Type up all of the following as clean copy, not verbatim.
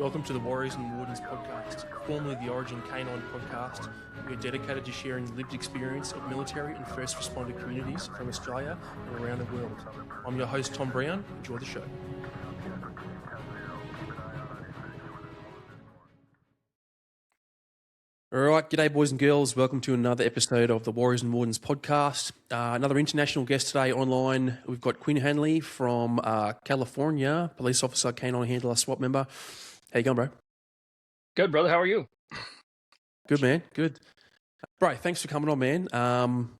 Welcome to the Warriors and Wardens podcast, formerly the Origin K9 podcast. We are dedicated to sharing the lived experience of military and first responder communities from Australia and around the world. I'm your host, Tom Brown. Enjoy the show. All right, g'day boys and girls. Welcome to another episode of the Warriors and Wardens podcast. Another international guest today online. We've got Quinn Hanley from California, police officer, K9 Handler, SWAT member. How you going, bro? Good, brother. How are you? Good, man. Good. Bro, thanks for coming on, man.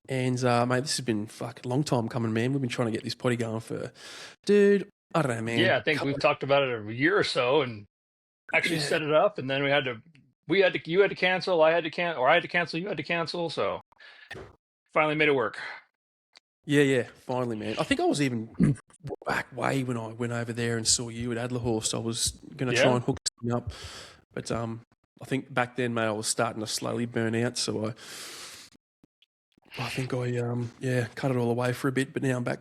Mate, this has been a long time coming, man. We've been trying to get this potty going for, dude, I don't know, man. Yeah, I think we've talked about it a year or so and actually set it up, and then you had to cancel, I had to cancel, or I had to cancel, you had to cancel, so finally made it work. Yeah, finally, man. I think I was even back way when I went over there and saw you at Adlerhorst. I was going to try and hook something up, but I think back then, mate, I was starting to slowly burn out, so I think I cut it all away for a bit, but now I'm back.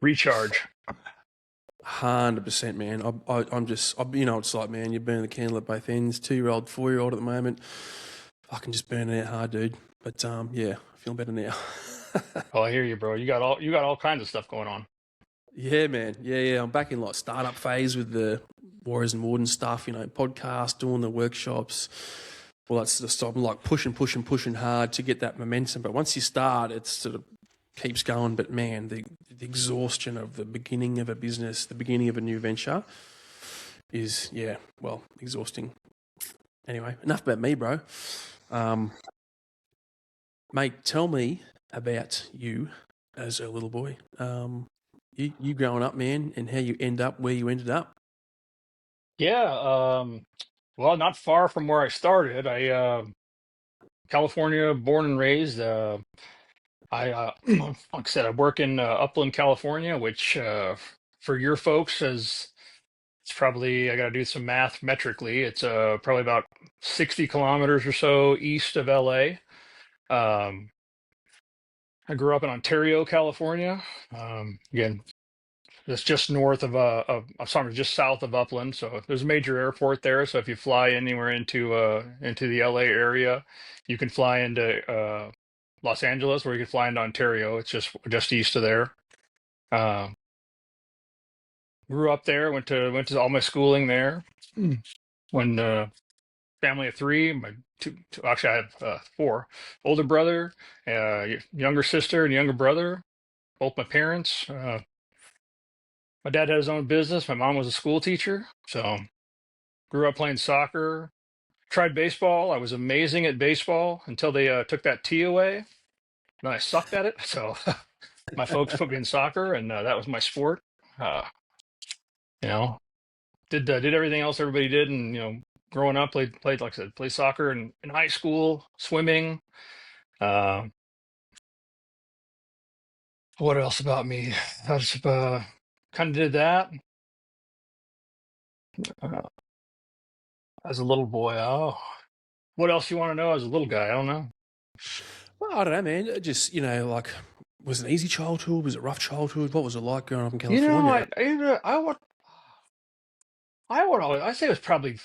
Recharge. 100%, man. I'm just, you know, it's like, man, you're burning the candle at both ends. 2-year-old, 4-year-old at the moment. I can just burn it out hard, dude. But yeah, feeling better now. Oh, I hear you, bro. You got all kinds of stuff going on. Yeah, man. Yeah. I'm back in like startup phase with the Warriors and Wardens stuff, you know, podcast, doing the workshops, all that sort of stuff. I'm like pushing hard to get that momentum. But once you start, it sort of keeps going. But man, the exhaustion of the beginning of a business, the beginning of a new venture is, exhausting. Anyway, enough about me, bro. Mate, tell me about you as a little boy. You growing up, man, and how you end up where you ended up. Yeah, well, not far from where I started. California, born and raised. Like I said, I work in Upland, California, which for your folks it's probably, I got to do some math metrically. It's probably about 60 kilometers or so east of LA. I grew up in Ontario, California. Again, it's just north of sorry, just south of Upland. So there's a major airport there. So if you fly anywhere into the LA area, you can fly into Los Angeles, or you can fly into Ontario. It's just east of there. Grew up there. Went to all my schooling there. When family of three, my actually I have four: older brother, younger sister, and younger brother. Both my parents. My dad had his own business. My mom was a school teacher. So grew up playing soccer. Tried baseball. I was amazing at baseball until they took that tee away. And I sucked at it. So my folks put me in soccer, and that was my sport. You know, did everything else everybody did, and growing up, played like I said, played soccer in high school, swimming. What else about me? I just kind of did that as a little boy. Oh, what else you want to know as a little guy? I don't know. Well, I don't know, man. It just, like, was it an easy childhood? Was it a rough childhood? What was it like growing up in California? I say it was probably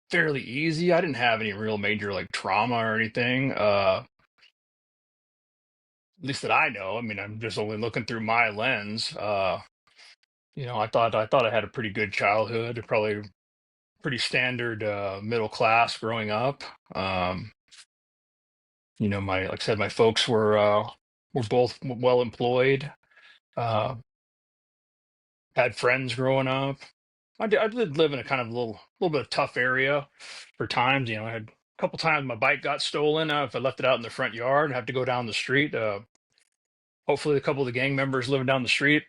fairly easy. I didn't have any real major like trauma or anything. At least that I know. I mean, I'm just only looking through my lens. I thought I had a pretty good childhood, probably pretty standard middle class growing up. Like I said, my folks were both well employed. Had friends growing up. I did live in a kind of little bit of tough area for times. I had a couple times my bike got stolen. If I left it out in the front yard, I have to go down the street. Hopefully, a couple of the gang members living down the street,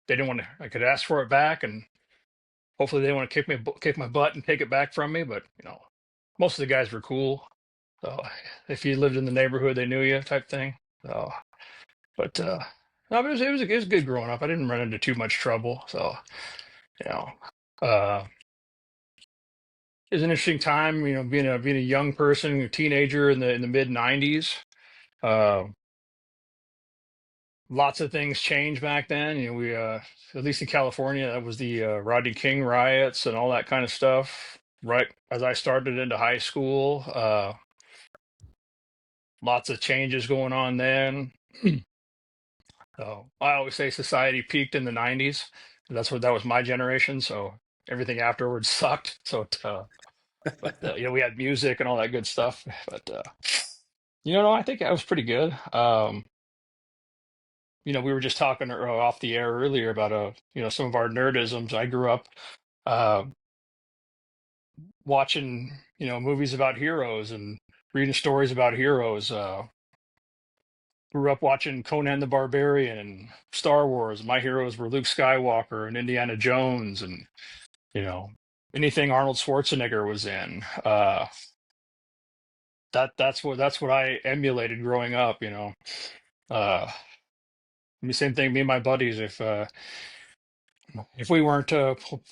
they didn't want to. I could ask for it back, and hopefully they want to kick my butt and take it back from me. But most of the guys were cool. So if you lived in the neighborhood, they knew you, type thing. So, but no, but it was good growing up. I didn't run into too much trouble. So, you know, uh, it was an interesting time. Being a young person, a teenager in the mid '90s. Uh, lots of things changed back then. You know, we at least in California, that was the Rodney King riots and all that kind of stuff. Right as I started into high school, lots of changes going on then. So I always say society peaked in the '90s. That was my generation. So everything afterwards sucked. So, but you know, we had music and all that good stuff. But you know, no, I think that was pretty good. You know, we were just talking off the air earlier about you know, some of our nerdisms. I grew up uh, watching, you know, movies about heroes and reading stories about heroes. Grew up watching Conan the Barbarian and Star Wars. My heroes were Luke Skywalker and Indiana Jones, and you know, anything Arnold Schwarzenegger was in. That's what I emulated growing up. You know, uh, the same thing. Me and my buddies, if we weren't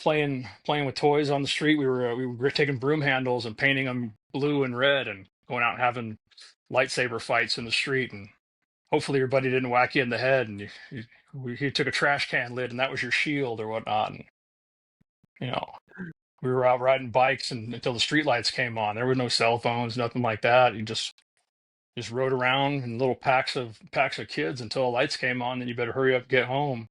playing with toys on the street, we were taking broom handles and painting them blue and red and going out and having lightsaber fights in the street. And hopefully your buddy didn't whack you in the head and he took a trash can lid and that was your shield or whatnot. And you know, we were out riding bikes and until the street lights came on. There were no cell phones, nothing like that. You just rode around in little packs of kids until the lights came on. Then you better hurry up and get home.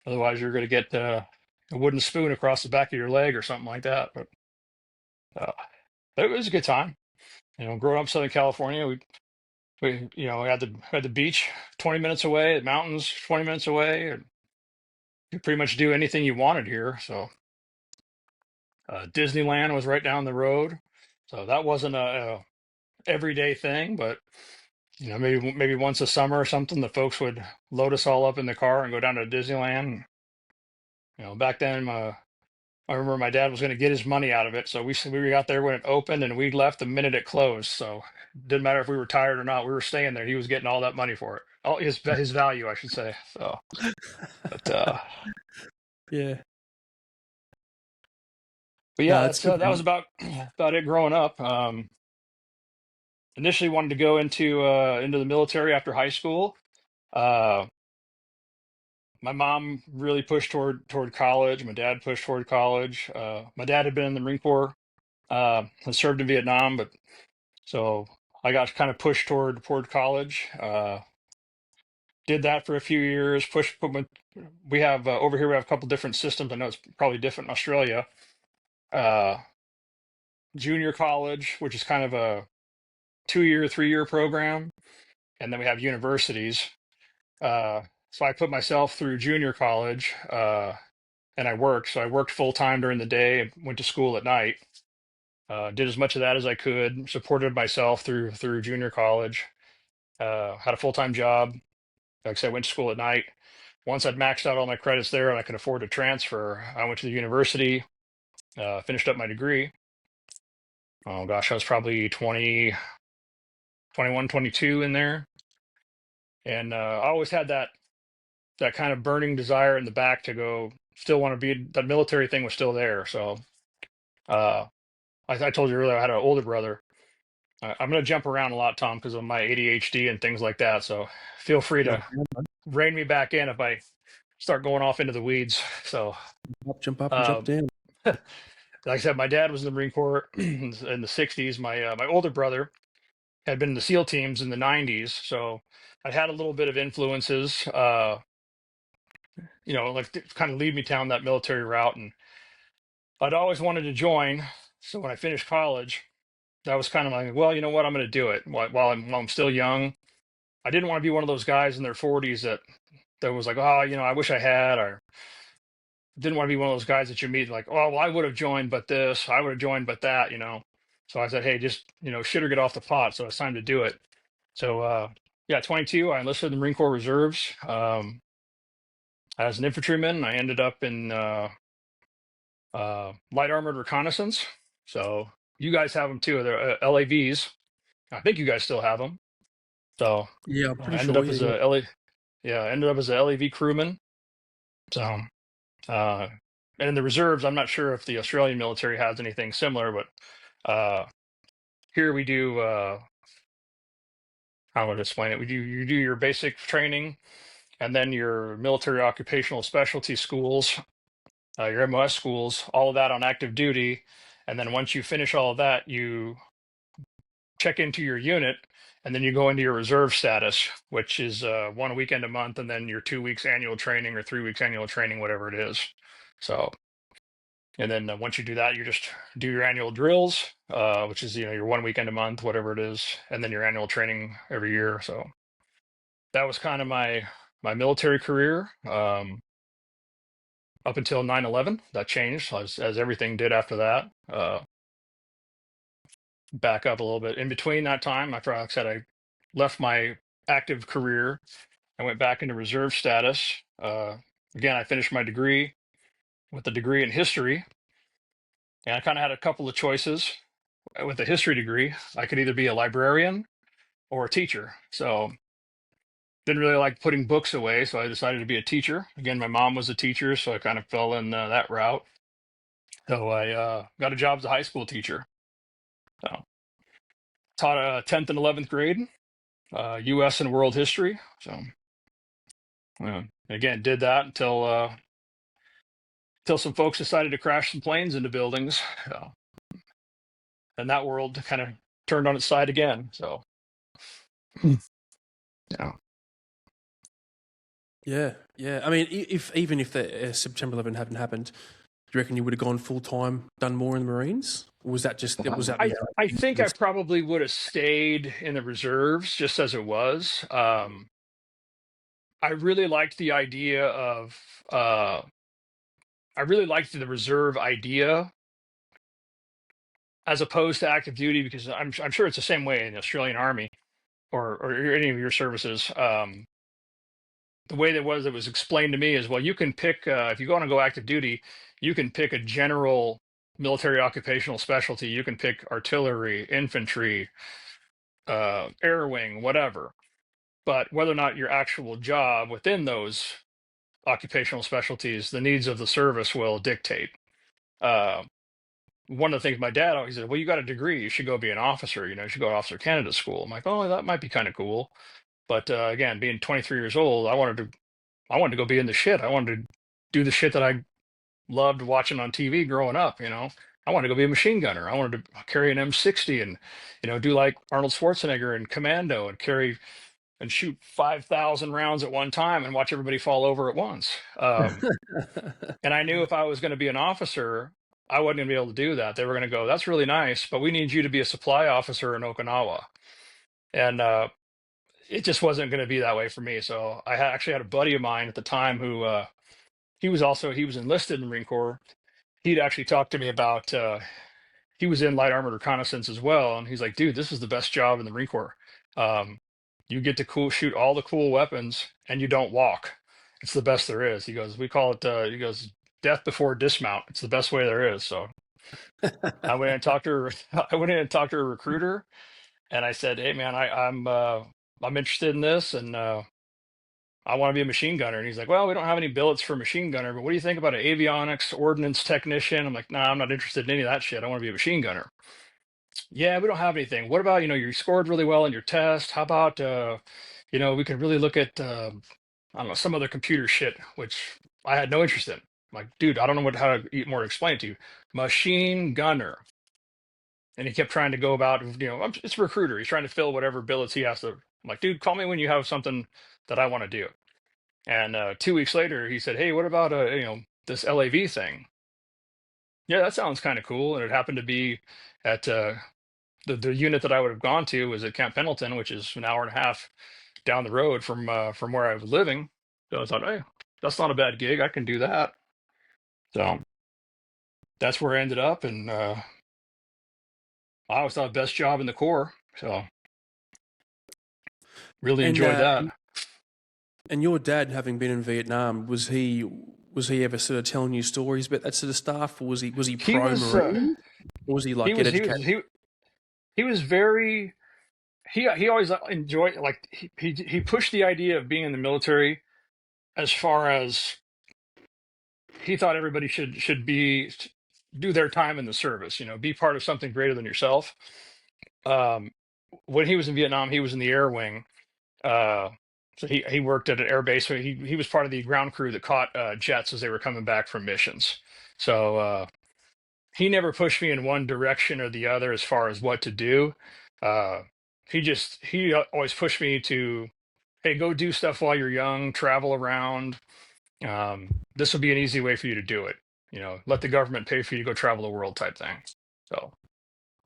Otherwise, you're going to get a wooden spoon across the back of your leg or something like that. But uh, it was a good time. You know, growing up in Southern California, we you know, we had the beach 20 minutes away, the mountains 20 minutes away, and you could pretty much do anything you wanted here. So Disneyland was right down the road, so that wasn't a everyday thing, but you know, maybe once a summer or something, the folks would load us all up in the car and go down to Disneyland. You know, back then, I remember my dad was going to get his money out of it, so we got there when it opened, and we left the minute it closed. So it didn't matter if we were tired or not, we were staying there. He was getting all that money for it, all his value, I should say. So, but Yeah. but yeah, No, it's good, that was man. about it growing up. Initially wanted to go into the military after high school. Uh, my mom really pushed toward college. My dad pushed toward college. My dad had been in the Marine Corps, had served in Vietnam, but so I got kind of pushed toward college. Did that for a few years. We have over here we have a couple different systems. I know it's probably different in Australia. Uh, Junior college, which is kind of a 2 year, 3 year program, and then we have universities. Uh, so I put myself through junior college, and I worked. So I worked full time during the day and went to school at night. Did as much of that as I could. Supported myself through junior college. Had a full time job. Like I said, I went to school at night. Once I'd maxed out all my credits there and I could afford to transfer, I went to the university, finished up my degree. Oh gosh, I was probably 20, 21, 22 in there. And I always had that kind of burning desire in the back to go, still want to be, that military thing was still there. So uh, I told you earlier, I had an older brother. I'm going to jump around a lot, Tom, because of my ADHD and things like that. So feel free No, to rein me back in if I start going off into the weeds. So, jump up and jump um, down. like I said, my dad was in the Marine Corps in the '60s. My older brother had been in the SEAL teams in the '90s, so I had a little bit of influences, you know, like to kind of lead me down that military route. And I'd always wanted to join. So when I finished college, that was kind of like, well, you know what, I'm going to do it while I'm still young. I didn't want to be one of those guys in their 40s that was like, oh, you know, I wish I had, or didn't want to be one of those guys that you meet like, oh, well, I would have joined, but this, I would have joined, but that, you know. So I said, hey, just, you know, shit or get off the pot. So it's time to do it. So yeah, 22, I enlisted in the Marine Corps Reserves as an infantryman. I ended up in light armored reconnaissance. So you guys have them too. They're LAVs. I think you guys still have them. So Yeah, I'm I pretty ended sure. up Yeah, as yeah. a LA, yeah, I ended up as a LAV crewman. So uh, and in the reserves, I'm not sure if the Australian military has anything similar, but here we do. How would I explain it? You do your basic training, and then your military occupational specialty schools, your MOS schools, all of that on active duty. And then once you finish all of that, you check into your unit, and then you go into your reserve status, which is 1 weekend a month, and then your 2 weeks annual training or 3 weeks annual training, whatever it is. So, and then once you do that, you just do your annual drills, which is your 1 weekend a month, whatever it is, and then your annual training every year. So that was kind of my military career up until 9/11. That changed as everything did after that. Back up a little bit. In between that time, after I said I left my active career, I went back into reserve status. Again, I finished my degree with a degree in history, and I kind of had a couple of choices. With a history degree, I could either be a librarian or a teacher. So didn't really like putting books away, so I decided to be a teacher. Again, my mom was a teacher, so I kind of fell in that route. So I got a job as a high school teacher. So taught 10th and 11th grade, U.S. and world history. So again, did that until some folks decided to crash some planes into buildings. So, and that world kind of turned on its side again. So, yeah. Yeah. I mean, even if the September 11 hadn't happened, do you reckon you would have gone full time, done more in the Marines? Or was that just I think I probably would have stayed in the reserves just as it was. I really liked the idea of I really liked the reserve idea as opposed to active duty, because I'm sure it's the same way in the Australian Army or any of your services. The way it was explained to me is, well, you can pick if you want to go active duty, you can pick a general military occupational specialty. You can pick artillery, infantry, air wing, whatever. But whether or not your actual job within those occupational specialties, the needs of the service will dictate. One of the things my dad always said, well, you got a degree, you should go be an officer, you should go to officer candidate school. I'm like, oh, that might be kind of cool. But again, being 23 years old, I wanted to go be in the shit. I wanted to do the shit that I loved watching on TV growing up. I wanted to go be a machine gunner. I wanted to carry an M60 and, do like Arnold Schwarzenegger and Commando and carry and shoot 5,000 rounds at one time and watch everybody fall over at once. And I knew if I was going to be an officer, I wasn't going to be able to do that. They were going to go, that's really nice, but we need you to be a supply officer in Okinawa. And it just wasn't going to be that way for me. So I actually had a buddy of mine at the time who he was enlisted in the Marine Corps. He'd actually talked to me about he was in light armored reconnaissance as well, and he's like, dude, this is the best job in the Marine Corps. You get to shoot all the cool weapons, and you don't walk. It's the best there is. He goes, we call it. He goes, death before dismount. It's the best way there is. So I went in and talked to a recruiter, and I said, hey man, I'm interested in this, and I want to be a machine gunner. And he's like, well, we don't have any billets for machine gunner, but what do you think about an avionics ordnance technician? I'm like, nah, I'm not interested in any of that shit. I want to be a machine gunner. Yeah, we don't have anything. What about, you scored really well in your test. How about, we could really look at, I don't know, some other computer shit, which I had no interest in. I'm like, dude, I don't know how to more to explain it to you. Machine gunner. And he kept trying to go about, it's a recruiter. He's trying to fill whatever billets he has to. I'm like, dude, call me when you have something that I want to do. And 2 weeks later, he said, hey, what about, this LAV thing? Yeah, that sounds kind of cool. And it happened to be at the unit that I would have gone to was at Camp Pendleton, which is an hour and a half down the road from where I was living. So I thought, hey, that's not a bad gig. I can do that. So that's where I ended up. And I always thought best job in the Corps. So really enjoyed that. And your dad, having been in Vietnam, was he ever sort of telling you stories about that sort of stuff, or was he pro-Marine? Or was he like he was very he always enjoyed, like, he pushed the idea of being in the military as far as he thought everybody should do their time in the service, be part of something greater than yourself. When he was in Vietnam, he was in the air wing. So he worked at an air base. So he was part of the ground crew that caught jets as they were coming back from missions. So he never pushed me in one direction or the other as far as what to do. Uh, he always pushed me to, hey, go do stuff while you're young, travel around. This will be an easy way for you to do it. Let the government pay for you to go travel the world type thing. So,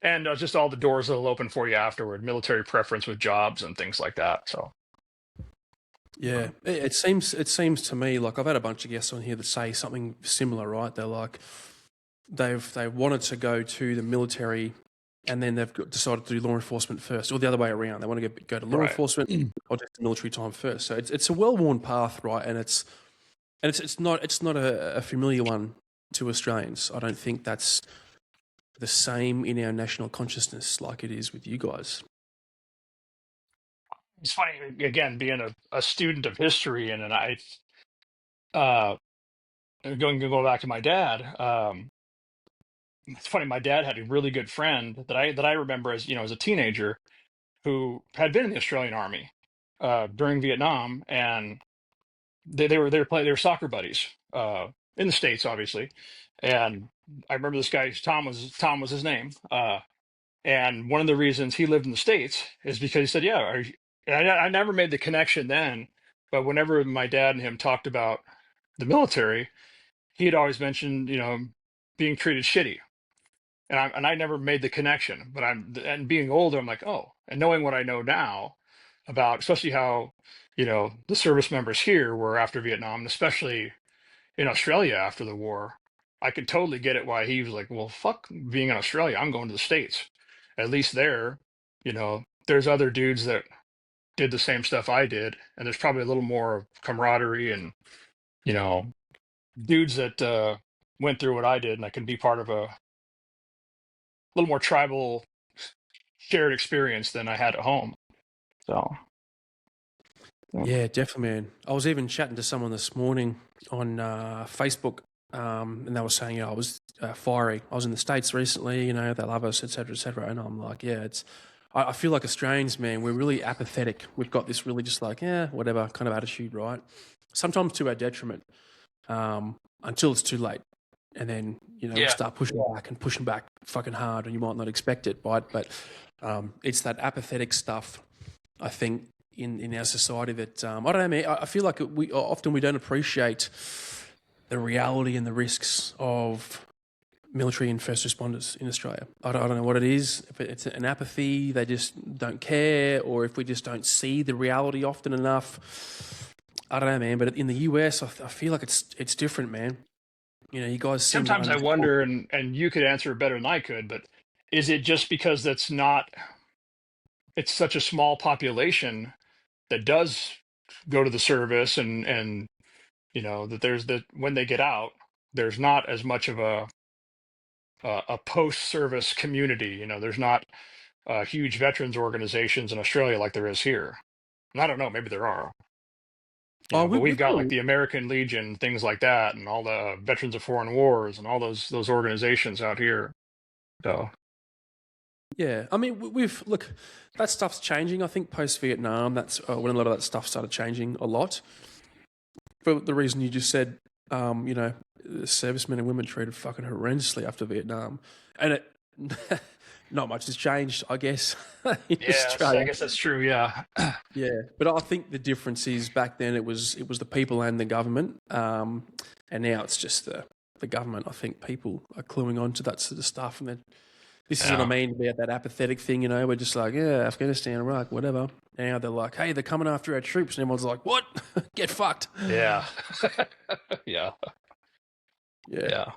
and just all the doors that'll open for you afterward, military preference with jobs and things like that. So, Yeah, it seems to me like I've had a bunch of guests on here that say something similar, right? They're like they've wanted to go to the military, and then decided to do law enforcement first, or the other way around. They want to go to law right. enforcement or just the military time first. So it's a well worn path, right? And it's not a familiar one to Australians. I don't think that's the same in our national consciousness like it is with you guys. It's funny, again, being a student of history, and uh, going back to my dad. It's funny. My dad had a really good friend that I remember as a teenager who had been in the Australian Army during Vietnam, and they were soccer buddies in the States, obviously. And I remember this guy Tom was his name, and one of the reasons he lived in the States is because he said, "Yeah." And I never made the connection then, but whenever my dad and him talked about the military, he had always mentioned being treated shitty, and I never made the connection. But and being older, I'm like, oh, and knowing what I know now about especially how the service members here were after Vietnam, and especially in Australia after the war, I could totally get it why he was like, well, fuck being in Australia, I'm going to the States. At least there, there's other dudes that did the same stuff I did, and there's probably a little more camaraderie and you know dudes that went through what I did, and I can be part of a little more tribal shared experience than I had at home. So, yeah. Yeah, definitely, man. I was even chatting to someone this morning on Facebook, and they were saying, I was fiery. I was in the States recently, they love us, etc., etc. And I'm like, yeah, I feel like Australians, man, we're really apathetic. We've got this really just like, yeah, whatever kind of attitude, right? Sometimes to our detriment, until it's too late. And then, we Yeah. start pushing back fucking hard, and you might not expect it, right? But it's that apathetic stuff, I think, in our society that I don't know, man. I feel like we don't appreciate the reality and the risks of military and first responders in Australia. I don't know what it is. If it's an apathy, they just don't care, or if we just don't see the reality often enough. I don't know, man. But in the US, I feel like it's different, man. You guys seem to Sometimes I understand. wonder, and you could answer it better than I could, but is it just because it's such a small population that does go to the service, and that that when they get out, there's not as much of a post-service community. There's not huge veterans organizations in Australia like there is here. And I don't know, maybe there are. Oh, But we've we've got got like the American Legion, things like that, and all the Veterans of Foreign Wars, and all those organizations out here. So Yeah, I mean, we've look, that stuff's changing. I think post Vietnam, that's when a lot of that stuff started changing a lot. For the reason you just said, the servicemen and women treated fucking horrendously after Vietnam, and it not much has changed, I guess, in yeah, I Australia. guess that's true. Yeah, Yeah, but I think the difference is back then it was the people and the government, and now it's just the government. I think people are cluing on to that sort of stuff, and this is what I yeah, mean about that apathetic thing. We're just like, yeah, Afghanistan, Iraq, whatever. Now they're like, hey, they're coming after our troops, and everyone's like, what? Get fucked. yeah, yeah, Yeah. yeah.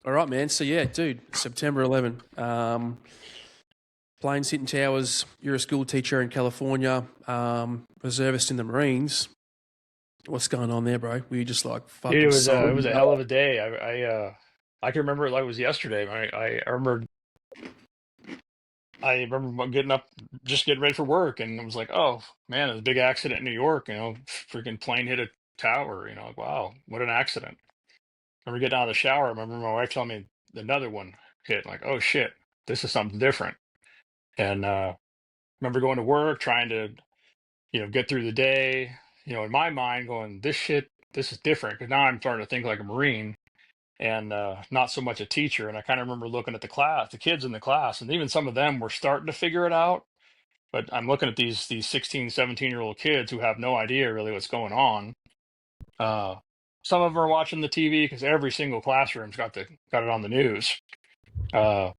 All right, man. So yeah, dude, September 11. Planes hitting towers. You're a school teacher in California, reservist in the Marines. What's going on there, bro? Were you just like Dude, fucking it was sold? a hell of a day. I can remember it like it was yesterday. I remember getting up, just getting ready for work, and I was like, "Oh man, there's a big accident in New York. Freaking plane hit a tower. Like, wow, what an accident." I remember getting out of the shower. I remember my wife telling me another one hit. Like, oh shit, this is something different. And remember going to work, trying to get through the day, in my mind going, this is different because now I'm starting to think like a Marine and not so much a teacher. And I kind of remember looking at the kids in the class, and even some of them were starting to figure it out. But I'm looking at these 16, 17-year-old kids who have no idea really what's going on. Uh, some of them are watching the TV because every single classroom's got it on the news. Uh,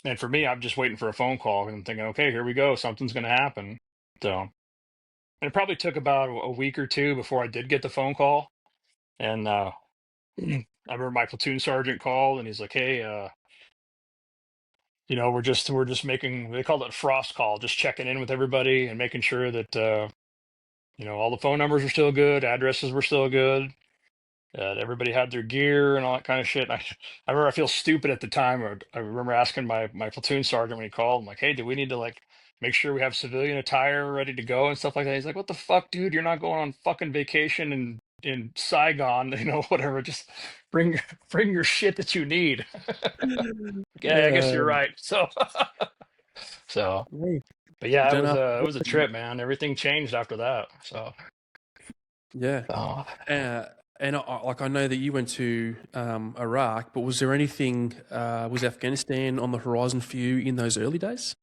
and for me, I'm just waiting for a phone call and thinking, okay, here we go, something's going to happen. So, and it probably took about a week or two before I did get the phone call. And I remember my platoon sergeant called, and he's like, "Hey, we're just making, they called it a frost call, just checking in with everybody and making sure that all the phone numbers were still good, addresses were still good, everybody had their gear and all that kind of shit." I remember I feel stupid at the time. Or I remember asking my platoon sergeant when he called, I'm like, "Hey, do we need to like make sure we have civilian attire ready to go and stuff like that?" He's like, "What the fuck, dude? You're not going on fucking vacation in Saigon, whatever. Just bring bring your shit that you need." Yeah, I guess you're Uh, right. So, hey, but you yeah, it don't was have a it to was a trip, man. Everything changed after that. So, yeah. uh, Uh, and like I know that you went to Iraq, but was there anything? Was Afghanistan on the horizon for you in those early days?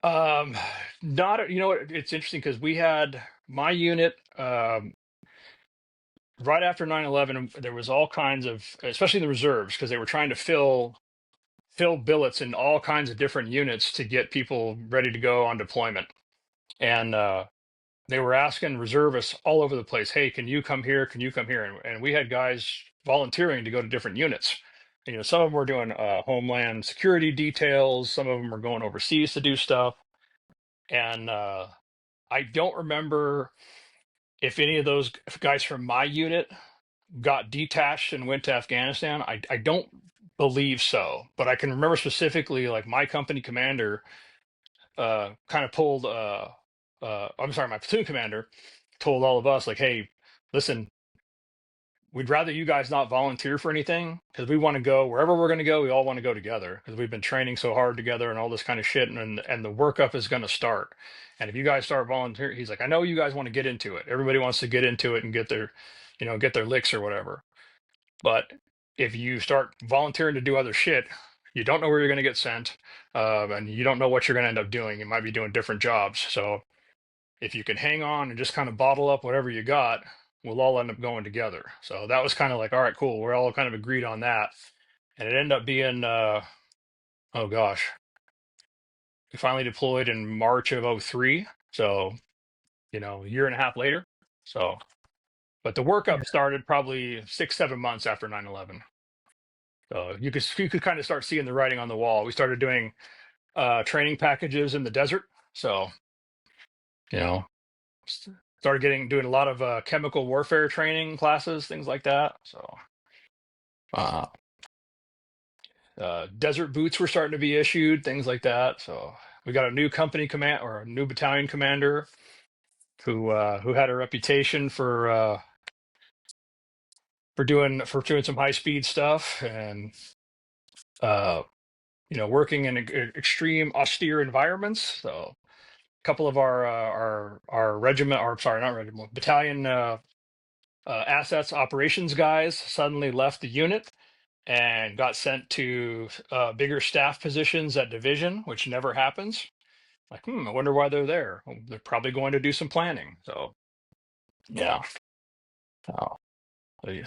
um, not, it's interesting because we had my unit, right after 9/11. There was all kinds of, especially the reserves, because they were trying to fill billets in all kinds of different units to get people ready to go on deployment. And they were asking reservists all over the place, "Hey, can you come here? Can you come here?" And we had guys volunteering to go to different units. Some of them were doing homeland security details. Some of them were going overseas to do stuff. And I don't remember if any of those guys from my unit got detached and went to Afghanistan. I don't believe so, but I can remember specifically like my company commander kind of pulled. I'm sorry, my platoon commander told all of us like, "Hey, listen, we'd rather you guys not volunteer for anything because we want to go wherever we're going to go. We all want to go together because we've been training so hard together and all this kind of shit. And the workup is going to start. And if you guys start volunteering," he's like, "I know you guys want to get into it. Everybody wants to get into it and get their licks or whatever. But if you start volunteering to do other shit, you don't know where you're going to get sent, and you don't know what you're going to end up doing. You might be doing different jobs. So if you can hang on and just kind of bottle up whatever you got, we'll all end up going together." So that was kind of like, all right, cool. We're all kind of agreed on that. And it ended up being, oh gosh, we finally deployed in March of '03. So, a year and a half later. So, but the Yeah. workup started probably 6, 7 months after 9/11. So you could kind of start seeing the writing on the wall. We started doing training packages in the desert. So, you know, started doing a lot of chemical warfare training classes, things like that. So uh, desert boots were starting to be issued, things like that. So we got a new company command or a new battalion commander who had a reputation for doing some high speed stuff and uh, working in extreme austere environments. So a couple of our regiment, or sorry, not regiment, battalion assets operations guys suddenly left the unit and got sent to bigger staff positions at division, which never happens. Like, I wonder why they're there. Well, they're probably going to do some planning. So, yeah. Oh,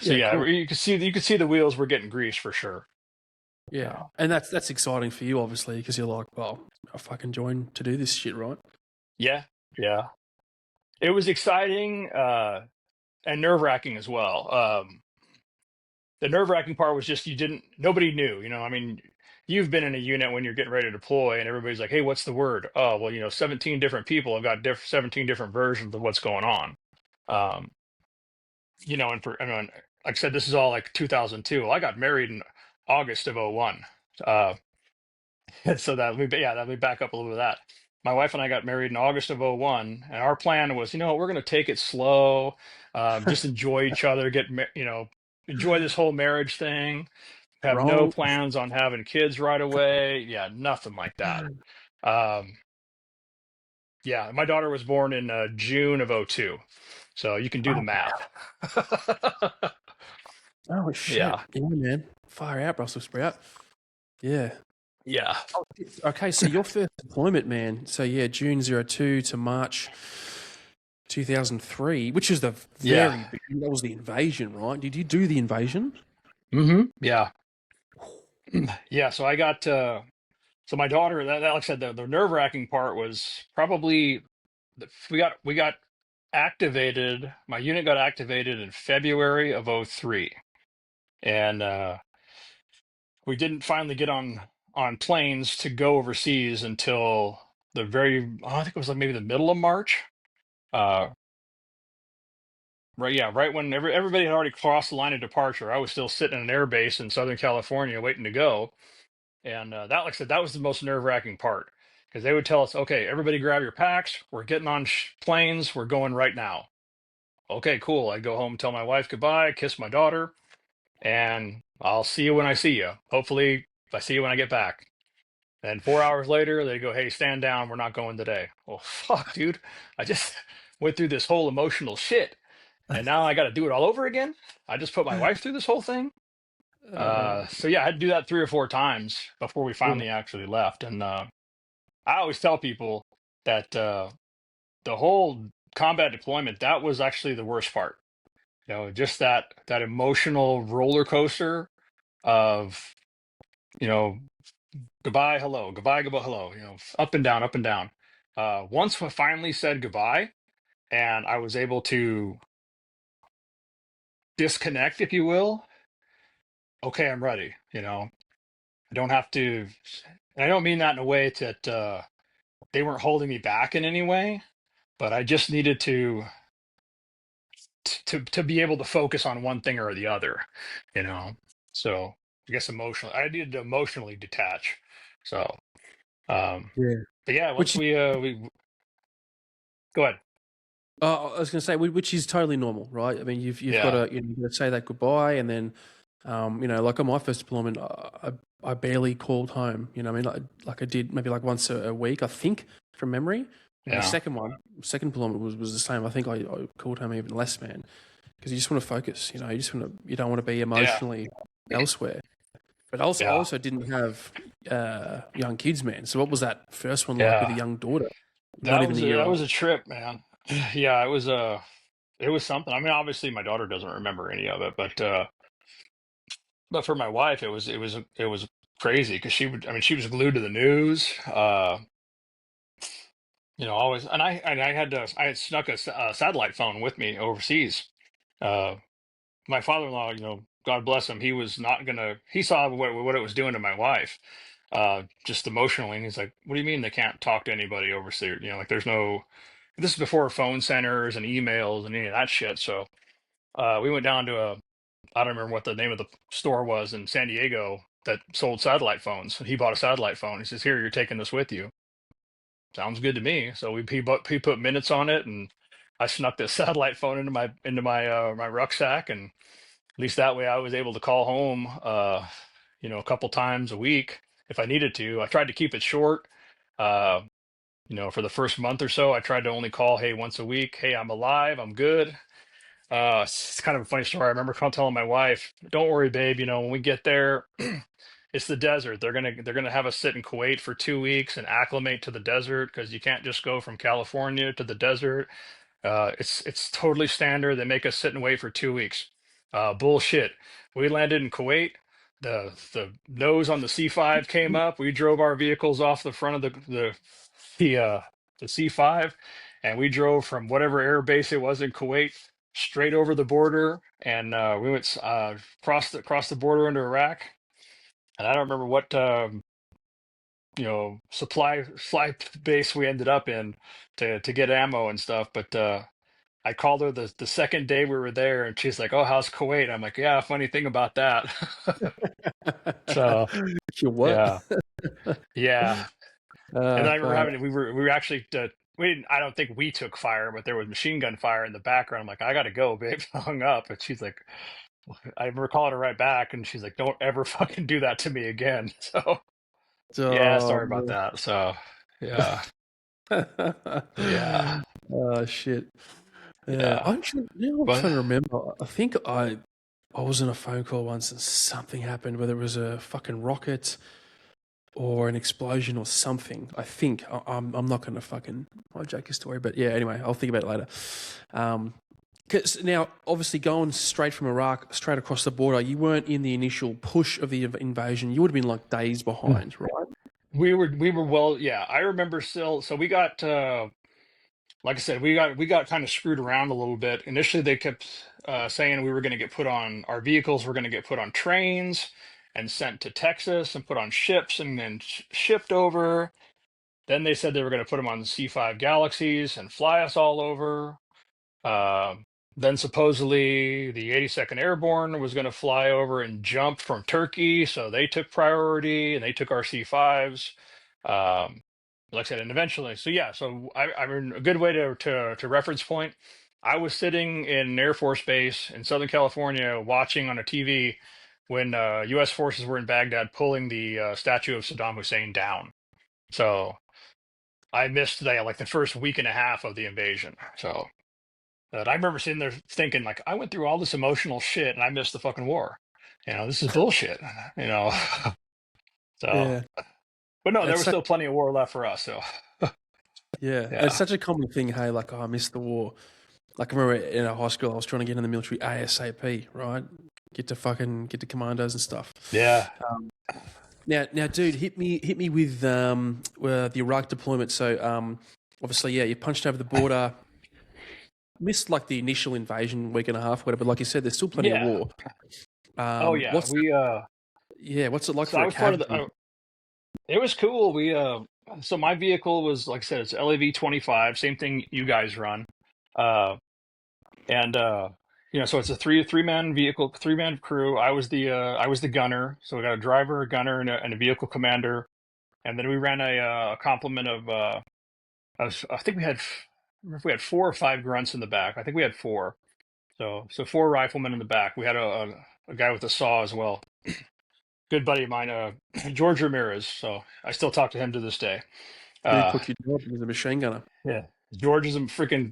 so Yeah, yeah, cool. you could see the wheels were getting greased for sure. Yeah, So, and that's exciting for you, obviously, because you're like, well, I fucking joined to do this shit, right? yeah, yeah, it was exciting and nerve wracking as well. The nerve wracking part was just nobody knew. I mean, you've been in a unit when you're getting ready to deploy, and everybody's like, "Hey, what's the word?" Oh, well, 17 different people have got 17 different versions of what's going on. Um, and like I said, this is all like 2002. Well, I got married in August of '01. Uh, so let me back up a little bit of that. My wife and I got married in August of '01, and our plan was, we're going to take it slow, just enjoy each other, enjoy this whole marriage thing, have no Wrong. plans on having kids right away. Yeah, nothing like that. Um, Yeah, my daughter was born in June of '02, so you can do the Oh, math. oh shit. Yeah, Yeah, man. Far out, Brussels sprout. Yeah. yeah, Okay, so your first deployment, man. So yeah, June '02 to March 2003, which is the yeah. very beginning. That was the invasion, right? Did you do the invasion? Yeah, yeah. So I got so my daughter. Like I said, the nerve wracking part was probably we got activated. My unit got activated in February of '03, and we didn't finally get on planes to go overseas until the very I think it was like maybe the middle of March. Uh, right, yeah, right when everybody had already crossed the line of departure. I was still sitting in an air base in Southern California waiting to go, and that, like I said, that was the most nerve wracking part because they would tell us, "Okay, everybody, grab your packs. We're getting on planes. We're going right now." Okay, cool. I go home, tell my wife goodbye, kiss my daughter, and I'll see you when I see you. Hopefully, I see you when I get back. And 4 hours later, they go, "Hey, stand down. We're not going today." Well, fuck, dude. I just went through this whole emotional shit, and now I got to do it all over again. I just put my wife through this whole thing. Uh, So yeah, I had to do that 3 or 4 times before we oh, finally actually left. And I always tell people that the whole combat deployment, that was actually the worst part. Just that emotional roller coaster of, you know, goodbye, hello, goodbye, goodbye, hello, up and down, up and down. Once I finally said goodbye and I was able to disconnect, if you will, okay, I'm ready. I don't have to, and I don't mean that in a way that they weren't holding me back in any way, but I just needed to be able to focus on one thing or the other, you know. So I guess emotionally, I needed to emotionally detach. So, um, yeah. but yeah, once Which we go ahead. I was going to say, which is totally normal, right? I mean, you've got Yeah, to say that goodbye, and then, like on my first deployment, I barely called home. You know, what I mean, like I did maybe like once a week, I think, from memory. And the yeah, second deployment was the same. I think I called home even less, man, because you just want to focus. You don't want to be yeah, emotionally elsewhere. But also, I yeah, also didn't have young kids, man. So what was that first one like with a yeah. young daughter? Not That even was a a, year that was old. a trip, man. Yeah, it was something. I mean, obviously my daughter doesn't remember any of it, but for my wife, it was crazy because I mean, she was glued to the news. Always, and I had snuck a satellite phone with me overseas. Uh, my father-in-law, God bless him, he was not gonna. He saw what it was doing to my wife, just emotionally, and he's like, "What do you mean they can't talk to anybody overseas? Like there's no." This is before phone centers and emails and any of that shit. So we went down to I don't remember what the name of the store was in San Diego that sold satellite phones. He bought a satellite phone. He says, "Here, you're taking this with you." Sounds good to me. So he put minutes on it, and I snuck this satellite phone into my rucksack, and at least that way I was able to call home, a couple times a week if I needed to. I tried to keep it short. Uh, for the first month or so, I tried to only call, hey, once a week. Hey, I'm alive. I'm good. It's kind of a funny story. I remember telling my wife, "Don't worry, babe. When we get there, it's the desert. They're gonna have us sit in Kuwait for 2 weeks and acclimate to the desert because you can't just go from California to the desert. It's totally standard. They make us sit and wait for 2 weeks. Bullshit. We landed in Kuwait. The nose on the C5 came up. We drove our vehicles off the front of the C5, and we drove from whatever air base it was in Kuwait straight over the border, and we went across the border into Iraq. And I don't remember what supply base we ended up in to get ammo and stuff, but I called her the second day we were there, and she's like, "Oh, how's Kuwait?" I'm like, "Yeah, funny thing about that." So You what? yeah, yeah. And then I remember Far. we were actually we didn't. I don't think we took fire, but there was machine gun fire in the background. I'm like, "I gotta go, babe." I hung up, and she's like, I remember calling her right back, and she's like, "Don't ever fucking do that to me again." So yeah, Oh, sorry about man. that. So yeah, Yeah, Oh shit. Yeah, yeah. I'm But trying to remember. I think I was on a phone call once and something happened, whether it was a fucking rocket or an explosion or something. I think I'm not going to fucking hijack your story, but yeah. Anyway, I'll think about it later. Um, 'Cause now, obviously, going straight from Iraq, straight across the border, you weren't in the initial push of the invasion. You would have been like days behind, right? we were well, yeah. I remember still. So we got like I said, we got kind of screwed around a little bit. Initially, they kept saying we were going to get put on our vehicles were going to get put on trains and sent to Texas and put on ships and then shipped over. Then they said they were going to put them on C5 Galaxies and fly us all over. Uh, then supposedly the 82nd Airborne was going to fly over and jump from Turkey, so they took priority and they took our C5s. Um, like I said, and eventually, so yeah, so I mean, a good way to reference point. I was sitting in an Air Force base in Southern California watching on a TV when U.S. forces were in Baghdad pulling the statue of Saddam Hussein down. So I missed like the first week and a half of the invasion. So but I remember sitting there thinking, like, I went through all this emotional shit and I missed the fucking war. This is bullshit. You know. So, Yeah, but no, there it's was such, still plenty of war left for us. So, yeah, it's yeah, such a common thing. Hey, like, oh, I missed the war. Like, I remember in high school, I was trying to get in the military ASAP, right? Get to commandos and stuff. yeah, Now, dude, hit me with the Iraq deployment. So, obviously, yeah, you punched over the border, missed like the initial invasion week and a half, whatever. But like you said, there's still plenty of yeah. war. Oh yeah, What's we yeah, what's it like So for I a was part of cav? the. It was cool. So my vehicle was like I said, it's LAV 25, same thing you guys run. Uh, and so it's a three man vehicle, 3-man crew. I was the gunner, so we got a driver, a gunner, and a vehicle commander. And then we ran a complement of I think I remember if we had 4 or 5 grunts in the back. I think we had 4. So 4 riflemen in the back. We had a guy with a saw as well. Good buddy of mine, George Ramirez. So I still talk to him to this day. Did he Uh, put you down as a machine gunner? yeah, George is a freaking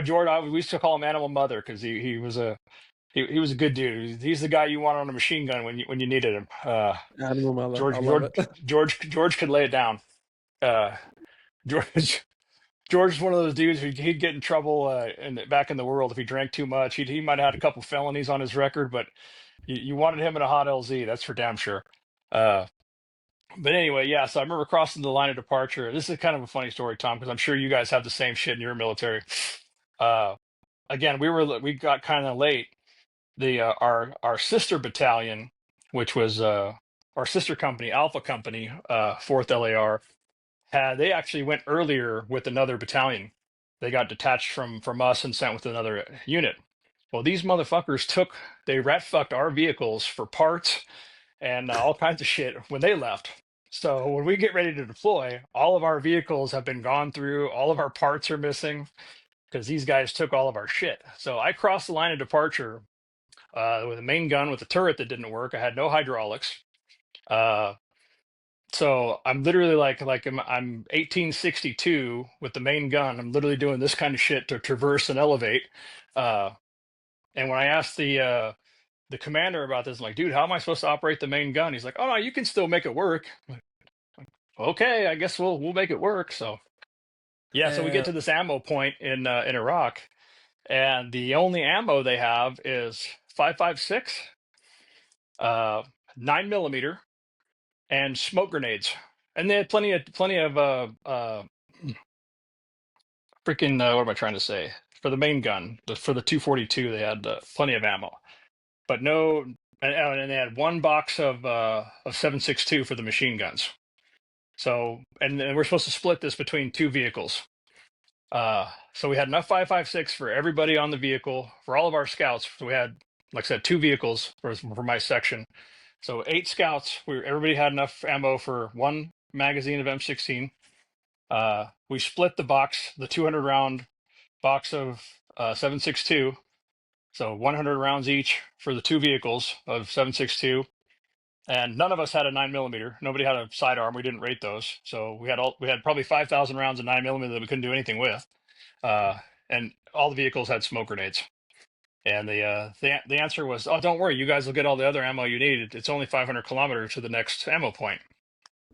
George. We used to call him Animal Mother because he was a good dude. He's the guy you want on a machine gun when you needed him. Animal mother. I George love George it. George could lay it down. Uh, George George is one of those dudes he'd get in trouble back in the world if he drank too much. He might have had a couple felonies on his record, but you wanted him in a hot LZ, that's for damn sure. Uh, but anyway, yeah. So I remember crossing the line of departure. This is kind of a funny story, Tom, because I'm sure you guys have the same shit in your military. Uh, Again, we got kind of late. The our sister battalion, which was our sister company, Alpha Company, Fourth LAR, they actually went earlier with another battalion. They got detached from us and sent with another unit. Well, these motherfuckers they rat fucked our vehicles for parts and all kinds of shit when they left. So when we get ready to deploy, all of our vehicles have been gone through, all of our parts are missing because these guys took all of our shit. So I crossed the line of departure with a main gun with a turret that didn't work. I had no hydraulics. Uh, so I'm literally I'm 1862 with the main gun. I'm literally doing this kind of shit to traverse and elevate. Uh, and when I asked the commander about this, I'm like, dude, how am I supposed to operate the main gun? He's like, oh no, you can still make it work. I'm like, okay, I guess we'll make it work. So yeah, so we get Yeah. to this ammo point in Iraq, and the only ammo they have is 5.56, 9 millimeter, and smoke grenades. And they had plenty of freaking what am I trying to say? For the main gun, for the 242, they had plenty of ammo, but no, and they had one box of 7.62 for the machine guns. So, and we're supposed to split this between 2 vehicles. So we had enough 5.56 for everybody on the vehicle for all of our scouts. So we had, like I said, 2 vehicles for my section. So 8 scouts. Everybody had enough ammo for 1 magazine of M16. We split the 200 round box of 7.62. So 100 rounds each for the 2 vehicles of 7.62. and none of us had a 9mm. Nobody had a sidearm. We didn't rate those, so we had probably 5,000 rounds of 9mm that we couldn't do anything with, and all the vehicles had smoke grenades. And the answer was, oh, don't worry, you guys will get all the other ammo you need. It's only 500 kilometers to the next ammo point.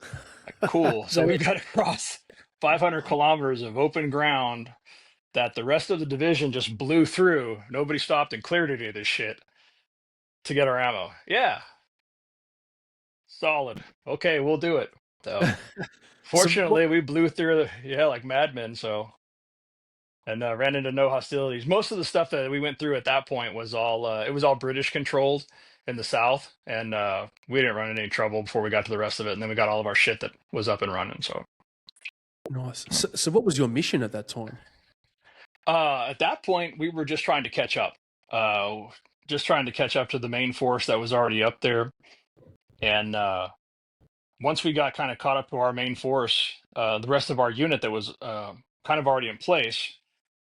Like, cool. So we've got to cross 500 kilometers of open ground that the rest of the division just blew through. Nobody stopped and cleared any of this shit to get our ammo. Yeah, solid. Okay, we'll do it. So fortunately, we blew through like madmen. So and ran into no hostilities. Most of the stuff that we went through at that point was all it was all British controlled in the South, and we didn't run into any trouble before we got to the rest of it. And then we got all of our shit that was up and running. So nice. So what was your mission at that time? at that point, we were just trying to catch up. Just trying to catch up to the main force that was already up there. And once we got kind of caught up to our main force, the rest of our unit that was kind of already in place,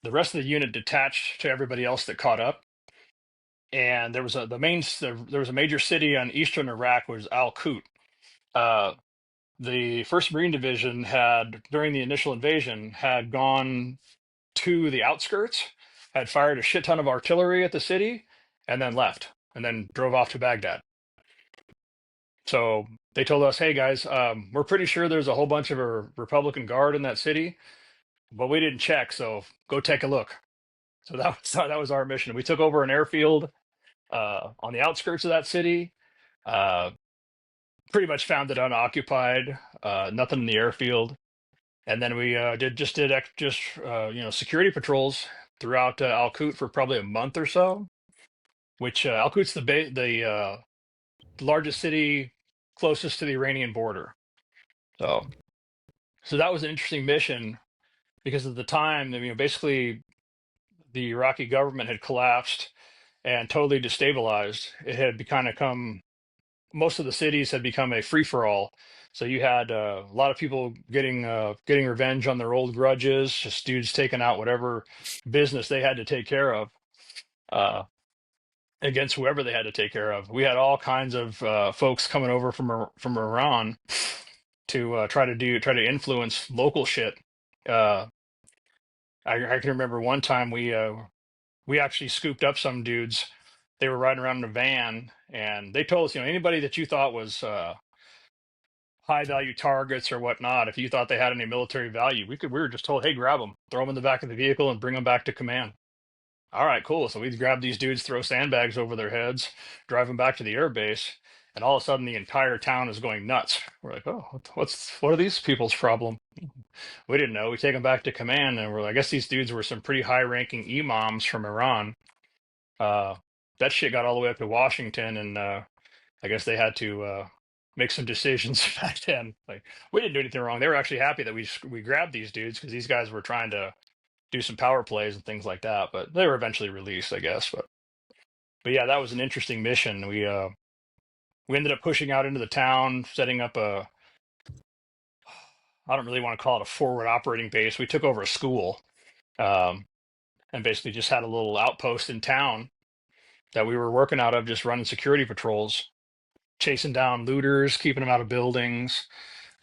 the rest of the unit detached to everybody else that caught up. And there was a major city on eastern Iraq was Al Qut. The First Marine Division had, during the initial invasion, had gone to the outskirts, had fired a shit ton of artillery at the city, and then left, and then drove off to Baghdad. So they told us, hey guys, we're pretty sure there's a whole bunch of a Republican guard in that city, but we didn't check, so go take a look. So that was our mission. We took over an airfield on the outskirts of that city. Pretty much found it unoccupied, nothing in the airfield, and then we did security patrols throughout Al Qut for probably a month or so. Which Al Qut's the largest city closest to the Iranian border. So that was an interesting mission because at the time, basically the Iraqi government had collapsed and totally destabilized. It had most of the cities had become a free for all. So you had a lot of people getting revenge on their old grudges, just dudes taking out whatever business they had to take care of against whoever they had to take care of. We had all kinds of folks coming over from Iran to try to influence local shit. I can remember one time we actually scooped up some dudes. They were riding around in a van, and they told us, anybody that you thought was high value targets or whatnot, if you thought they had any military value, we were just told, hey, grab them, throw them in the back of the vehicle, and bring them back to command. All right, cool. So we'd grab these dudes, throw sandbags over their heads, drive them back to the air base, and all of a sudden the entire town is going nuts. We're like, oh, what are these people's problem? We didn't know. We take them back to command, and we're like, I guess these dudes were some pretty high-ranking imams from Iran. That shit got all the way up to Washington, and I guess they had to make some decisions back then. Like, we didn't do anything wrong. They were actually happy that we grabbed these dudes because these guys were trying to do some power plays and things like that. But they were eventually released, I guess. But yeah, that was an interesting mission. We ended up pushing out into the town, setting up I don't really want to call it a forward operating base. We took over a school, and basically just had a little outpost in town that we were working out of, just running security patrols, chasing down looters, keeping them out of buildings.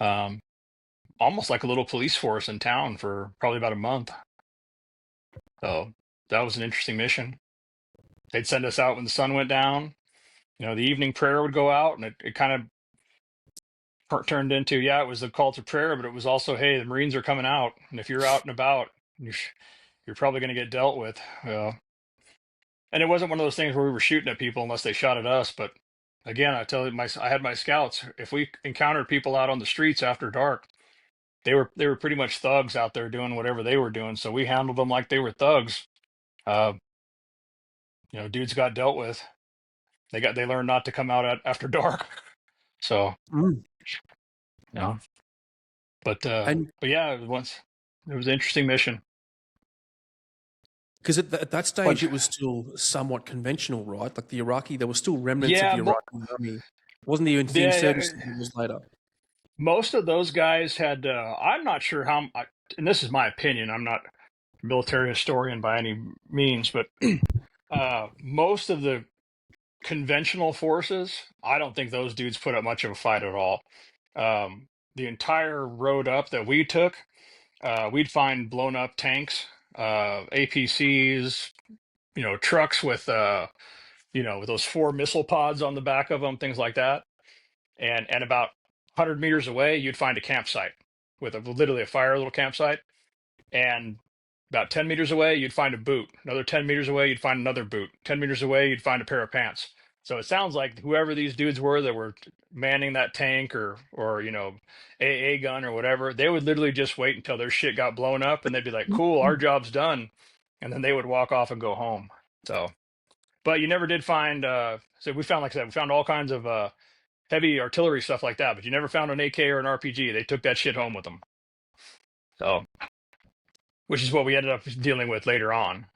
Almost like a little police force in town for probably about a month. So that was an interesting mission. They'd send us out when the sun went down. The evening prayer would go out, and it kind of turned into, it was a call to prayer, but it was also, hey, the Marines are coming out, and if you're out and about, you're probably going to get dealt with. And it wasn't one of those things where we were shooting at people unless they shot at us. But again, I had my scouts. If we encountered people out on the streets after dark, they were pretty much thugs out there doing whatever they were doing. So we handled them like they were thugs. Dudes got dealt with. They learned not to come out after dark. So yeah. But yeah, it was an interesting mission. Because at that stage, it was still somewhat conventional, right? Like the Iraqi, there were still remnants of the Iraqi army. It wasn't the insurgency years later. Most of those guys had, I'm not sure how, and this is my opinion, I'm not a military historian by any means, but most of the conventional forces, I don't think those dudes put up much of a fight at all. The entire road up that we took, we'd find blown up tanks, APCs, trucks with with those 4 missile pods on the back of them, things like that. And about 100 meters away, you'd find a campsite with literally a fire little campsite. And about 10 meters away, you'd find a boot. Another 10 meters away, you'd find another boot. 10 meters away, you'd find a pair of pants. So it sounds like whoever these dudes were that were manning that tank or AA gun or whatever, they would literally just wait until their shit got blown up and they'd be like, cool, our job's done. And then they would walk off and go home. So, but you never did find, so we found, like I said, we found all kinds of heavy artillery stuff like that, but you never found an AK or an RPG. They took that shit home with them. So, which is what we ended up dealing with later on.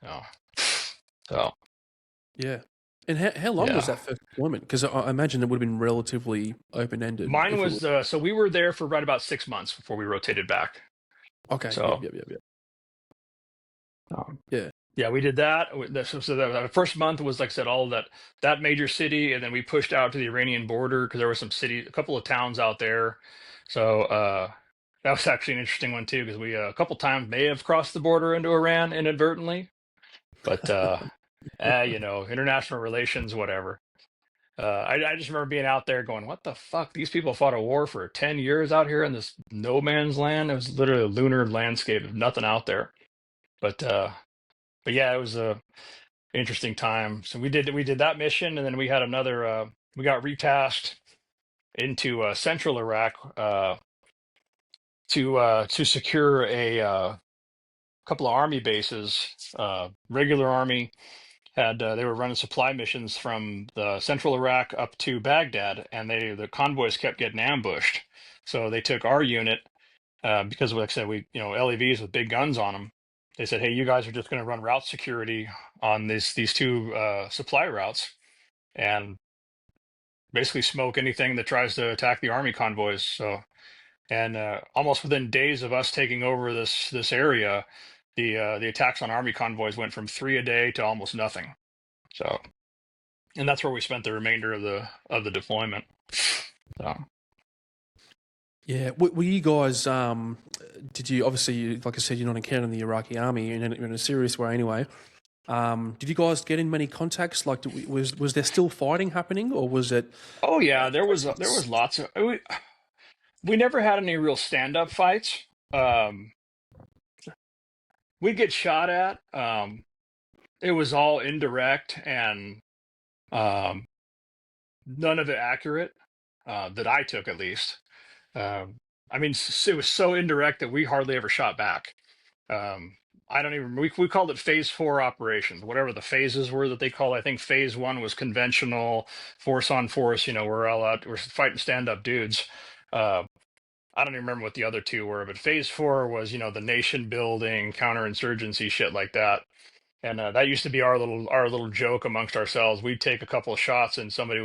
So Yeah. And how long was that first deployment? Because I imagine it would have been relatively open-ended. Mine was, so we were there for right about 6 months before we rotated back. Okay. So, yeah. Yeah, we did that. So the first month was, like I said, all that major city, and then we pushed out to the Iranian border because there were a couple of towns out there. So that was actually an interesting one too, because we a couple times may have crossed the border into Iran inadvertently, but international relations, whatever. I just remember being out there going, "What the fuck? These people fought a war for 10 years out here in this no man's land." It was literally a lunar landscape of nothing out there. But yeah, it was a interesting time. So we did that mission, and then we had another. We got retasked into central Iraq to secure a couple of army bases. Regular army they were running supply missions from the central Iraq up to Baghdad, and the convoys kept getting ambushed. So they took our unit because, like I said, we LEVs with big guns on them. They said, "Hey, you guys are just going to run route security on these two supply routes, and basically smoke anything that tries to attack the army convoys." So, and almost within days of us taking over this area, the attacks on army convoys went from 3 a day to almost nothing. So, and that's where we spent the remainder of the deployment. So. Yeah, were you guys? Did you obviously, like I said, you're not encountering the Iraqi army in a serious way anyway? Did you guys get in many contacts? Like, was there still fighting happening, or was it? Oh yeah, there was lots of. We never had any real stand-up fights. We'd get shot at. It was all indirect and none of it accurate that I took, at least. I mean, it was so indirect that we hardly ever shot back. I don't even. We called it Phase 4 operations, whatever the phases were that they call. I think Phase 1 was conventional force on force. We're all out. We're fighting stand-up dudes. I don't even remember what the other two were, but Phase 4 was the nation building, counterinsurgency shit like that. And that used to be our little joke amongst ourselves. We'd take a couple of shots, and somebody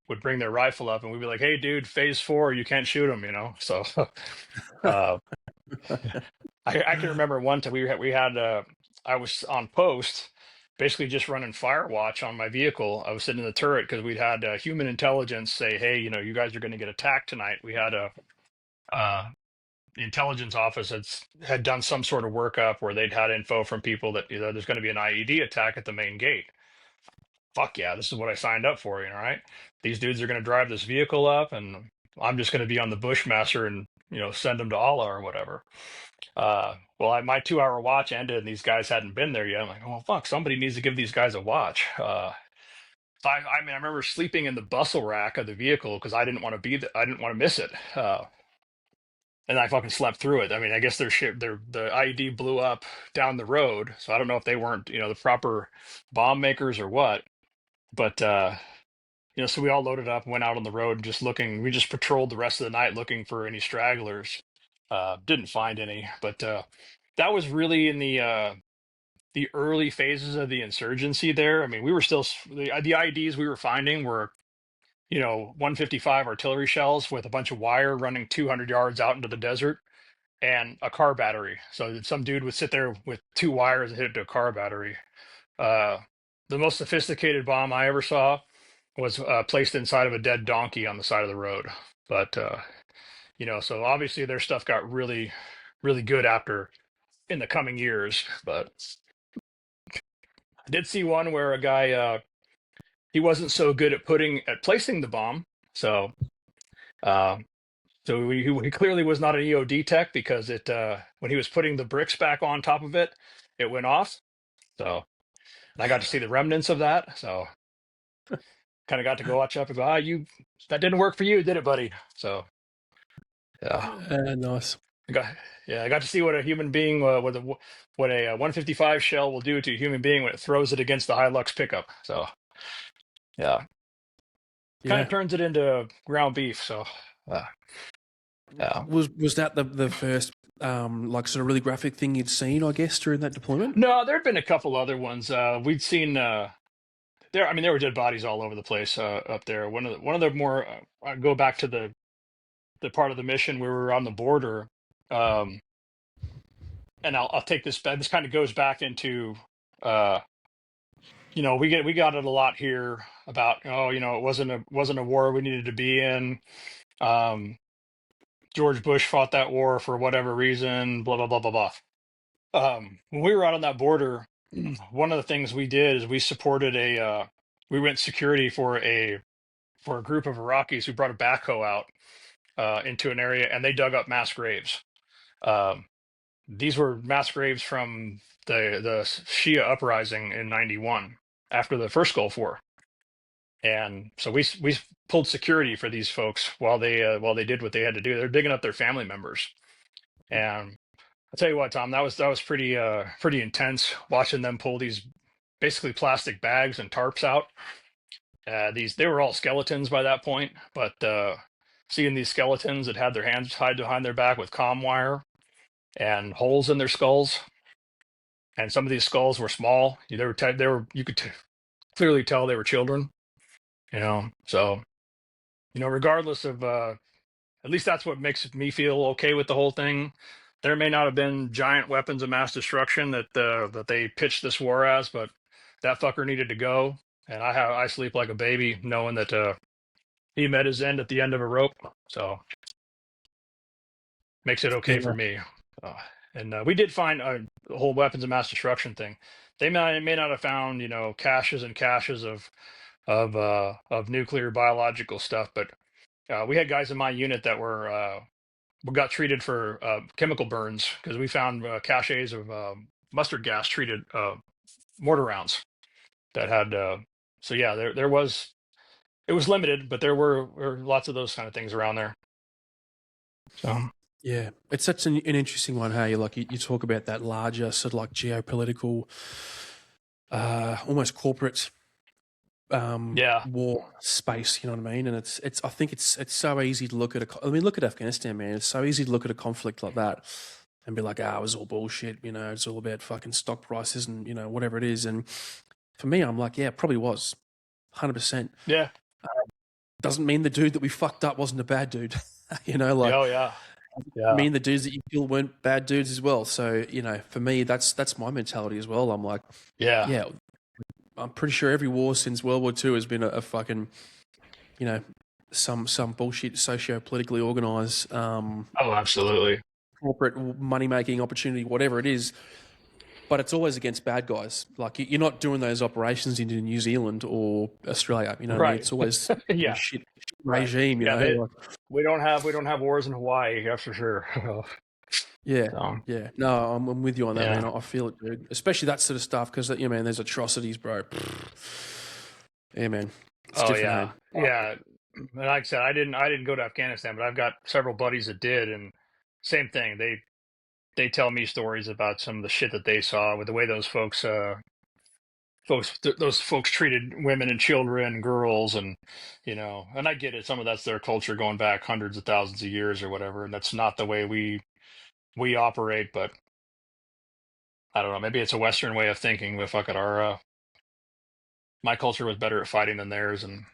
would bring their rifle up, and we'd be like, "Hey, dude, Phase 4, you can't shoot them," So, I can remember one time we had I was on post, basically just running fire watch on my vehicle. I was sitting in the turret because we'd had human intelligence say, "Hey, you guys are going to get attacked tonight." We had the intelligence office had done some sort of workup where they'd had info from people that there's going to be an IED attack at the main gate. Fuck yeah, this is what I signed up for, right? These dudes are going to drive this vehicle up, and I'm just going to be on the Bushmaster and send them to Allah or whatever. Well, my 2-hour watch ended, and these guys hadn't been there yet. I'm like, oh fuck, somebody needs to give these guys a watch. So I mean, I remember sleeping in the bustle rack of the vehicle because I didn't want to miss it. And I fucking slept through it. I mean, I guess the IED blew up down the road, so I don't know if they weren't, the proper bomb makers or what. But so we all loaded up and went out on the road just looking. We just patrolled the rest of the night looking for any stragglers. Didn't find any, but that was really in the early phases of the insurgency there. I mean, we were still the IEDs we were finding were 155 artillery shells with a bunch of wire running 200 yards out into the desert and a car battery. So some dude would sit there with 2 wires and hit it to a car battery. The most sophisticated bomb I ever saw was placed inside of a dead donkey on the side of the road. But so obviously their stuff got really, really good after in the coming years. But I did see one where a guy he wasn't so good at placing the bomb, so uh, he clearly was not an EOD tech because it when he was putting the bricks back on top of it, it went off. So and I got to see the remnants of that. So kind of got to go watch up and go, that didn't work for you, did it, buddy? So yeah, Nice. I got to see what a human being what a 155 shell will do to a human being when it throws it against the Hilux pickup. So yeah, kind Yeah. of turns it into ground beef. So yeah. Was that the first like sort of really graphic thing you'd seen, I guess, during that deployment? No, there had been a couple other ones. We'd seen there. I mean, there were dead bodies all over the place up there. One of the more I go back to the part of the mission where we were on the border, and I'll take this. This kind of goes back into we got it a lot here about it wasn't a war we needed to be in. George Bush fought that war for whatever reason. Blah blah blah blah blah. When we were out on that border, one of the things we did is we supported we went security for a group of Iraqis who brought a backhoe out into an area, and they dug up mass graves. These were mass graves from the Shia uprising in '91 after the first Gulf War, and so we pulled security for these folks while they did what they had to do. They're digging up their family members, and I'll tell you what, Tom, that was pretty intense watching them pull these basically plastic bags and tarps out. They were all skeletons by that point, but seeing these skeletons that had their hands tied behind their back with comm wire and holes in their skulls, and some of these skulls were small. You could clearly tell they were children. So regardless of at least that's what makes me feel okay with the whole thing. There may not have been giant weapons of mass destruction that they pitched this war as, but that fucker needed to go, and I sleep like a baby knowing that he met his end at the end of a rope. So makes it okay for me. And we did find the whole weapons of mass destruction thing. They may not have found caches and caches of nuclear biological stuff, but we had guys in my unit that got treated for chemical burns because we found caches of mustard gas treated mortar rounds that had. So yeah, there was. It was limited, but there were lots of those kind of things around there. So yeah, it's such an interesting one. Hey, like you talk about that larger sort of like geopolitical, almost corporate war space, you know what I mean? And I think it's so easy to look at look at Afghanistan, man. It's so easy to look at a conflict like that and be like, it was all bullshit, it's all about fucking stock prices and, whatever it is. And for me, I'm like, yeah, it probably was 100%. Yeah. Doesn't mean the dude that we fucked up wasn't a bad dude. Oh yeah. I mean, the dudes that you killed weren't bad dudes as well. So, for me, that's my mentality as well. I'm like, yeah, I'm pretty sure every war since World War II has been a fucking, some bullshit socio-politically organised. Oh, absolutely. Corporate money-making opportunity, whatever it is. But it's always against bad guys. Like, you're not doing those operations into New Zealand or Australia. What I mean? It's always shit regime. We don't have wars in Hawaii. That's for sure. Yeah. No, I'm with you on that, man. I feel it, dude. Especially that sort of stuff because, man, there's atrocities, bro. Yeah, man. It's different, man. Yeah. And like I said, I didn't go to Afghanistan, but I've got several buddies that did, and same thing. They tell me stories about some of the shit that they saw with the way those folks treated women and children, girls, and and I get it. Some of that's their culture going back hundreds of thousands of years or whatever, and that's not the way we operate. But I don't know. Maybe it's a Western way of thinking. But fuck it, my culture was better at fighting than theirs, and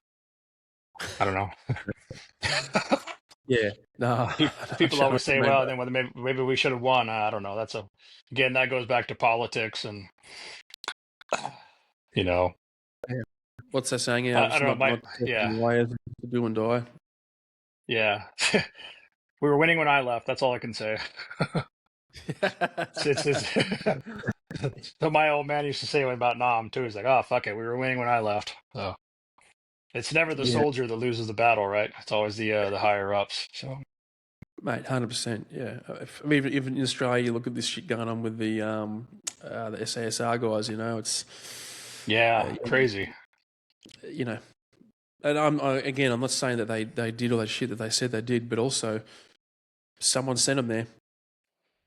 I don't know. Yeah, no. People always say, "Well, then maybe we should have won." I don't know. Again, that goes back to politics, and Yeah. What's that saying? Yeah, I it's don't know. not Yeah, way to do and die. yeah. We were winning when I left. That's all I can say. It's so my old man used to say about Nam too. He's like, "Oh fuck it, we were winning when I left." So it's never the Yeah, soldier that loses the battle, right? It's always the higher ups. So mate, 100%. Yeah, I mean, even in Australia, you look at this shit going on with the SASR guys. You know, it's yeah, uh, crazy. you know, and again, I'm not saying that they did all that shit that they said they did, but also someone sent them there.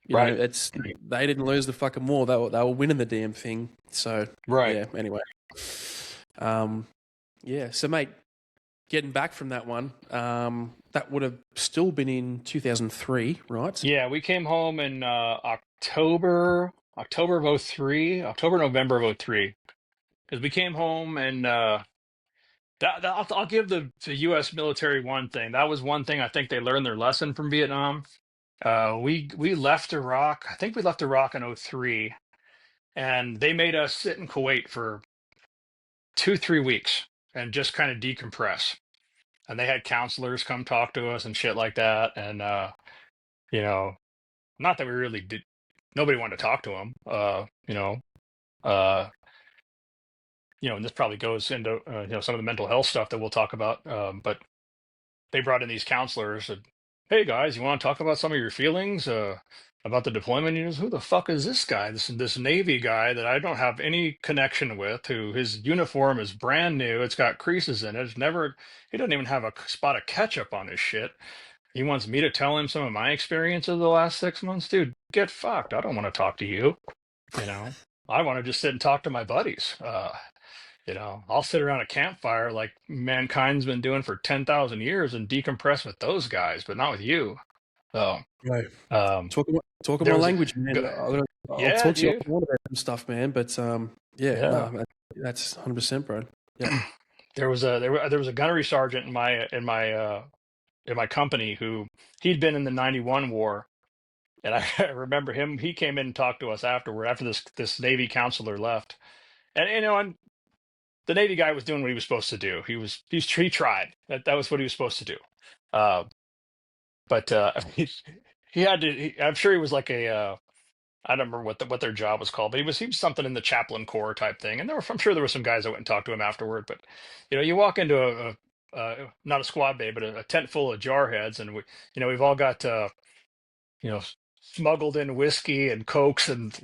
You know, Right, it's they didn't lose the fucking war. They were winning the damn thing. So right. yeah. Anyway, um, yeah. So mate, getting back from that one, that would have still been in 2003, right? Yeah, we came home in October of '03, October November of '03, because we came home and I'll give the U.S. military one thing. That was one thing I think they learned their lesson from Vietnam. We left Iraq. I think we left Iraq in '03, and they made us sit in Kuwait for 2, 3 weeks and just kind of decompress. And they had counselors come talk to us and shit like that. And you know, not that we really did. Nobody wanted to talk to them. Uh, and this probably goes into some of the mental health stuff that we'll talk about. But they brought in these counselors and, hey guys, you want to talk about some of your feelings about the deployment units? Who the fuck is this guy? This Navy guy that I don't have any connection with, who his uniform is brand new. It's got creases in it. He doesn't even have a spot of ketchup on his shit. He wants me to tell him some of my experience of the last 6 months. Dude, get fucked. I don't want to talk to you. You know, I want to just sit and talk to my buddies. I'll sit around a campfire like mankind's been doing for 10,000 years and decompress with those guys, but not with you. So, Right. um, Talking there my was a, language, man. go- I'll yeah, talk to you dude. offline about some stuff, man. But yeah, Yeah. no, that's 100%, bro. Yeah. There was a gunnery sergeant in my company who he'd been in the 91 war. And I remember him, he came in and talked to us afterward, after this Navy counselor left. And the Navy guy was doing what he was supposed to do. He tried. That was what he was supposed to do. Uh, but he had to. I'm sure he was like I don't remember what their job was called, but he was something in the chaplain corps type thing. And I'm sure there were some guys that went and talked to him afterward. But you walk into not a squad bay, but a tent full of jarheads, and we've all got you know, smuggled in whiskey and cokes, and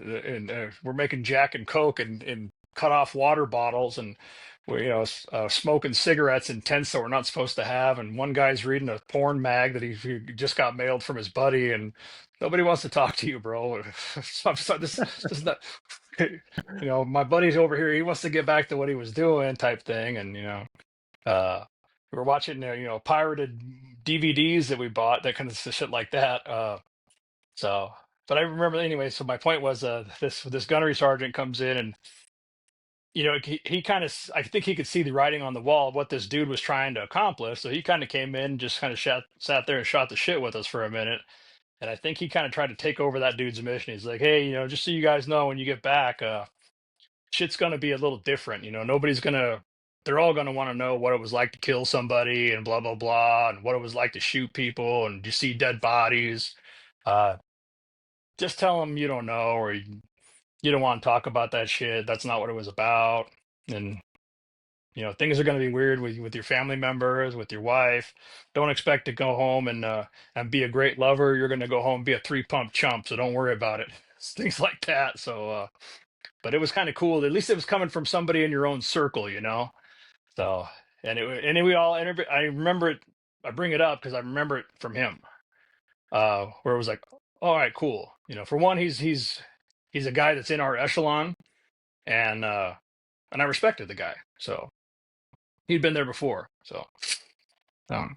we're making Jack and Coke and cut off water bottles, and we're smoking cigarettes in tents that we're not supposed to have. And one guy's reading a porn mag that he just got mailed from his buddy, and nobody wants to talk to you, bro. So this is not. My buddy's over here. He wants to get back to what he was doing, type thing, and uh, we were watching pirated DVDs that we bought, that kind of shit like that. So, but I remember anyway. So my point was, this gunnery sergeant comes in, and he kind of, I think he could see the writing on the wall of what this dude was trying to accomplish. So he kind of came in, just kind of sat there and shot the shit with us for a minute. And I think he kind of tried to take over that dude's mission. He's like, hey, just so you guys know, when you get back, shit's gonna be a little different. Nobody's gonna. They're all gonna want to know what it was like to kill somebody and blah blah blah, and what it was like to shoot people and you see dead bodies. Uh, just tell them you don't know, or you don't want to talk about that shit. That's not what it was about. And things are going to be weird with your family members, with your wife. Don't expect to go home and be a great lover. You're going to go home and be a three-pump chump, so don't worry about it. Things like that. So but it was kind of cool. At least it was coming from somebody in your own circle. So, and we all, I remember it. I bring it up because I remember it from him, where it was like, all right, cool. For one, he's a guy that's in our echelon, and I respected the guy. So he'd been there before. So, um,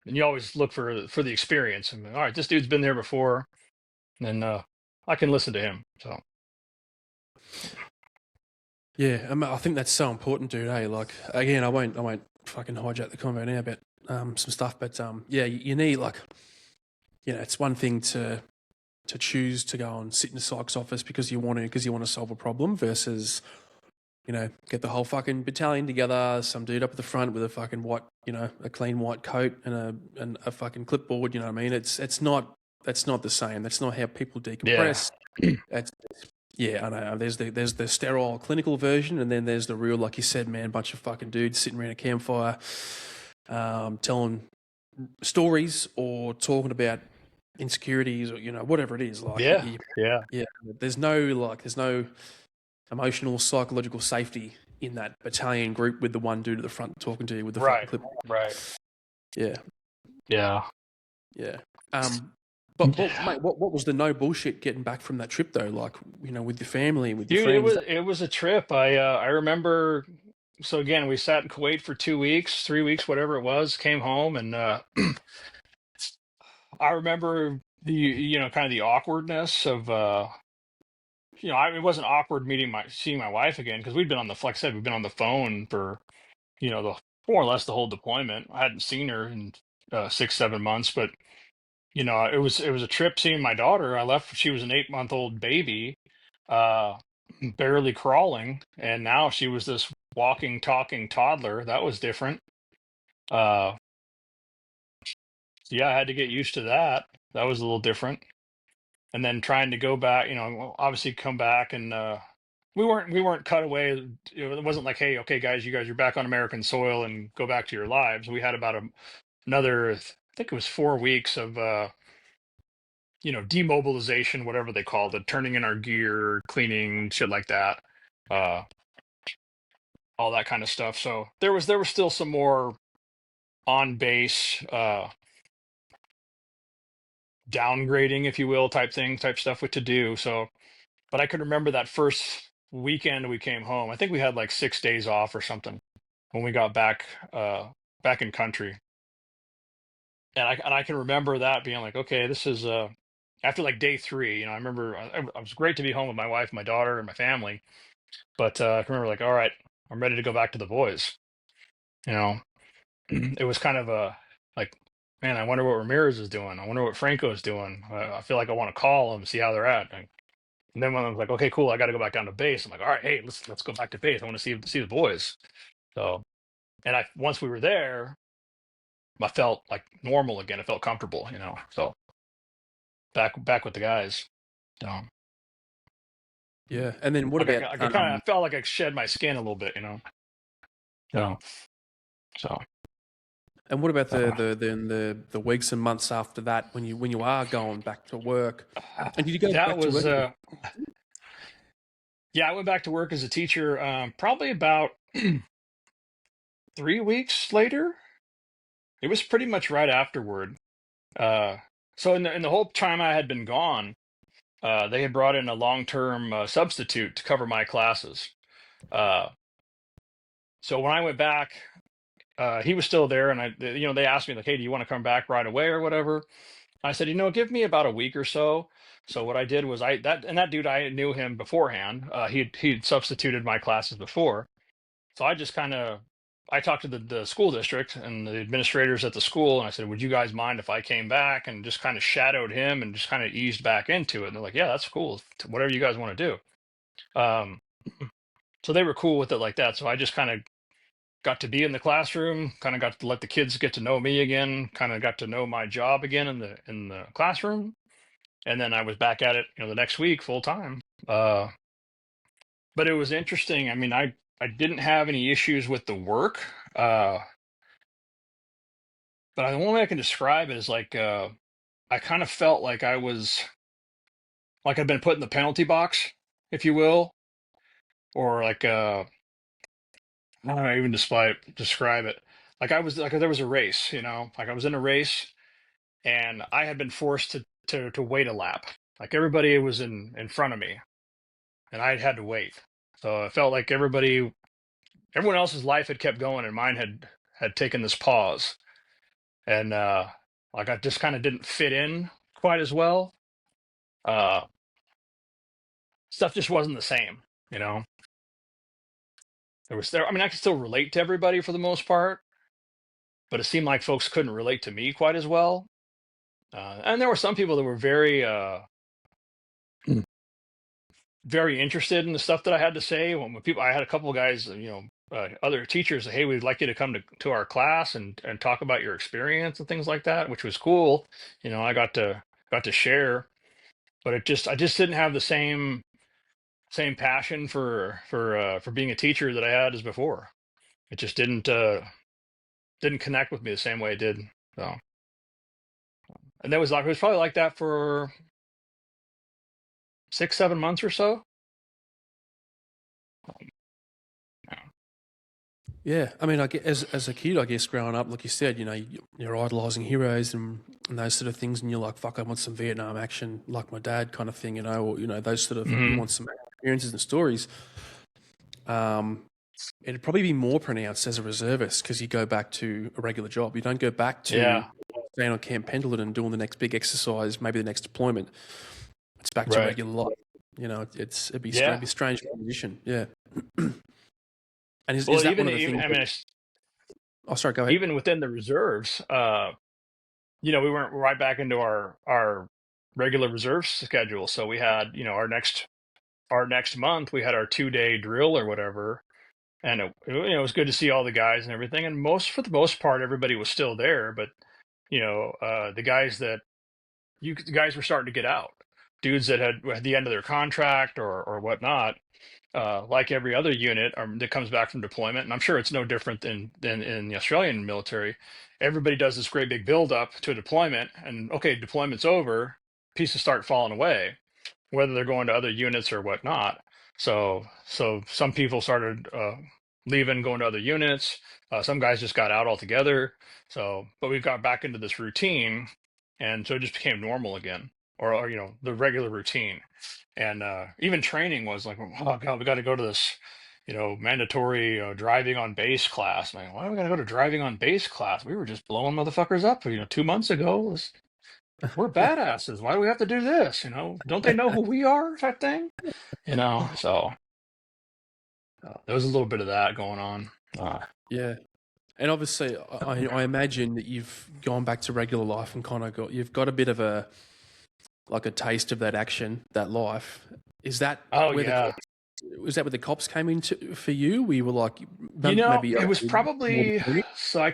and you always look for the experience. And all right, this dude's been there before, and I can listen to him. So Yeah, I think that's so important, dude. Hey, like again, I won't fucking hijack the convo now about some stuff, but yeah, you need like, it's one thing to choose to go and sit in a psych's office because you want to solve a problem versus get the whole fucking battalion together, some dude up at the front with a fucking white, a clean white coat and a fucking clipboard. You know what I mean? It's not that's not the same. That's not how people Yeah. decompress. That's Yeah, I know. There's the sterile clinical version, and then there's the real, like you said, man, bunch of fucking dudes sitting around a campfire, telling stories or talking about insecurities or whatever it is. Like, Yeah. Yeah. yeah, there's no emotional, psychological safety in that battalion group with the one dude at the front talking to you with the fucking Right. clip. Right. Yeah, Yeah. yeah. But mate, what was the no bullshit getting back from that trip though? Like, with your family, with your Dude, friends. it was a trip. I remember. So again, we sat in Kuwait for 2 weeks, 3 weeks, whatever it was. Came home, and I remember the kind of the awkwardness of it wasn't awkward seeing my wife again because we'd been on the like I said, we've been on the phone for the more or less the whole deployment. I hadn't seen her in 6 7 months, but it was a trip seeing my daughter. I left; she was an 8 month old baby, uh, barely crawling, and now she was this walking, talking toddler. That was different. Uh, yeah, I had to get used to that. That was a little different. And then trying to go back, obviously come back and we weren't cut away. It wasn't like, hey, okay, guys, you guys are back on American soil and go back to your lives. We had about another, I think it was 4 weeks of demobilization, whatever they called it, turning in our gear, cleaning, shit like that, uh, all that kind of stuff. So there was still some more on base downgrading, if you will, type stuff to do. So, but I could remember that first weekend we came home. I think we had like 6 days off or something when we got back in country, and I can remember that being like, okay, this is after like day three. I remember I was great to be home with my wife, my daughter, and my family. But I can remember like, all right, I'm ready to go back to the boys. You know, it was kind of a like, man, I wonder what Ramirez is doing. I wonder what Franco is doing. I feel like I want to call them, see how they're at. And then when I was like, okay, cool, I got to go back down to base. I'm like, all right, hey, let's go back to base. I want to see the boys. So, and once we were there, I felt like normal again. I felt comfortable. So back with the guys. So, Yeah, and then what like about I felt like I shed my skin a little bit. So. and what about Uh, the weeks and months after that when you are going back to work? And did you go that back to was work? yeah, I went back to work as a teacher probably about 3 weeks later. It was pretty much right afterward. So in the whole time I had been gone, they had brought in a long-term substitute to cover my classes. Uh, so when I went back, he was still there, and they asked me like, "Hey, do you want to come back right away or whatever?" I said, give me about a week or so. So what I did was that dude, I knew him beforehand. He'd substituted my classes before. So I just kind of I talked to the school district and the administrators at the school, and I said, "Would you guys mind if I came back and just kind of shadowed him and just kind of eased back into it?" And they're like, "Yeah, that's cool. Whatever you guys want to do." So they were cool with it like that. So I just kind of got to be in the classroom, kind of got to let the kids get to know me again, kind of got to know my job again in the classroom, and then I was back at it, the next week full time. But it was interesting. I mean, I didn't have any issues with the work. Uh, But the only way I can describe it is like I kind of felt like I was like I'd been put in the penalty box, if you will, or like I don't know even describe it. Like I was like there was a race, like I was in a race and I had been forced to wait a lap. Like everybody was in front of me and I had to wait. So I felt like everyone else's life had kept going and mine had taken this pause. And like I just kind of didn't fit in quite as well. Uh Stuff just wasn't the same, you know. I mean, I could still relate to everybody for the most part, but it seemed like folks couldn't relate to me quite as well. And there were some people that were very very interested in the stuff that I had to say. When people, I had a couple of guys, other teachers say, hey, we'd like you to come to our class and talk about your experience and things like that, which was cool. I got to share, but I just didn't have the same passion for being a teacher that I had as before. It just didn't connect with me the same way it did. So, and that was like, it was probably like that for 6, 7 months or so. Yeah. Yeah, I mean, I get, as a kid, I guess growing up, like you said, you're idolizing heroes and those sort of things, and you're like, "Fuck, I want some Vietnam action, like my dad," kind of thing, or those sort of you Hmm. want some experiences and stories. Um, it'd probably be more pronounced as a reservist because you go back to a regular job. You don't go back to Yeah. staying on Camp Pendleton and doing the next big exercise, maybe the next deployment. It's back to Right. regular life. It'd be Yeah. a strange transition. Yeah. And is Well, that one even of the even things? I mean, it's- Oh, sorry. Go ahead. even within the reserves, we went right back into our regular reserve schedule. So we had, our next month we had our 2-day drill or whatever, and it was good to see all the guys and everything. And for the most part, everybody was still there, but the guys were starting to get out. Dudes that had the end of their contract or whatnot, like every other unit that comes back from deployment, and I'm sure it's no different than in the Australian military. Everybody does this great big build up to a deployment, and okay, deployment's over, pieces start falling away, whether they're going to other units or whatnot. So some people started leaving, going to other units. Some guys just got out altogether. But we got back into this routine, and so it just became normal again, or the regular routine. And even training was like, oh god, we got to go to this, mandatory driving on base class. I'm like, why do we got to go to driving on base class? We were just blowing motherfuckers up, 2 months ago. We're badasses. Why do we have to do this? Don't they know who we are? Type thing. So there was a little bit of that going on. Yeah. And obviously, I imagine that you've gone back to regular life and kind of you've got a bit of a taste of that action, that life. Is that Oh where the yeah. cops, was that where the cops came into for you? We were like, maybe It was more probably maturity? so I'm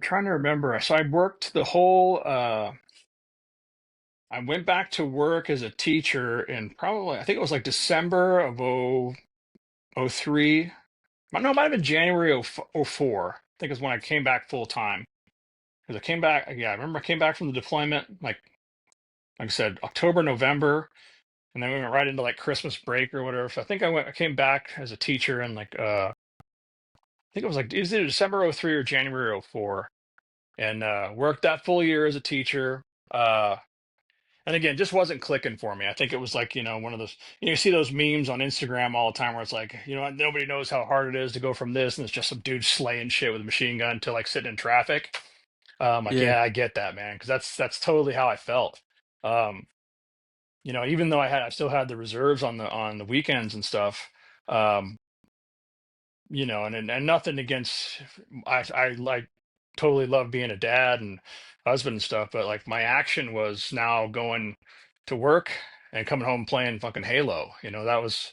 trying to remember. So I worked the whole I went back to work as a teacher in probably, I think it was like December of 03. No, it might have been January of 04. I think is when I came back full time. Because I came back, yeah, I remember I came back from the deployment, like I said, October, November, and then we went right into like Christmas break or whatever. So I came back as a teacher in like I think it was like either December 03 or January 04, and worked that full year as a teacher. And again, just wasn't clicking for me. I think it was like, one of those, you see those memes on Instagram all the time where it's like, nobody knows how hard it is to go from this, and it's just some dude slaying shit with a machine gun to like sitting in traffic. Like, Yeah. yeah, I get that, man, because that's totally how I felt. Um, even though I still had the reserves on the weekends and stuff. Um, and nothing against, I like totally love being a dad and husband and stuff, but like my action was now going to work and coming home playing fucking Halo. That was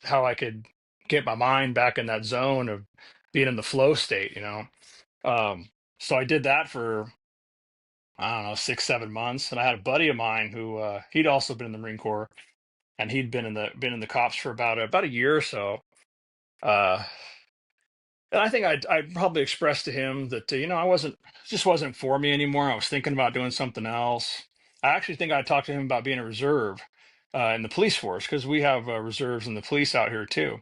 how I could get my mind back in that zone of being in the flow state. So I did that for, I don't know, 6, 7 months, and I had a buddy of mine who he'd also been in the Marine Corps, and he'd been in the cops for about a year or so. Uh, and I think I'd probably expressed to him that I wasn't, just wasn't for me anymore. I was thinking about doing something else. I actually think I talked to him about being a reserve in the police force, because we have reserves in the police out here too.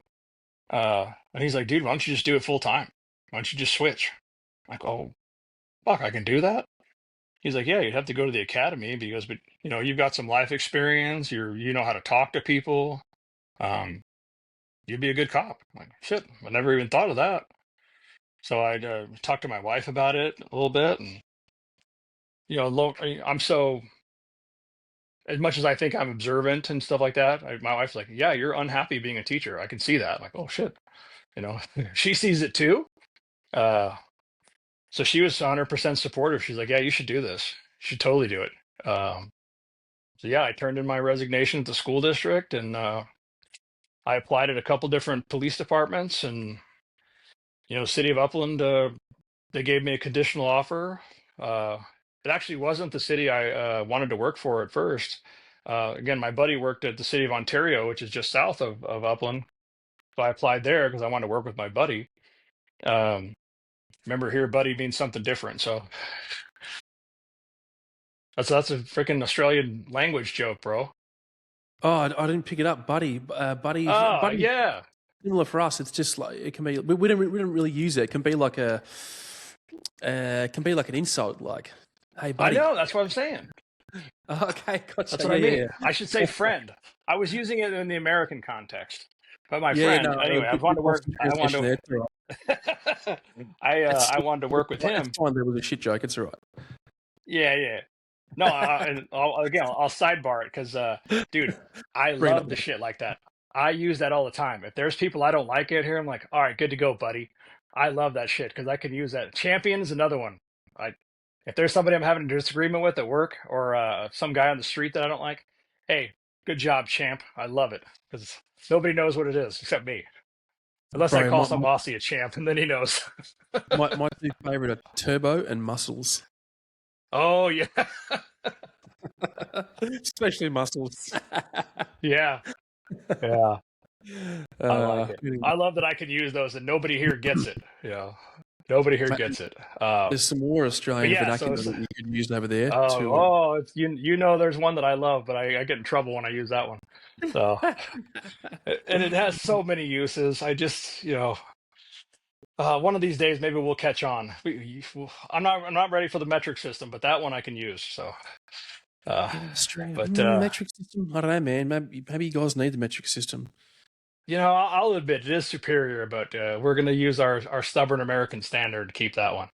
And he's like, dude, why don't you just do it full time? Why don't you just switch? I'm like, oh fuck, I can do that. He's like, yeah, you'd have to go to the academy, because, but you've got some life experience. You know how to talk to people. Um, you'd be a good cop. I'm like, shit, I never even thought of that. So I talked to my wife about it a little bit, and I'm so, as much as I think I'm observant and stuff like that. My wife's like, "Yeah, you're unhappy being a teacher. I can see that." I'm like, oh shit, she sees it too. Uh, so she was 100% supportive. She's like, "Yeah, you should do this. You should totally do it." So yeah, I turned in my resignation at the school district, and I applied at a couple different police departments, and city of Upland, they gave me a conditional offer. Uh, it actually wasn't the city I wanted to work for at first. Again, my buddy worked at the city of Ontario, which is just south of Upland. So I applied there because I wanted to work with my buddy. Um, Remember here, buddy means something different. So that's a freaking Australian language joke, bro. Oh, I didn't pick it up, buddy. Oh, Buddy, yeah. similar for us. It's just like it can be. We don't really use it. It can be like an insult, like, "Hey, I buddy." know. That's what I'm saying. Oh, okay, gotcha. That's what I Yeah, mean. I should say friend. I was using it in the American context. But my yeah. friend, No, anyway, I bit wanted to work. lost in I translation wanted there. It's all to. right. I wanted to work with It's him. fine. There was a shit joke. It's all right. Yeah, yeah. No, and I'll sidebar it because, dude, I Bring it love up. the shit like that. I use that all the time. If there's people I don't like it here, I'm like, all right, good to go, buddy. I love that shit because I can use that. Champion is another one. I If there's somebody I'm having a disagreement with at work, or some guy on the street that I don't like, hey, good job, champ. I love it because nobody knows what it is except me, unless I Bro, call some Aussie a champ, and then he knows. my two favorite are Turbo and Muscles. Oh yeah, Especially Muscles. yeah, yeah. I like it. Anyway, I love that I can use those and nobody here gets it. Yeah. Nobody here gets it. there's some more But Australian yeah, so vernacular it's, that you could use over there oh, to. it's, there's one that I love, but I get in trouble when I use that one. So, and it has so many uses. I just, one of these days maybe we'll catch on. I'm not ready for the metric system, but that one I can use. So, Australian but metric system. I don't know, man. Maybe you guys need the metric system. I'll admit it is superior, but we're going to use our stubborn American standard to keep that one.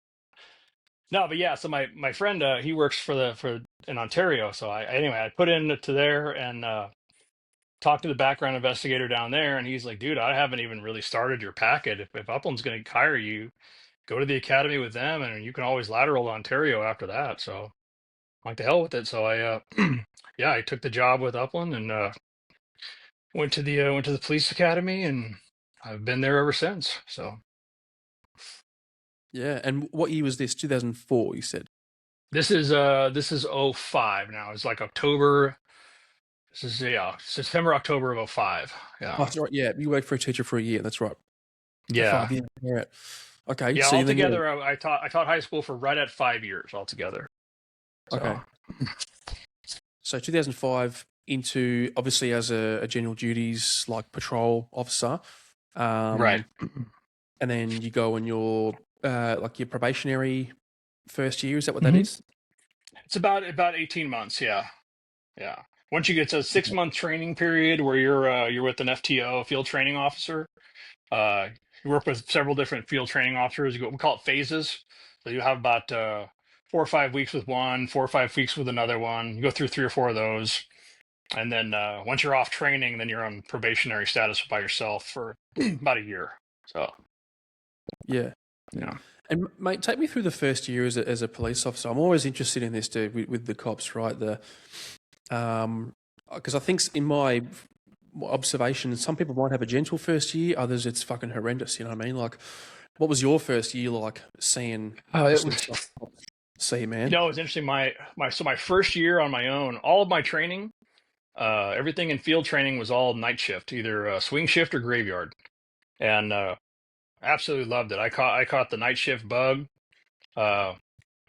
No, but yeah. So my friend, he works for in Ontario. So I put in to there and talked to the background investigator down there, and he's like, dude, I haven't even really started your packet. If Upland's going to hire you, go to the academy with them, and you can always lateral to Ontario after that. So I'm like, the hell with it. So I yeah, I took the job with Upland and went to the police academy, and I've been there ever since. So Yeah. And what year was this? 2004. You said. this is '05 now. It's like October. This is September, October of '05. Oh, Yeah. that's right. Yeah, you worked for a teacher for a year. That's right. Yeah. 5 years. Yeah. Okay. Yeah, So then you. altogether I taught high school for right at 5 years altogether. Okay. So So 2005 into obviously as a general duties like patrol officer, right. and then you go on your like your probationary first year. Is that what that Mhm. is? It's about 18 months, yeah. Yeah. Once you get to a 6-month training period where you're with an FTO, a field training officer, uh you work with several different field training officers. We call it phases. So you have about 4 or 5 weeks with one, 4 or 5 weeks with another one. You go through 3 or 4 of those. And then once you're off training, then you're on probationary status by yourself for about a year. So, Yeah. yeah. And mate, take me through the first year as a police officer. I'm always interested in this, dude, with the cops, right? Because I think in my observation, some people might have a gentle first year, others it's fucking horrendous. You know what I mean? Like, what was your first year like seeing Oh, the it sort of was, stuff? See, man. it was interesting. My first year on my own, all of my training, everything in field training was all night shift, either swing shift or graveyard, and absolutely loved it. I caught the night shift bug. Uh,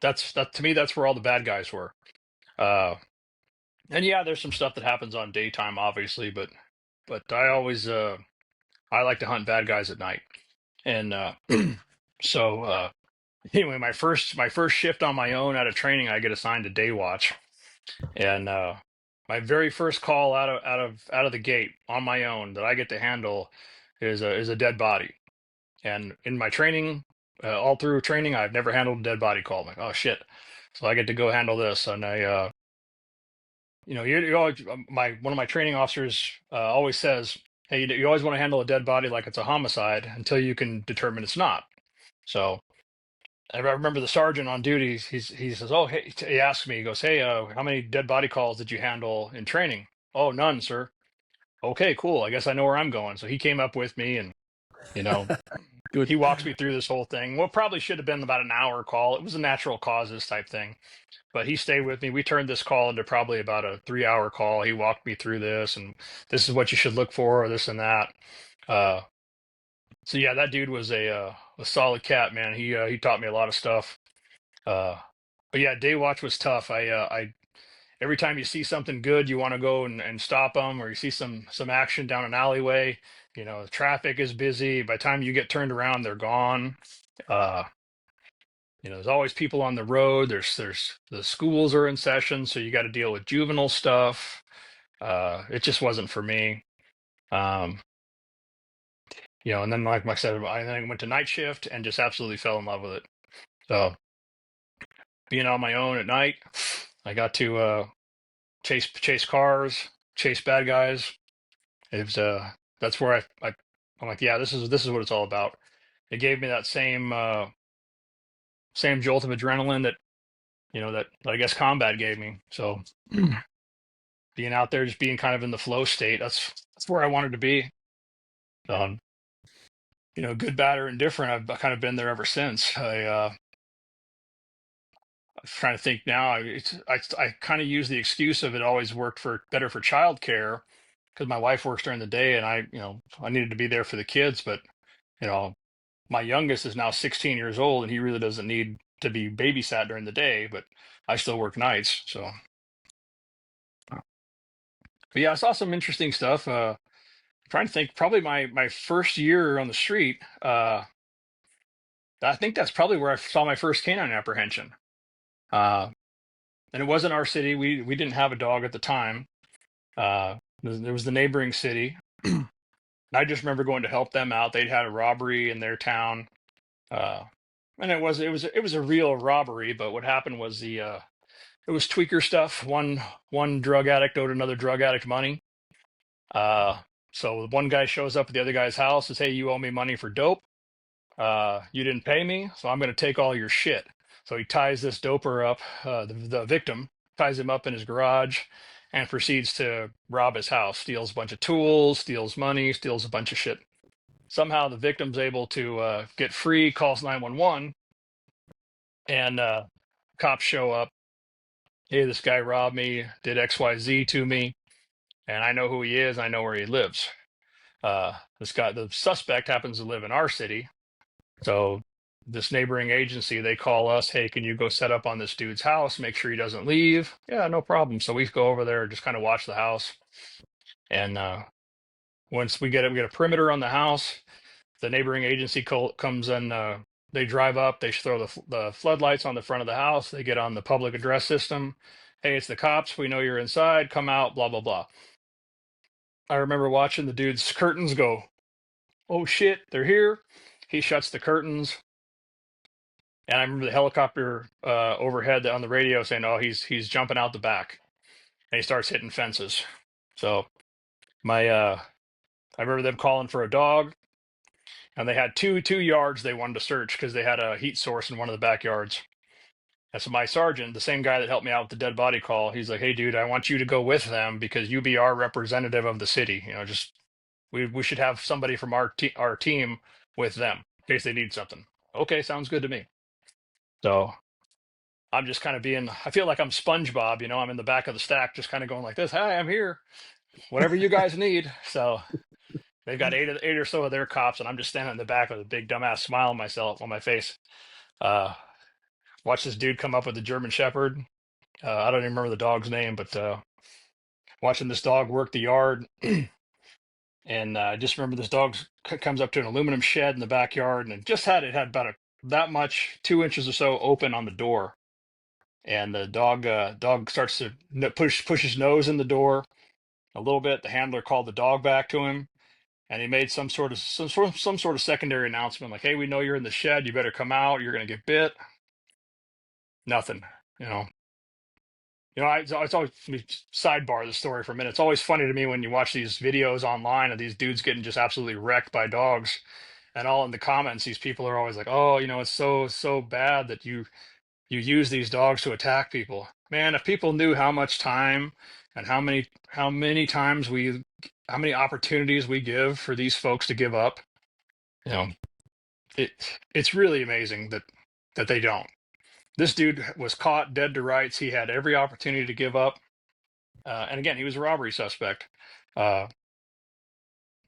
that to me, that's where all the bad guys were. Uh, and yeah, there's some stuff that happens on daytime, obviously, but I like to hunt bad guys at night. And so anyway, my first shift on my own out of training, I get assigned to day watch, and my very first call out of the gate on my own that I get to handle is a dead body. And in my training, all through training, I've never handled a dead body call. I'm like, oh shit! So I get to go handle this, and you always, one of my training officers always says, hey, you always want to handle a dead body like it's a homicide until you can determine it's not. So I remember the sergeant on duty. He says, "Oh, hey," he asks me. He goes, "Hey, how many dead body calls did you handle in training?" "Oh, none, sir." "Okay, cool. I guess I know where I'm going." So he came up with me, and you know, Good. he walks me through this whole thing. What probably should have been about an hour call. It was a natural causes type thing, but he stayed with me. We turned this call into probably about a 3 hour call. He walked me through this, and this is what you should look for, or this and that. Uh, so yeah, that dude was a solid cat, man. He taught me a lot of stuff. Uh, but yeah, day watch was tough. I every time you see something good, you want to go and stop them, or you see some action down an alleyway. The traffic is busy. By the time you get turned around, they're gone. Uh, there's always people on the road. There's the schools are in session, so you got to deal with juvenile stuff. It just wasn't for me. Um, and then like I said, I then went to night shift and just absolutely fell in love with it. So being on my own at night, I got to chase cars, chase bad guys. It was that's where I'm like, yeah, this is what it's all about. It gave me that same jolt of adrenaline that I guess combat gave me. So being out there, just being kind of in the flow state, that's where I wanted to be. Um, good, bad, or indifferent. I've kind of been there ever since. I'm trying to think now. I kind of use the excuse of it always worked better for childcare because my wife works during the day, and I needed to be there for the kids. But you know, my youngest is now 16 years old, and he really doesn't need to be babysat during the day. But I still work nights, so. But yeah, I saw some interesting stuff. Trying to think, probably my first year on the street. I think that's probably where I saw my first canine apprehension. Uh, and it wasn't our city. We didn't have a dog at the time. There was the neighboring city. I just remember going to help them out. They'd had a robbery in their town, uh, and it was a real robbery. But what happened was it was tweaker stuff. One drug addict owed another drug addict money. Uh, so one guy shows up at the other guy's house, says, "Hey, you owe me money for dope. You didn't pay me, so I'm going to take all your shit." So he ties this doper up, the victim, ties him up in his garage, and proceeds to rob his house. Steals a bunch of tools, steals money, steals a bunch of shit. Somehow the victim's able to get free, calls 911, and cops show up. "Hey, this guy robbed me, did XYZ to me, and I know who he is, I know where he lives." The suspect happens to live in our city. So this neighboring agency, they call us, "Hey, can you go set up on this dude's house, make sure he doesn't leave?" "Yeah, no problem." So we go over there and just kind of watch the house. And once we get a perimeter on the house, the neighboring agency comes and they drive up, they throw the floodlights on the front of the house, they get on the public address system. "Hey, it's the cops. We know you're inside. Come out, blah, blah, blah." I remember watching the dude's curtains go, "Oh shit, they're here." He shuts the curtains. And I remember the helicopter overhead on the radio saying, "Oh, he's jumping out the back," and he starts hitting fences. So my I remember them calling for a dog, and they had two yards they wanted to search because they had a heat source in one of the backyards. And so my sergeant, the same guy that helped me out with the dead body call, he's like, "Hey, dude, I want you to go with them because you be our representative of the city. Just we should have somebody from our team with them in case they need something." "Okay, sounds good to me." So I'm just kind of I feel like I'm SpongeBob, I'm in the back of the stack, just kind of going like this. "Hi, I'm here. Whatever you guys need." So they've got eight or so of their cops, and I'm just standing in the back with a big dumbass smile on my face. Uh, Watch this dude come up with a German Shepherd. I don't even remember the dog's name, but watching this dog work the yard. And I just remember this dog comes up to an aluminum shed in the backyard, and it had about that much, 2 inches or so open on the door. And the dog starts to push his nose in the door a little bit. The handler called the dog back to him, and he made some sort of secondary announcement like, "Hey, we know you're in the shed. You better come out. You're gonna get bit." Nothing. You know. It's always, let me sidebar the story for a minute. It's always funny to me when you watch these videos online of these dudes getting just absolutely wrecked by dogs. And all in the comments, these people are always like, "Oh, it's so bad that you use these dogs to attack people." Man, if people knew how much time and how many times how many opportunities we give for these folks to give up, you know, it it's really amazing that they don't. This dude was caught dead to rights. He had every opportunity to give up. And again, he was a robbery suspect, uh,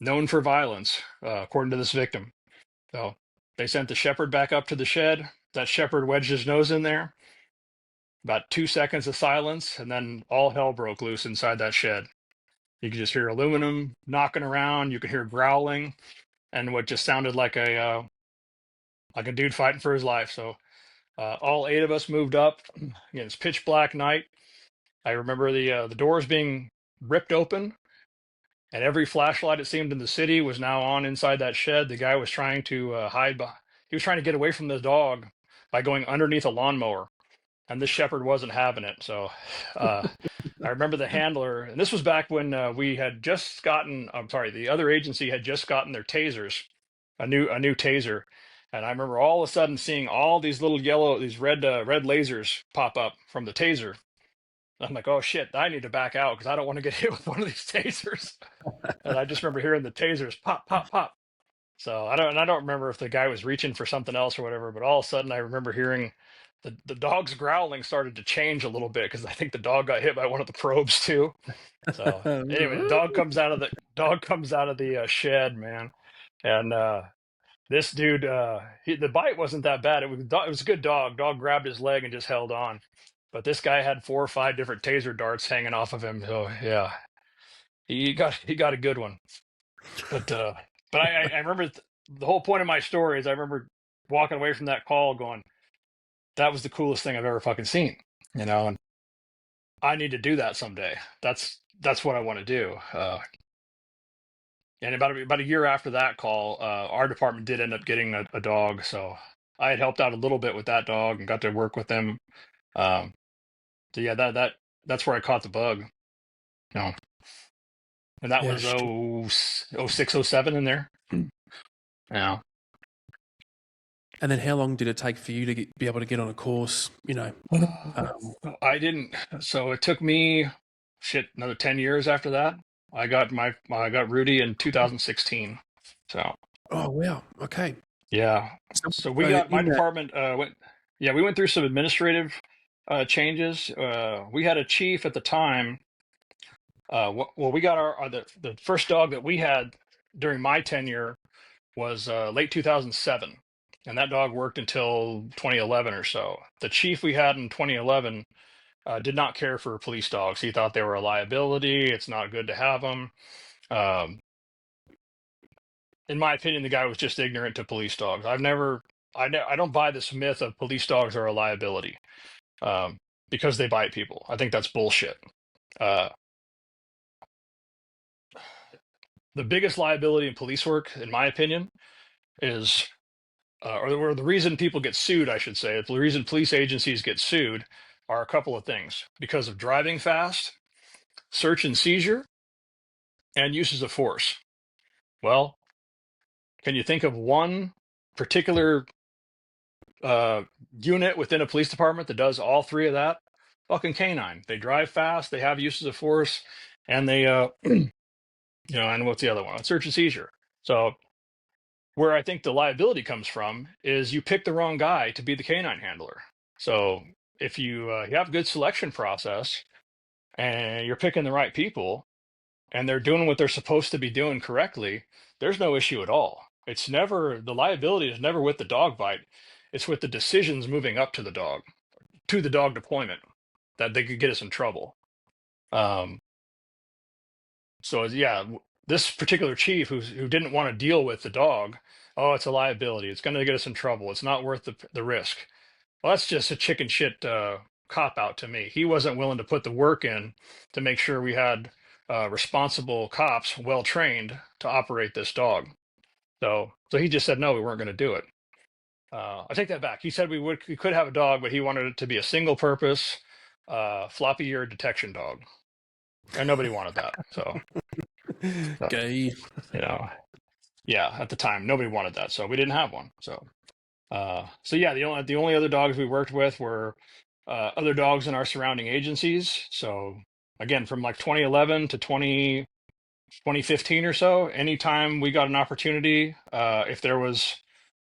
known for violence, according to this victim. So they sent the shepherd back up to the shed. That shepherd wedged his nose in there. About 2 seconds of silence, and then all hell broke loose inside that shed. You could just hear aluminum knocking around. You could hear growling, and what just sounded like a dude fighting for his life. So all 8 of us moved up. Again, it's pitch black night. I remember the doors being ripped open, and every flashlight it seemed in the city was now on inside that shed. The guy was trying to he was trying to get away from the dog by going underneath a lawnmower, and this shepherd wasn't having it. So I remember the handler, and this was back when we had just gotten. I'm sorry, the other agency had just gotten their tasers, a new taser, and I remember all of a sudden seeing all these little these red lasers pop up from the taser. I'm like, oh shit, I need to back out because I don't want to get hit with one of these tasers. And I just remember hearing the tasers pop, pop, pop. So I don't remember if the guy was reaching for something else or whatever, but all of a sudden I remember hearing the dog's growling started to change a little bit because I think the dog got hit by one of the probes too. So anyway, the dog comes out of the shed, man, and this dude, the bite wasn't that bad. It was a good dog. Dog grabbed his leg and just held on, but this guy had 4 or 5 different taser darts hanging off of him. So yeah, he got a good one. But I remember the whole point of my story is I remember walking away from that call going, that was the coolest thing I've ever fucking seen, and I need to do that someday. That's what I want to do. And about a year after that call, our department did end up getting a dog. So I had helped out a little bit with that dog and got to work with him. Um, so yeah, that's where I caught the bug. You know, and that Yeah, was 06, 07 in there. Yeah. And then how long did it take for you to be able to get on a course? I didn't. So it took me another 10 years after that. I got Rudy in 2016. So Oh wow, okay. yeah. So we got my department we went through some administrative changes. We had a chief at the time. We got the first dog that we had during my tenure was late 2007, and that dog worked until 2011 or so. The chief we had in 2011 did not care for police dogs. He thought they were a liability. It's not good to have them. Um, in my opinion, the guy was just ignorant to police dogs. I don't buy this myth of police dogs are a liability because they bite people. I think that's bullshit. Uh, the biggest liability in police work, in my opinion, is or the reason people get sued, I should say, the reason police agencies get sued are a couple of things: because of driving fast, search and seizure, and uses of force. Well, can you think of one particular unit within a police department that does all 3 of that? Fucking K9. They drive fast, they have uses of force, and they, and what's the other one? Search and seizure. So where I think the liability comes from is you pick the wrong guy to be the K9 handler. So if you have a good selection process and you're picking the right people and they're doing what they're supposed to be doing correctly, there's no issue at all. The liability is never with the dog bite. It's with the decisions moving up to the dog deployment that they could get us in trouble. So yeah, this particular chief who didn't want to deal with the dog, oh, it's a liability. It's going to get us in trouble. It's not worth the risk. Well, that's just a chicken shit cop out to me. He wasn't willing to put the work in to make sure we had responsible cops, well trained to operate this dog. So he just said no, we weren't going to do it. I take that back. He said we could have a dog, but he wanted it to be a single purpose floppy ear detection dog, and nobody wanted that. So Okay. Yeah, at the time, nobody wanted that, so we didn't have one. So yeah, the only other dogs we worked with were other dogs in our surrounding agencies. So again, from like 2011 to 2015 or so, anytime we got an opportunity, if there was,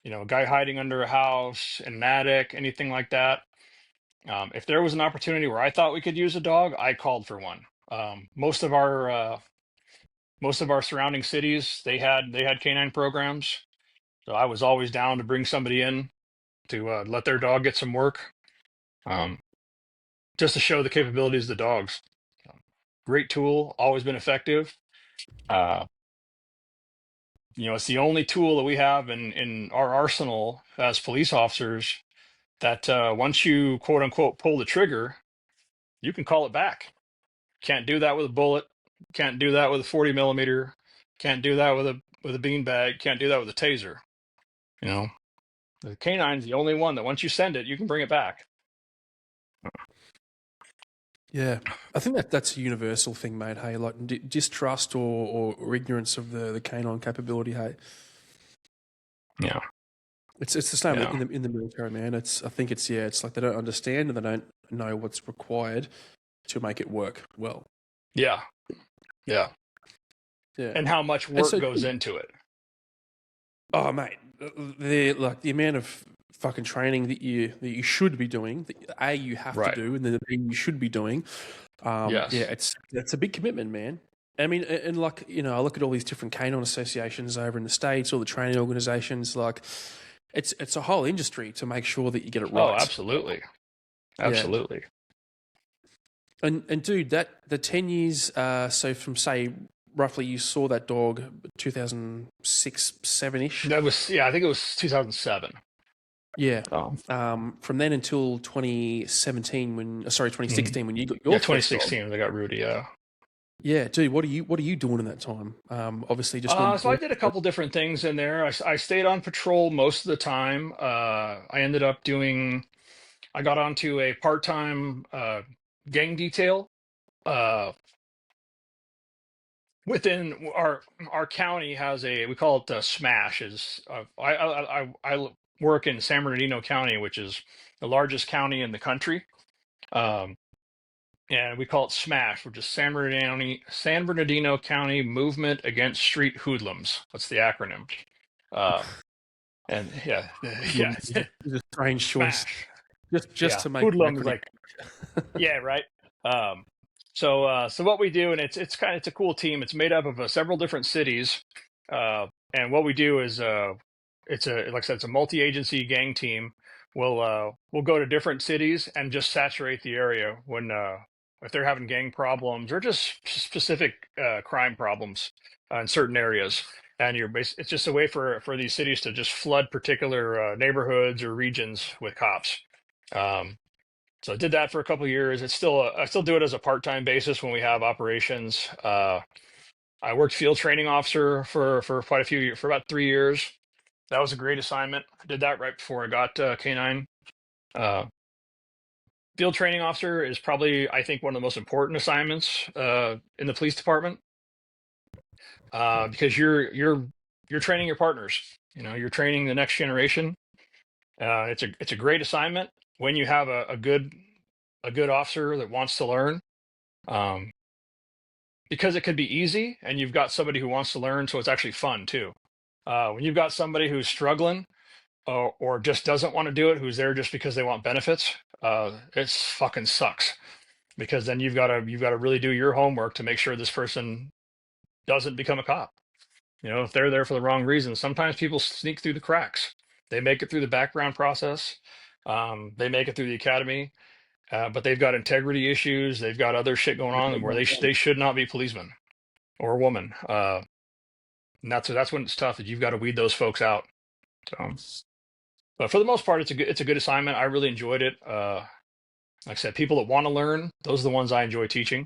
a guy hiding under a house, in an attic, anything like that, if there was an opportunity where I thought we could use a dog, I called for one. Most of our surrounding cities, they had canine programs, so I was always down to bring somebody in to let their dog get some work, um, just to show the capabilities of the dogs. Great tool, always been effective. Uh, it's the only tool that we have in our arsenal as police officers that once you quote unquote pull the trigger, you can call it back. Can't do that with a bullet. Can't do that with a 40 millimeter. Can't do that with a beanbag. Can't do that with a taser. You know, the canine's the only one that once you send it, you can bring it back. Yeah, I think that's a universal thing, mate. Hey, like distrust or ignorance of the canine capability. Hey, Yeah, it's the same yeah, in the military, man. I think it's like they don't understand and they don't know what's required to make it work well. yeah, yeah. Yeah, And how much and work so goes into it. oh, mate, the amount of fucking training that you should be doing, that you have to Right. do, and then the B you should be doing. Yeah, Yes. it's a big commitment, man. I mean, and like I look at all these different canine associations over in the states, all the training organizations. Like, it's a whole industry to make sure that you get it Oh, right. absolutely. Yeah, Absolutely. and dude, that the 10 years. So from say roughly, you saw that dog 2006, 7-ish. I think it was 2007. Yeah. Um, From then until 2017, sorry, mhm. 2016, when you got Yeah, your first dog. 2016 they got Rudy. Yeah. Yeah, dude, what are you doing in that time? Obviously, just So I did a couple different things in there. I stayed on patrol most of the time. I ended up I got onto a part-time gang detail uh, within our county we call it Smash. I work in San Bernardino County, which is the largest county in the country. Um, and we call it SMASH, which is San Bernardino County Movement Against Street Hoodlums. That's the acronym. Uh, and yeah, yeah, It's a strange choice, SMASH. just Yeah, to make the hoodlums, acronym. like, yeah, right. Um, so what we do, and it's a cool team. It's made up of several different cities, and what we do is it's a like I said, it's a multi-agency gang team. We'll go to different cities and just saturate the area when if they're having gang problems or just specific crime problems in certain areas. And it's just a way for these cities to just flood particular neighborhoods or regions with cops. Um, so I did that for a couple of years. I still do it as a part-time basis when we have operations. I worked field training officer for quite a few years, for about 3 years. That was a great assignment. I did that right before I got K9. Uh, Field training officer is probably, I think, one of the most important assignments in the police department, because you're training your partners. You're training the next generation. It's a great assignment when you have a good officer that wants to learn, um, because it could be easy and you've got somebody who wants to learn, so it's actually fun too. When you've got somebody who's struggling, or just doesn't want to do it, who's there just because they want benefits, it fucking sucks, because then you've got to really do your homework to make sure this person doesn't become a cop. If they're there for the wrong reasons, sometimes people sneak through the cracks. They make it through the background process. They make it through the academy, but they've got integrity issues. They've got other shit going on where they should not be policemen or women. And that's when it's tough, that you've got to weed those folks out. So, but for the most part, it's a good assignment. I really enjoyed it. Like I said, people that want to learn, those are the ones I enjoy teaching.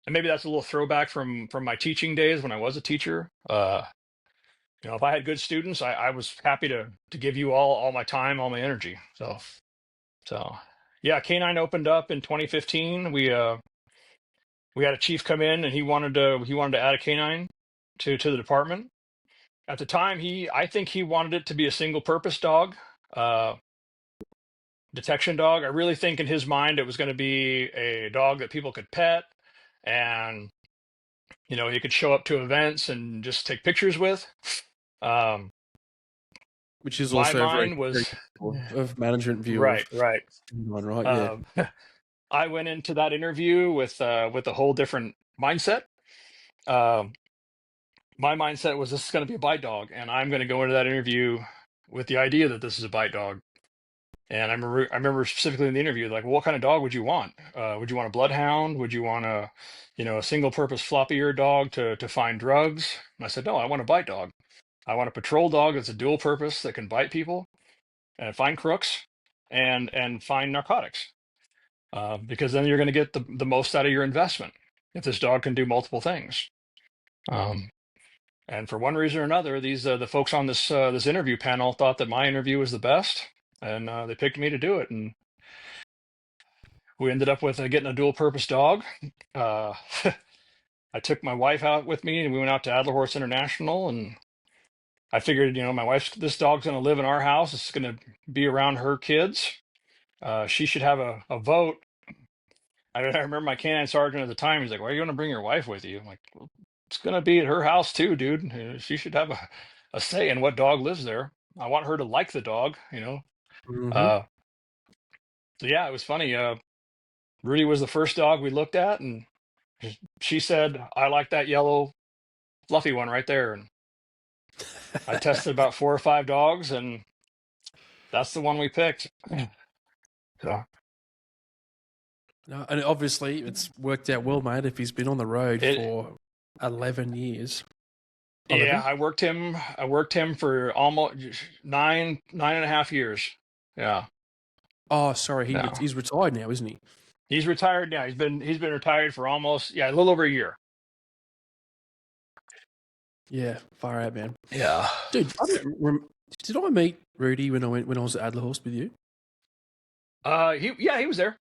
And maybe that's a little throwback from my teaching days when I was a teacher. If I had good students, I was happy to give you all my time, all my energy. So yeah, K9 opened up in 2015. We had a chief come in and he wanted to add a K9 to the department. At the time, I think he wanted it to be a single purpose dog, detection dog. I really think in his mind it was going to be a dog that people could pet, and he could show up to events and just take pictures with. Um, Which is my also a very, mind very was of management view right, of right. right, yeah. I went into that interview with a whole different mindset. Um, my mindset was this is going to be a bite dog, and I'm going to go into that interview with the idea that this is a bite dog. And I remember specifically in the interview, like, well, what kind of dog would you want? Would you want a bloodhound? Would you want a single-purpose floppy-eared dog to find drugs? And I said, no, I want a bite dog. I want a patrol dog that's a dual purpose that can bite people and find crooks and find narcotics. Because then you're going to get the most out of your investment if this dog can do multiple things. And for one reason or another, the folks on this interview panel thought that my interview was the best, and they picked me to do it. And we ended up with getting a dual-purpose dog. Uh, I took my wife out with me, and we went out to Adler Horse International. And I figured, this dog's going to live in our house. It's going to be around her kids. She should have a vote. I remember my K9 sergeant at the time. He's like, "Why are you going to bring your wife with you?" I'm like, well, "It's going to be at her house too, dude. She should have a say in what dog lives there. I want her to like the dog, Mm-hmm. So yeah, it was funny. Rudy was the first dog we looked at, and she said, "I like that yellow, fluffy one right there." And I tested about 4 or 5 dogs, and that's the one we picked. So No, and obviously it's worked out well, mate. If he's been on the road for 11 years. 11? Yeah, I worked him for almost nine and a half years. Yeah. Oh, sorry, he's retired now, isn't he? He's retired now. He's been retired for almost a little over a year. Yeah, far out, man. Yeah, dude. Did I meet Rudy when I was at Adler Horse with you? he was there.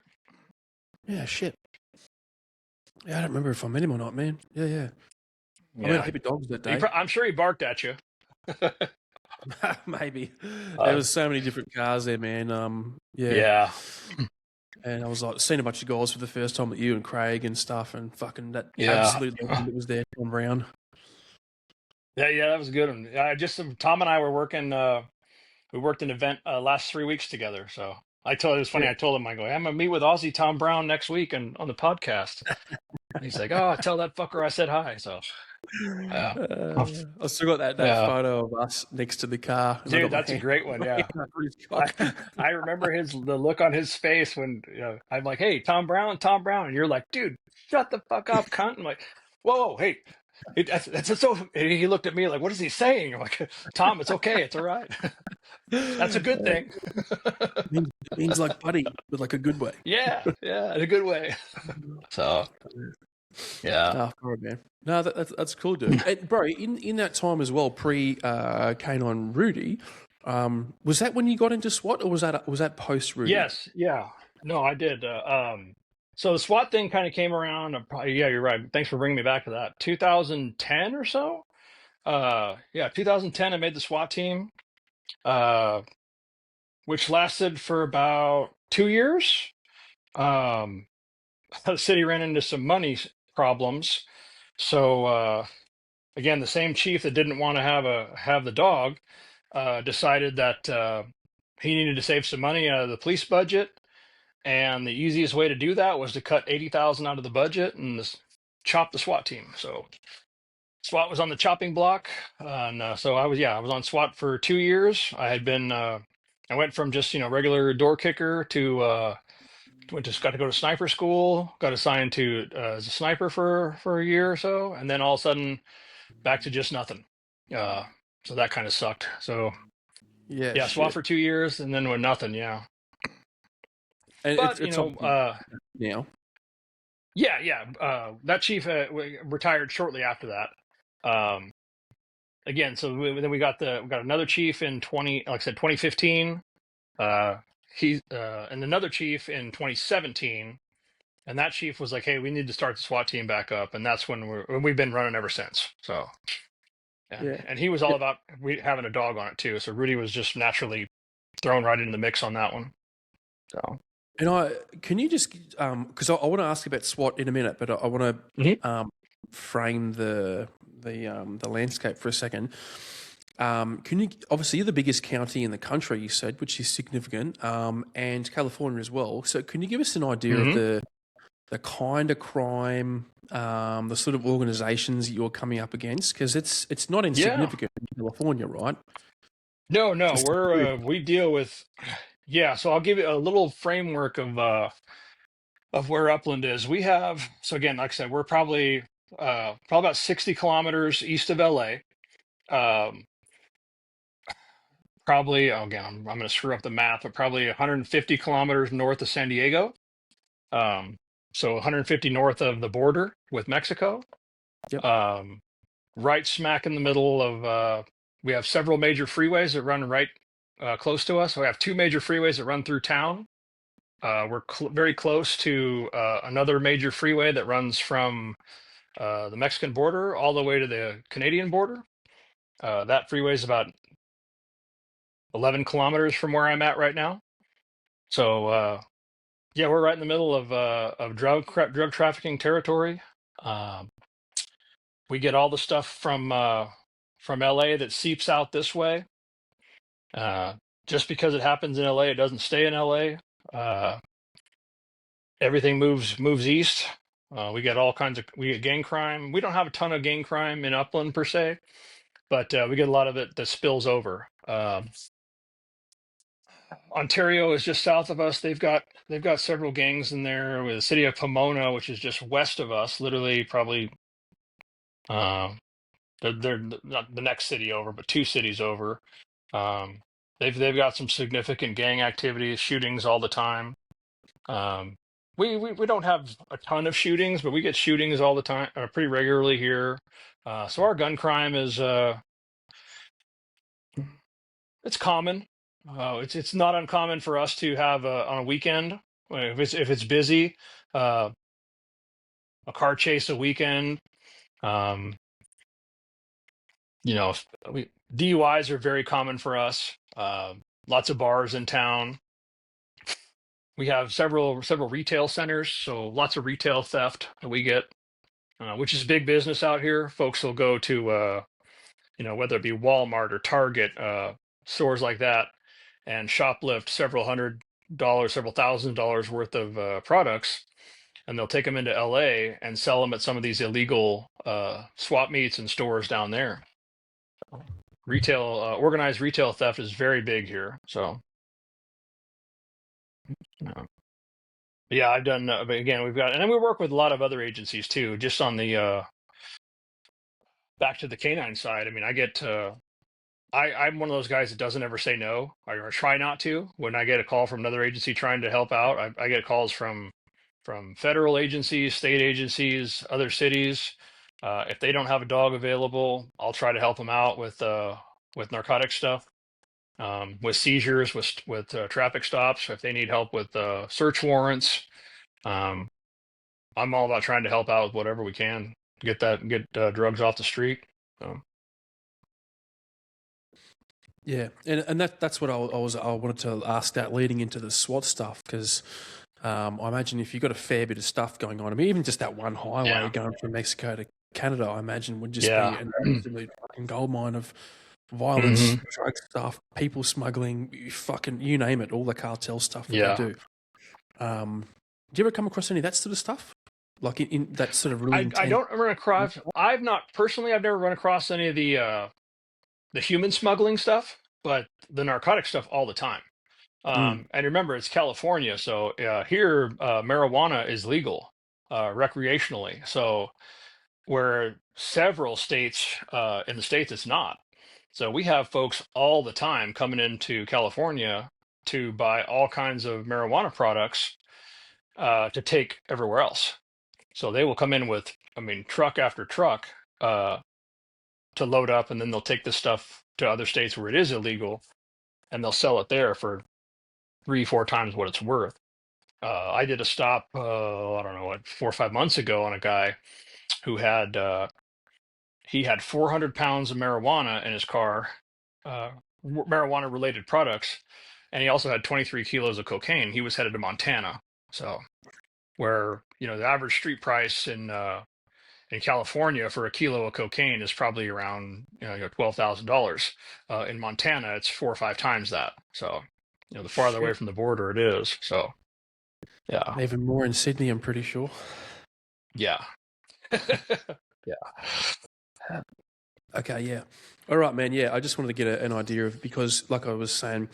Yeah, shit. Yeah, I don't remember if I met him or not, man. Yeah. I met a heap of dogs that day. I'm sure he barked at you. Maybe. There was so many different cars there, man. Yeah. And I was like seeing a bunch of guys for the first time with you and Craig and stuff, and fucking that absolute legend that was there, Tom Brown. Yeah, that was a good one. Tom and I were working. We worked an event last 3 weeks together. So it was funny. Yeah. I told him, I go, I'm gonna meet with Aussie Tom Brown next week and on the podcast. And he's like, oh, tell that fucker I said hi. So I still got that photo of us next to the car. Dude, that's a great one. Yeah, I remember the look on his face when I'm like, hey, Tom Brown, and you're like, dude, shut the fuck up, cunt. I'm like, whoa, hey. That's so. He looked at me like, "What is he saying?" I'm like, "Tom, it's okay. It's all right. That's a good thing." It means like buddy, but like a good way. Yeah, in a good way. So, yeah. Oh, man. No, that's cool, dude. And, bro, in that time as well, pre K9 Rudy, was that when you got into SWAT, or was that post Rudy? Yes, yeah. No, I did. So the SWAT thing kind of came around. Yeah, you're right. Thanks for bringing me back to that. 2010 or so. 2010. I made the SWAT team, which lasted for about 2 years. The city ran into some money problems, so again, the same chief that didn't want to have the dog decided that he needed to save some money out of the police budget. And the easiest way to do that was to cut 80,000 out of the budget and chop the SWAT team. So SWAT was on the chopping block, and so I was on SWAT for 2 years. I went from just regular door kicker to got to go to sniper school. Got assigned to as a sniper for a year or so, and then all of a sudden back to just nothing. So that kind of sucked. So SWAT for 2 years, and then with nothing. Yeah. And but now. That chief retired shortly after that. Again, so then we got another chief in 2015. And another chief in 2017, and that chief was like, "Hey, we need to start the SWAT team back up," and that's when we've been running ever since. So Yeah. And he was all about having a dog on it too. So Rudy was just naturally thrown right into the mix on that one. So And can you just because I want to ask about SWAT in a minute, but I want Mhm. to frame the landscape for a second. Can you obviously you're the biggest county in the country, you said, which is significant, and California as well. So can you give us an idea of Mhm. the kind of crime, the sort of organisations that you're coming up against? Because it's not Yeah. insignificant in California, right? No, It's we deal with yeah, so I'll give you a little framework of where Upland is. We have so again, like I said, we're probably about 60 kilometers east of LA. Um, probably oh, again, I'm going to screw up the math, but probably 150 kilometers north of San Diego. Um, so 150 north of the border with Mexico. Yep. Um, right smack in the middle of we have several major freeways that run right close to us. So we have two major freeways that run through town. We're very close to another major freeway that runs from the Mexican border all the way to the Canadian border. That freeway is about 11 kilometers from where I'm at right now. So yeah, we're right in the middle of drug trafficking territory. Um, we get all the stuff from LA that seeps out this way. Uh, just because it happens in LA, it doesn't stay in LA. Everything moves east. We get all kinds of we get gang crime. We don't have a ton of gang crime in Upland per se, but we get a lot of it that spills over. Ontario is just south of us. They've got several gangs in there. With the city of Pomona, which is just west of us, literally probably uh, they're not the next city over, but two cities over. Um, they've got some significant gang activities, shootings all the time. Um, we don't have a ton of shootings, but we get shootings all the time, pretty regularly here. So our gun crime is it's common. It's not uncommon for us to have on a weekend if it's busy, uh, a car chase a weekend. Um, you know, DUIs are very common for us. Lots of bars in town. We have several retail centers, so lots of retail theft that we get, which is big business out here. Folks will go to whether it be Walmart or Target, stores like that, and shoplift several thousand dollars worth of products, and they'll take them into LA and sell them at some of these illegal swap meets and stores down there. Organized retail theft is very big here. So, uh, yeah, I've done. But again, and then we work with a lot of other agencies too. Just on the back to the K9 side. I mean, I'm one of those guys that doesn't ever say no, or try not to. When I get a call from another agency trying to help out, I get calls from federal agencies, state agencies, other cities. If they don't have a dog available, I'll try to help them out with narcotic stuff, with seizures, with traffic stops. If they need help with search warrants, um, I'm all about trying to help out with whatever we can to get drugs off the street. So, Yeah, and that's what I wanted to ask that leading into the SWAT stuff because I imagine if you've got a fair bit of stuff going on, I mean, even just that one highway yeah, going from Mexico to Canada, I imagine would just be yeah. an absolute fucking goldmine of violence, Hmm. drug stuff, people smuggling, fucking you name it, all the cartel stuff that they Yeah. do. Do you ever come across any of that sort of stuff, like in that sort of really I intense? don't run across. I've not personally. I've never run across any of the human smuggling stuff, but the narcotic stuff all the time. Mm, And remember, it's California, so here marijuana is legal recreationally. So where several states in the states it's not. So we have folks all the time coming into California to buy all kinds of marijuana products to take everywhere else. So they will come in with, I mean, truck after truck uh, to load up, and then they'll take this stuff to other states where it is illegal, and they'll sell it there for 3, 4 times what it's worth. I did a stop, I don't know, what, 4 or 5 months ago on a guy who had he had 400 pounds of marijuana in his car, marijuana related products, and he also had 23 kilos of cocaine. He was headed to Montana. So where, the average street price in California for a kilo of cocaine is probably around $12,000. In Montana, it's 4 or 5 times that. So, the farther away Shit. from the border it is. So, yeah, Even more in Sydney, I'm pretty sure. yeah, yeah, Okay, yeah. All right, man. Yeah, I just wanted to get an idea of, because, like I was saying,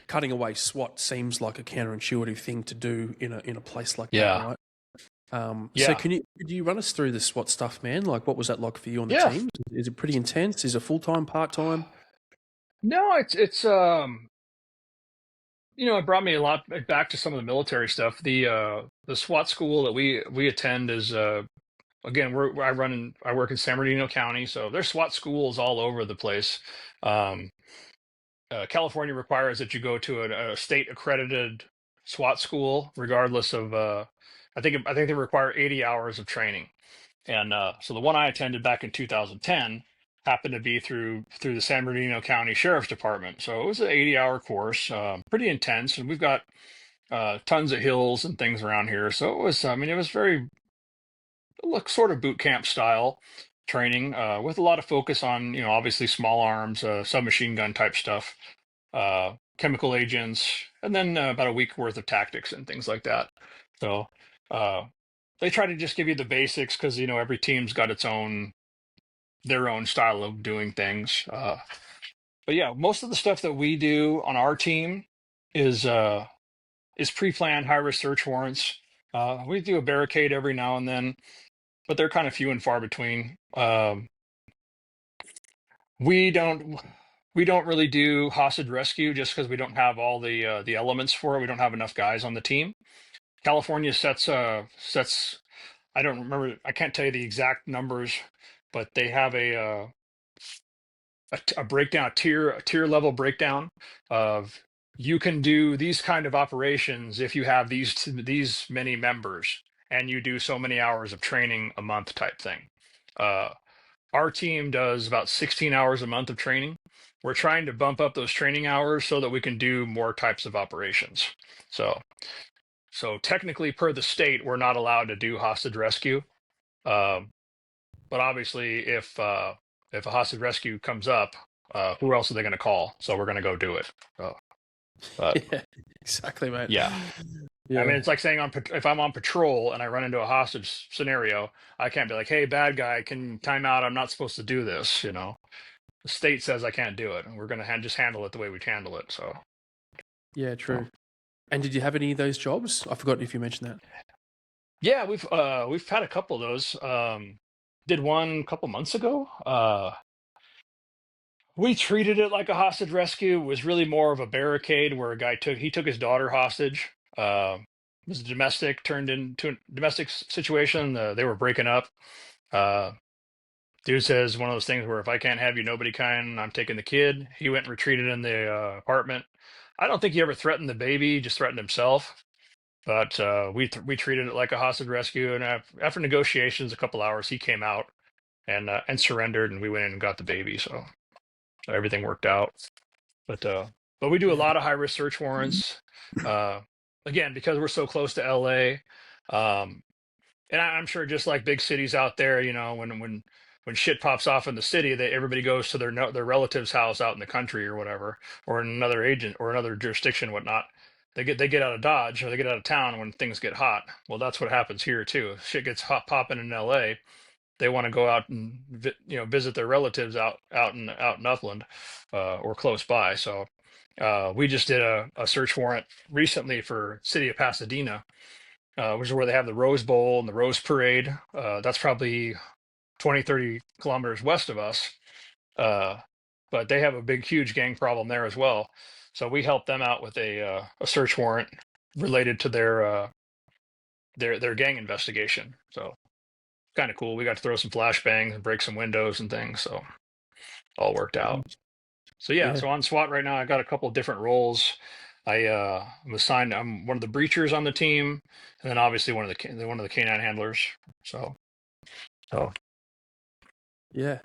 cutting away SWAT seems like a counterintuitive thing to do in a place like that, yeah, right? So yeah, could you run us through the SWAT stuff, man? Like, what was that like for you on the yeah. team? Is it pretty intense? Is it full time, part time? No, it's it brought me a lot back to some of the military stuff. The SWAT school that we attend is again, I work in San Bernardino County, so there's SWAT schools all over the place. Um, California requires that you go to a state accredited SWAT school, regardless of. I think they require 80 hours of training, and so the one I attended back in 2010 happened to be through the San Bernardino County Sheriff's Department. So it was an 80-hour course, pretty intense, and we've got tons of hills and things around here. So it was. I mean, it was very sort of boot camp style training with a lot of focus on obviously small arms, submachine gun type stuff, chemical agents, and then about a week worth of tactics and things like that. So uh, they try to just give you the basics because every team's got their own style of doing things. But yeah, most of the stuff that we do on our team is pre-planned high risk search warrants. We do a barricade every now and then, but they're kind of few and far between. We don't we don't really do hostage rescue just because we don't have all the elements for it. We don't have enough guys on the team. California sets. I don't remember. I can't tell you the exact numbers, but they have a breakdown, a tier level breakdown of you can do these kind of operations if you have these many members and you do so many hours of training a month type thing. Uh, our team does about 16 hours a month of training. We're trying to bump up those training hours so that we can do more types of operations. So, so technically, per the state, we're not allowed to do hostage rescue. Um, but obviously, if a hostage rescue comes up, who else are they going to call? So we're going to go do it. But Yeah, exactly, mate. yeah, I mean, Yeah, it's like saying if I'm on patrol and I run into a hostage scenario, I can't be like, "Hey, bad guy, can time out? I'm not supposed to do this." The state says I can't do it, and we're going to just handle it the way we handle it. So, yeah, so true. And did you have any of those jobs? I forgot if you mentioned that. yeah, we've had a couple of those. Did one a couple months ago. We treated it like a hostage rescue. It was really more of a barricade where a guy took his daughter hostage. It was a turned into a domestic situation. They were breaking up. Uh, Dude says one of those things where if I can't have you, nobody can. I'm taking the kid. He went and retreated in the apartment. I don't think he ever threatened the baby, just threatened himself. But we treated it like a hostage rescue. And after negotiations, a couple hours, he came out and surrendered, and we went in and got the baby. So everything worked out. But we do a Yeah. lot of high risk search warrants. Uh, Again, because we're so close to LA, um, and I'm sure just like big cities out there, when shit pops off in the city, that everybody goes to their relative's house out in the country or whatever, or in another agent or another jurisdiction, whatnot. They get out of Dodge or they get out of town when things get hot. Well, that's what happens here too. Shit gets hot popping in L.A. They want to go out and visit their relatives out in Upland or close by. So we just did a search warrant recently for city of Pasadena, which is where they have the Rose Bowl and the Rose Parade. That's probably 20, 30 kilometers west of us. Uh, but they have a big, huge gang problem there as well. So we helped them out with a search warrant related to their gang investigation. So kind of cool. We got to throw some flashbangs and break some windows and things. So all worked out. So yeah, Yeah. so on SWAT right now, I got a couple of different roles. I'm assigned. I'm one of the breachers on the team, and then obviously one of the K9 handlers. So, so Yeah.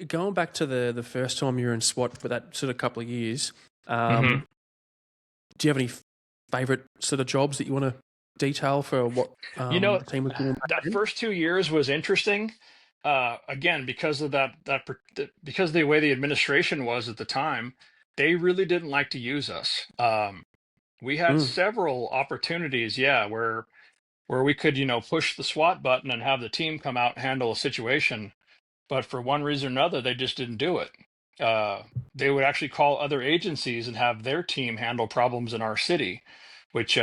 Going back to the first time you were in SWAT for that sort of couple of years, Hmm. do you have any favorite sort of jobs that you want to detail for what You know, the team was doing back that then? first 2 years was interesting. Again, because of because of the way the administration was at the time, they really didn't like to use us. We had Mm, several opportunities, yeah, where we could, push the SWAT button and have the team come out and handle a situation. But for one reason or another, they just didn't do it. Uh, they would actually call other agencies and have their team handle problems in our city, which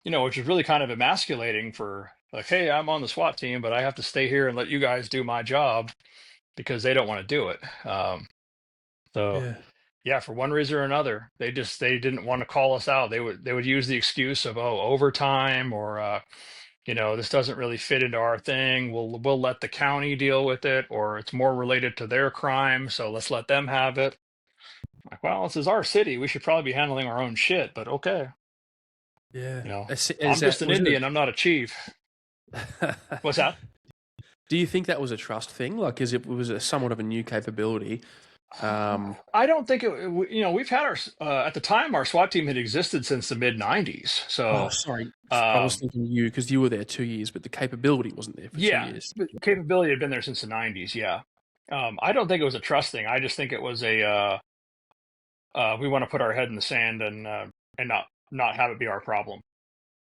which is really kind of emasculating for like, hey, I'm on the SWAT team, but I have to stay here and let you guys do my job because they don't want to do it. So yeah. yeah, for one reason or another, they didn't want to call us out. They would use the excuse of, oh, overtime, or this doesn't really fit into our thing. We'll let the county deal with it, or it's more related to their crime, so let's let them have it. Like, well, this is our city. We should probably be handling our own shit, but okay. Yeah. Is I'm just that an was Indian. I'm not a chief. it? What's that? Do you think that was a trust thing? Like, is it was a somewhat of a new capability? Um, I don't think we've had at the time, our SWAT team had existed since the mid 90s. oh, So, sorry, I was um, thinking you because you were there 2 years, but the capability wasn't there for two yeah, years. but capability had been there since the 90s. Yeah. I don't think it was a trust thing. I just think it was we want to put our head in the sand and not have it be our problem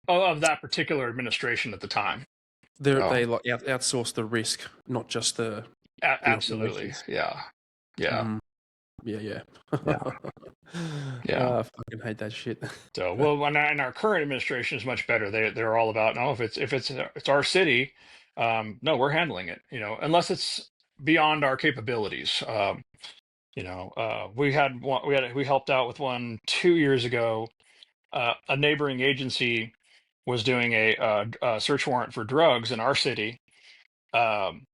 of that particular administration at the time. Oh, They like outsource the risk, not just the absolutely. operations. Yeah. Yeah. Mm, yeah, yeah. Yeah. Yeah. I fucking hate that shit. So, well, and our current administration is much better. They're all about, no, if it's our city, no, we're handling it. Unless it's beyond our capabilities. We helped out with one 2 years ago. A neighboring agency was doing a search warrant for drugs in our city. Um,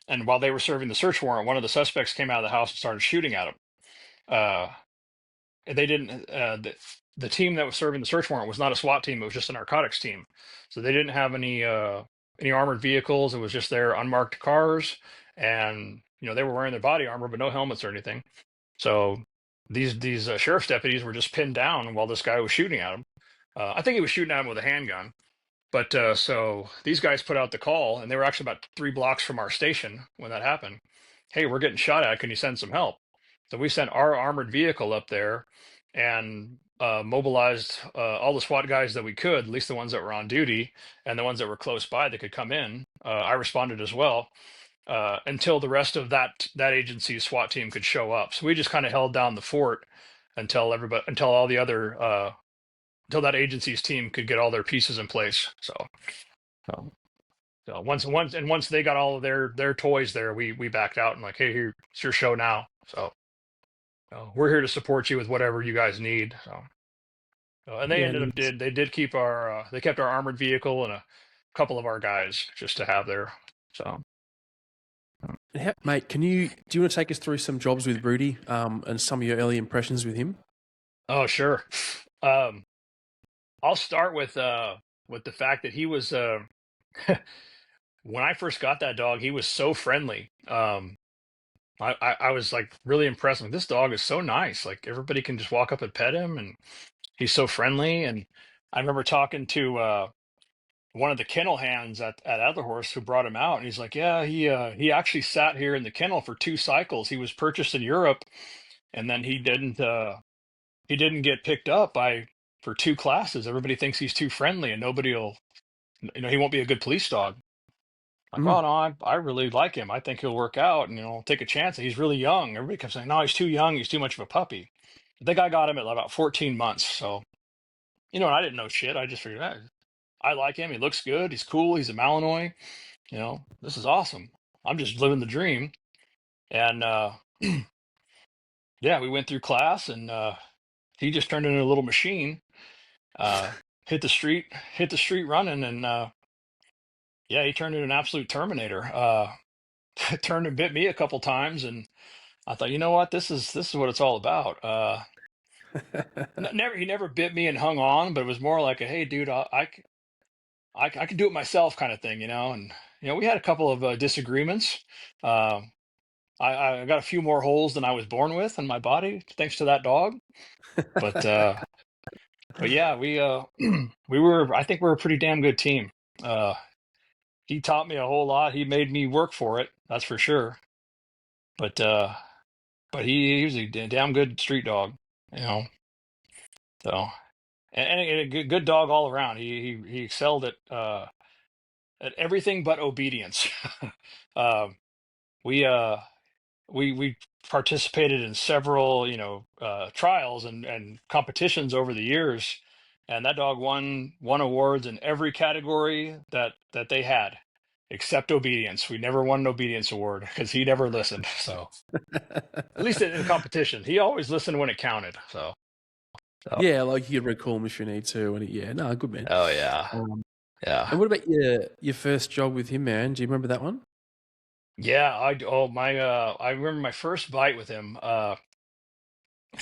and while they were serving the search warrant, one of the suspects came out of the house and started shooting at him. Uh, they didn't the team that was serving the search warrant was not a SWAT team. It was just a narcotics team. So they didn't have any armored vehicles. It was just their unmarked cars, and they were wearing their body armor but no helmets or anything. So these sheriff's deputies were just pinned down while this guy was shooting at them. I think he was shooting at him with a handgun. But so these guys put out the call, and they were actually about 3 blocks from our station when that happened. Hey, we're getting shot at. Can you send some help? So we sent our armored vehicle up there and mobilized all the SWAT guys that we could, at least the ones that were on duty and the ones that were close by that could come in. I responded as well until the rest of that agency's SWAT team could show up. So we just kind of held down the fort until all the other until that agency's team could get all their pieces in place. So, so once they got all of their toys there, we backed out and like, hey, here, it's your show now. So we're here to support you with whatever you guys need. So and they Yeah, ended up nice. they kept our armored vehicle and a couple of our guys just to have there. So Mate, do you want to take us through some jobs with Rudy, and some of your early impressions with him? oh sure, um, I'll start with the fact that he was when I first got that dog, he was so friendly. I was like really impressed. Like, this dog is so nice. Like everybody can just walk up and pet him, and he's so friendly. And I remember talking to one of the kennel hands at Other Horse who brought him out, and he's like, "Yeah, he actually sat here in the kennel for 2 cycles. He was purchased in Europe, and then he didn't get picked up by for 2 classes. Everybody thinks he's too friendly, and he won't be a good police dog." Like, Mm. well, no, I really like him. I think he'll work out, and take a chance. He's really young. Everybody kept saying, no, he's too young. He's too much of a puppy. I think I got him at about 14 months. So, and I didn't know shit. I just figured, I like him. He looks good. He's cool. He's a Malinois. This is awesome. I'm just living the dream. And yeah, we went through class, and he just turned into a little machine. Uh, hit the street running, and yeah, he turned into an absolute Terminator. Turned and bit me a couple times, and I thought, you know what, this is what it's all about. He never bit me and hung on, but it was more like a, hey, dude, I can do it myself kind of thing, and we had a couple of disagreements. Uh, I got a few more holes than I was born with in my body, thanks to that dog. But yeah, we I think we're a pretty damn good team. Uh, he taught me a whole lot. He made me work for it, that's for sure. But he was a damn good street dog, you know. So and a good dog all around. He excelled at everything but obedience. uh, we we participated in several trials and competitions over the years, and that dog won awards in every category that they had, except obedience. We never won an obedience award because he never listened. So at least in competition, he always listened when it counted. So Yeah, like you can recall him if you need to. And yeah, no, good man. oh yeah, Um, and yeah. what about your first job with him, man? Do you remember that one? Yeah, I remember my first bite with him. I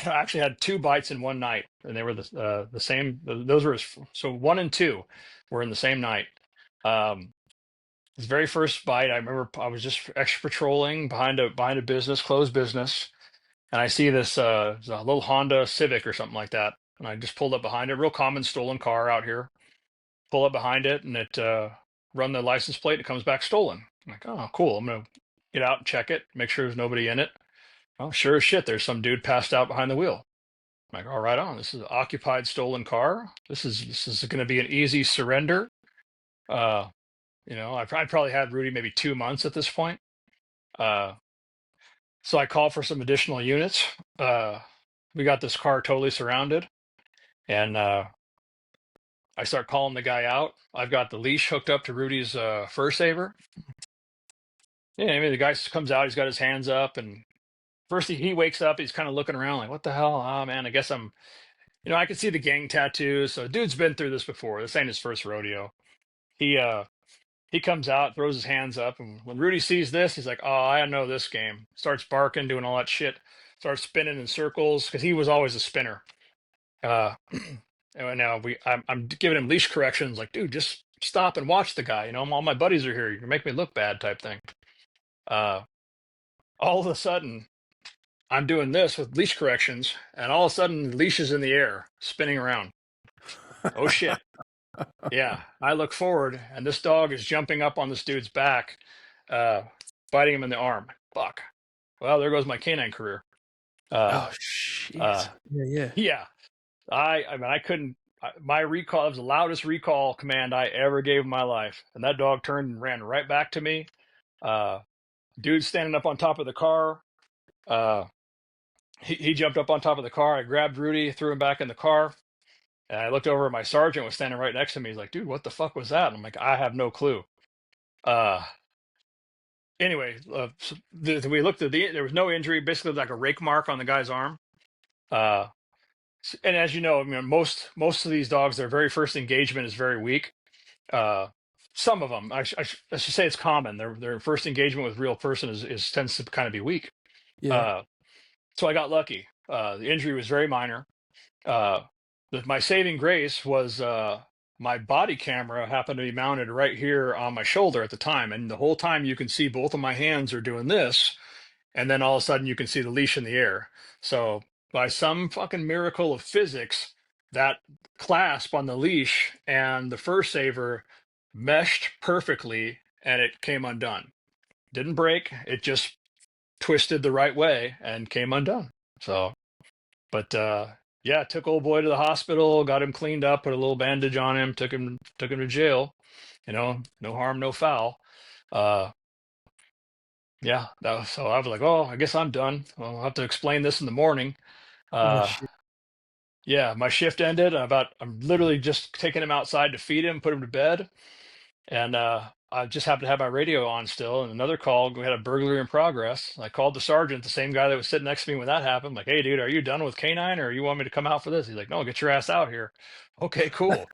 actually had two bites in one night, and they were the same. Those were so one and two were in the same night. Um, his very first bite, I remember I was just extra patrolling behind a business, closed business, and I see this a little Honda Civic or something like that, and I just pulled up behind it. Real common stolen car out here. Pull up behind it, and it run the license plate. It comes back stolen. I'm like, oh, cool. I'm gonna get out and check it, make sure there's nobody in it. Oh, sure as shit, there's some dude passed out behind the wheel. I'm like, all right, on. This is an occupied stolen car. This is going to be an easy surrender. Uh, I probably had Rudy maybe 2 months at this point. Uh, so I called for some additional units. We got this car totally surrounded, and I start calling the guy out. I've got the leash hooked up to Rudy's fur saver. Yeah, I mean, the guy comes out. He's got his hands up, and first he wakes up. He's kind of looking around, like, "What the hell? Oh man, I guess I'm." I could see the gang tattoos. So, dude's been through this before. This ain't his first rodeo. He uh he comes out, throws his hands up, and when Rudy sees this, he's like, "Oh, I know this game." Starts barking, doing all that shit. Starts spinning in circles because he was always a spinner. And now I'm giving him leash corrections, like, dude, just stop and watch the guy. All my buddies are here. You make me look bad, type thing. Uh, all of a sudden, I'm doing this with leash corrections, and all of a sudden, the leash is in the air, spinning around. Oh shit! Yeah, I look forward, and this dog is jumping up on this dude's back, uh, biting him in the arm. Fuck. Well, there goes my canine career. Uh, Oh uh, shit! Yeah, yeah. yeah. I mean, I couldn't. My recall, it was the loudest recall command I ever gave in my life, and that dog turned and ran right back to me. Uh, Dude standing up on top of the car. Uh, he jumped up on top of the car. I grabbed Rudy, threw him back in the car, and I looked over at my sergeant was standing right next to me. He's like, "Dude, what the fuck was that?" And I'm like, "I have no clue." Uh, anyway, we looked at there was no injury, basically like a rake mark on the guy's arm. Uh, and as you know, I mean, most of these dogs, their very first engagement is very weak. Uh, some of them, I should say, it's common. Their first engagement with real person is tends to kind of be weak. Yeah. Uh, so I got lucky. The injury was very minor. Uh, my saving grace was my body camera happened to be mounted right here on my shoulder at the time, and the whole time you can see both of my hands are doing this, and then all of a sudden you can see the leash in the air. So by some fucking miracle of physics, that clasp on the leash and the fur saver meshed perfectly, and it came undone. Didn't break. It just twisted the right way and came undone. So, but yeah, took old boy to the hospital, got him cleaned up, put a little bandage on him, took him to jail. No harm, no foul. Uh, yeah, so I was like, oh, I guess I'm done. Well, I'll have to explain this in the morning. Oh Uh, shit! yeah, my shift ended. I'm literally just taking him outside to feed him, put him to bed, and I just happened to have my radio on still. And another call, we had a burglary in progress. I called the sergeant, the same guy that was sitting next to me when that happened. Like, hey, dude, are you done with K9, or you want me to come out for this? He's like, no, get your ass out here. Okay, cool.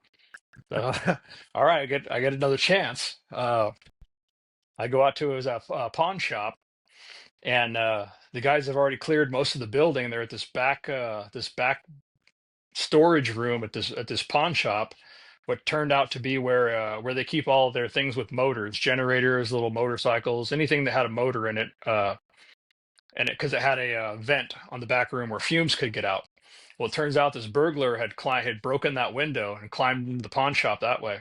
So, all right, I get another chance. I go out to his pawn shop, and the guys have already cleared most of the building. They're at this back storage room at this pawn shop. what turned out to be where they keep all of their things with motors, generators, little motorcycles, anything that had a motor in it, and because it had a vent on the back room where fumes could get out. Well, it turns out this burglar had broken that window and climbed into the pawn shop that way.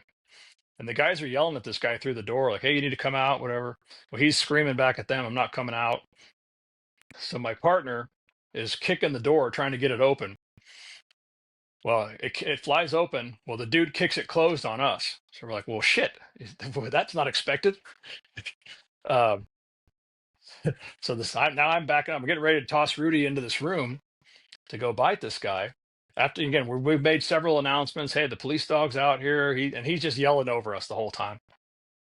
And the guys are yelling at this guy through the door, like, "Hey, you need to come out, whatever." Well, he's screaming back at them, "I'm not coming out." So my partner is kicking the door, trying to get it open. Well, it flies open. Well, the dude kicks it closed on us. So we're like, "Well, shit, that's not expected." Um, so now I'm backing up. I'm getting ready to toss Rudy into this room to go bite this guy. After again, we've made several announcements. Hey, the police dog's out here. He's just yelling over us the whole time.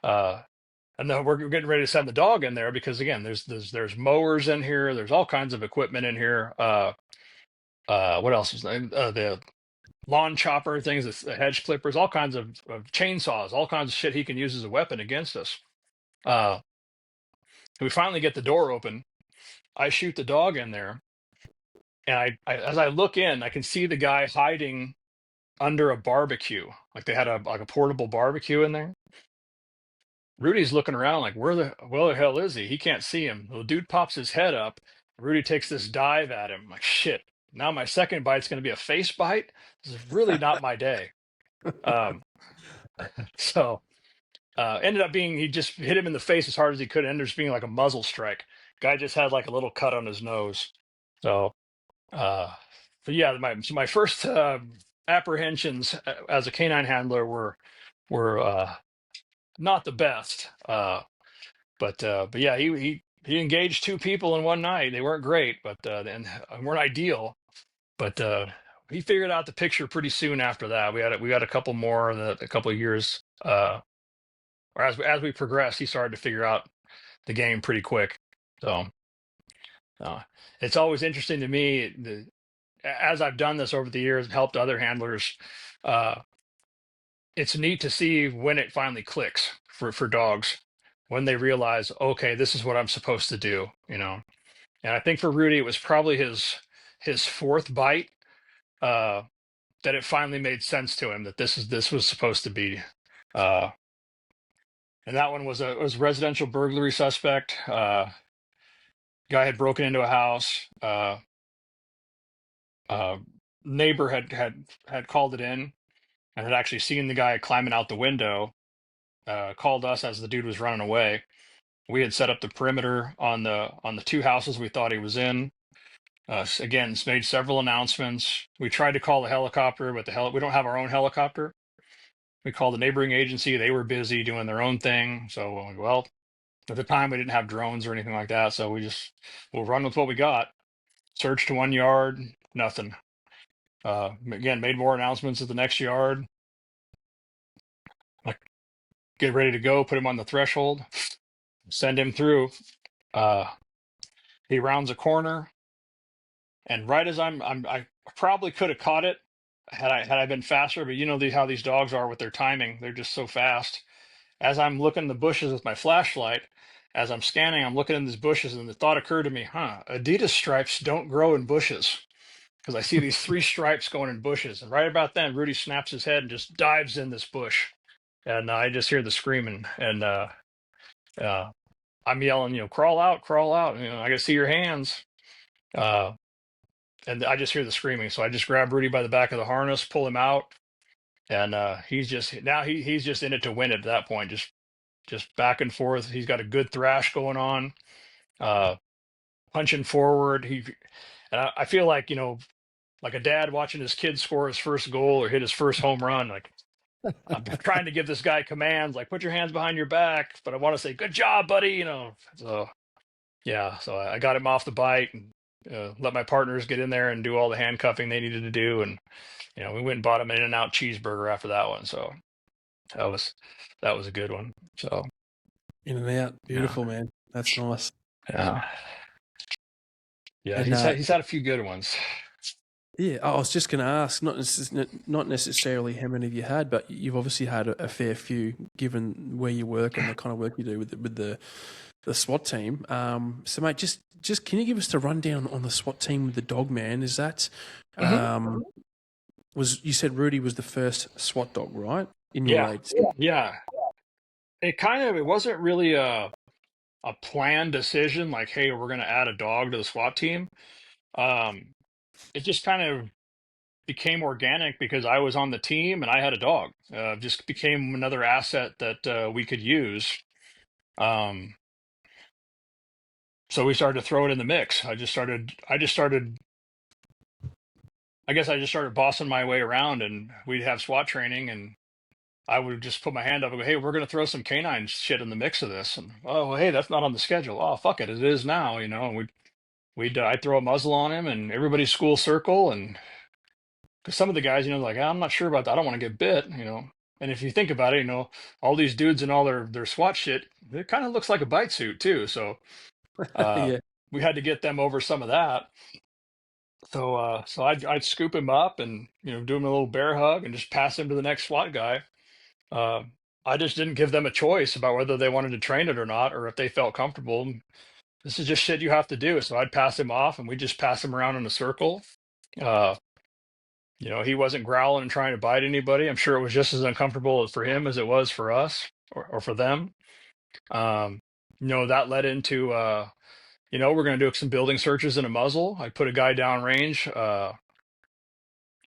And then we're getting ready to send the dog in there because again, there's mowers in here. There's all kinds of equipment in here. What else is the lawn chopper things, the hedge clippers, all kinds of chainsaws, all kinds of shit he can use as a weapon against us. We finally get the door open. I shoot the dog in there, and I as I look in, I can see the guy hiding under a barbecue. Like they had a portable barbecue in there. Rudy's looking around like, where the hell is he? He can't see him. The dude pops his head up. Rudy takes this dive at him. I'm like, shit. Now my second bite's going to be a face bite. This is really not my day. So ended up being, he just hit him in the face as hard as he could. Ended up being like a muzzle strike. Guy just had like a little cut on his nose. So, but yeah, my first apprehensions as a canine handler were not the best. But yeah, he engaged two people in one night. They weren't great, but and weren't ideal. But he figured out the picture pretty soon after that. We had a couple more in a couple of years. Or as we progressed, he started to figure out the game pretty quick. So it's always interesting to me as I've done this over the years and helped other handlers. It's neat to see when it finally clicks for dogs, when they realize, okay, this is what I'm supposed to do, you know. And I think for Rudy, it was probably his fourth bite that it finally made sense to him that this was supposed to be. And that one was a residential burglary suspect. Guy had broken into a house. Neighbor had called it in and had actually seen the guy climbing out the window. Called us as the dude was running away. We had set up the perimeter on the two houses we thought he was in. Again, made several announcements. We tried to call the helicopter, but we don't have our own helicopter. We called the neighboring agency. They were busy doing their own thing. So, well, at the time we didn't have drones or anything like that. So we'll run with what we got. Searched 1 yard, nothing. Again, made more announcements at the next yard. Like, get ready to go, put him on the threshold, send him through. He rounds a corner, and right as I probably could have caught it had I been faster, but you know how these dogs are with their timing. They're just so fast. As I'm looking in the bushes with my flashlight, as I'm scanning, I'm looking in these bushes, and the thought occurred to me, Adidas stripes don't grow in bushes. Because I see these 3 stripes going in bushes. And right about then, Rudy snaps his head and just dives in this bush. And I just hear the screaming. And I'm yelling, crawl out, crawl out. I got to see your hands. And I just hear the screaming. So I just grab Rudy by the back of the harness, pull him out. And he's just in it to win it at that point. Just back and forth. He's got a good thrash going on. Punching forward. I feel like, like a dad watching his kid score his first goal or hit his first home run. Like, I'm trying to give this guy commands, like, put your hands behind your back, but I want to say, good job, buddy. So yeah, so I got him off the bite and let my partners get in there and do all the handcuffing they needed to do. And, we went and bought him an In-N-Out cheeseburger after that one. So that was a good one. So In-N-Out, beautiful, man. That's nice. Yeah. Yeah. And, he's had a few good ones. Yeah, I was just going to ask, not necessarily how many of you had, but you've obviously had a fair few, given where you work and the kind of work you do with the SWAT team. So, mate, just can you give us the rundown on the SWAT team with the dog man? Is that You said Rudy was the first SWAT dog, right? In your Yeah, agency. yeah. It wasn't really a planned decision like, hey, we're going to add a dog to the SWAT team. Um, it just kind of became organic because I was on the team and I had a dog. Just became another asset that we could use. Um, so we started to throw it in the mix. I guess I just started bossing my way around, and we'd have SWAT training, and I would just put my hand up and go, "Hey, we're going to throw some canine shit in the mix of this." And oh, well, hey, that's not on the schedule. Oh, fuck it, it is now. And we'd I'd throw a muzzle on him, and everybody's school circle, and because some of the guys, like, I'm not sure about that. I don't want to get bit. And if you think about it, all these dudes and all their SWAT shit, it kind of looks like a bite suit too. So uh, Yeah. we had to get them over some of that. So I'd scoop him up and do him a little bear hug and just pass him to the next SWAT guy. Uh, I just didn't give them a choice about whether they wanted to train it or not, or if they felt comfortable. This is just shit you have to do. So I'd pass him off, and we just pass him around in a circle. Uh, he wasn't growling and trying to bite anybody. I'm sure it was just as uncomfortable for him as it was for us or for them. Um, that led into we're going to do some building searches in a muzzle. I put a guy down range. I